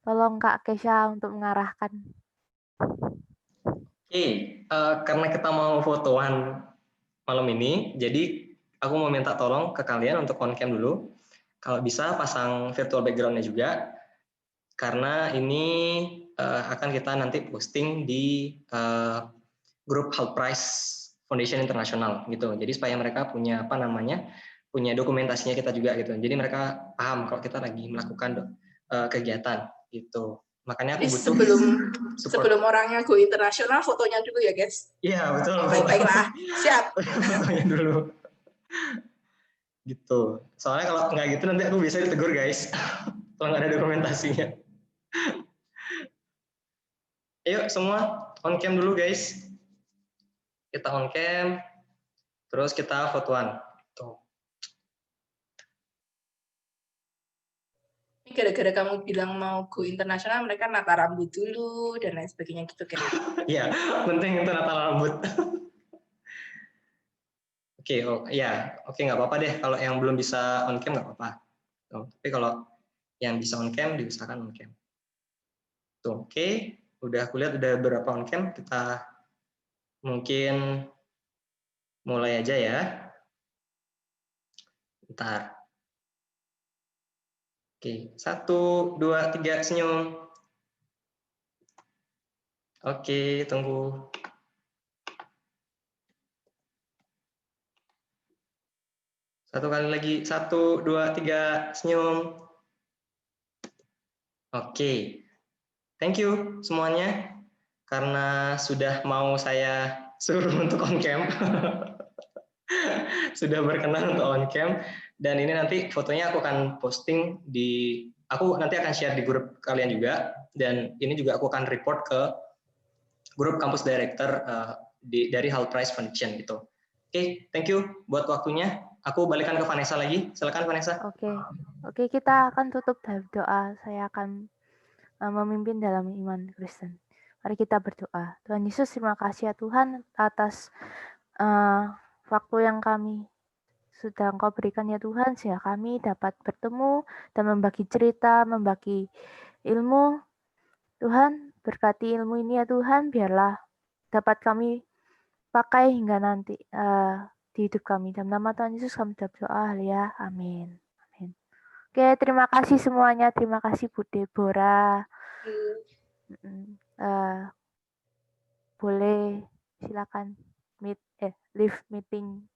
Tolong Kak Kesha untuk mengarahkan. Oke, karena kita mau fotoan malam ini, jadi aku mau minta tolong ke kalian untuk on cam dulu. Kalau bisa pasang virtual background-nya juga, karena ini akan kita nanti posting di grup Health Price Foundation Internasional gitu. Jadi supaya mereka punya punya dokumentasinya kita juga gitu. Jadi mereka paham kalau kita lagi melakukan kegiatan gitu. Makanya aku butuh sebelum orangnya go internasional, fotonya dulu ya, guys. Iya, betul. Baiklah, siap. Fotonya dulu. Gitu. Soalnya kalau nggak gitu nanti aku bisa ditegur, guys. Kalau nggak ada dokumentasinya. Ayo semua on cam dulu, guys. Kita on cam, terus kita fotoan. Tuh. Gara-gara kamu bilang mau go internasional, mereka nata rambut dulu dan lain sebagainya gitu kan. Iya, penting itu nata rambut. Oke, nggak apa-apa deh kalau yang belum bisa on cam nggak apa-apa. Tapi kalau yang bisa on cam diusahakan on cam. Tuh, oke. Udah aku lihat udah beberapa on cam, kita mungkin mulai aja ya. Bentar. Oke, 1, 2, 3, senyum. Oke, tunggu. Satu kali lagi, 1, 2, 3, senyum. Oke, thank you semuanya karena sudah mau saya suruh untuk on cam. Sudah berkenan untuk on cam dan ini nanti fotonya aku akan posting aku nanti akan share di grup kalian juga dan ini juga aku akan report ke grup kampus director dari Health Price Foundation gitu. Oke, thank you buat waktunya. Aku balikan ke Vanessa lagi. Silakan Vanessa. Oke, kita akan tutup dari doa. Saya akan memimpin dalam iman Kristen. Mari kita berdoa. Tuhan Yesus, terima kasih ya Tuhan atas waktu yang kami sudah Engkau berikan ya Tuhan, sehingga kami dapat bertemu dan membagi cerita, membagi ilmu. Tuhan, berkati ilmu ini ya Tuhan, biarlah dapat kami pakai hingga nanti di hidup kami. Dalam nama Tuhan Yesus kami berdoa, ya. Amin. Amin. Oke, terima kasih semuanya. Terima kasih Bu Deborah. Boleh silakan leave meeting.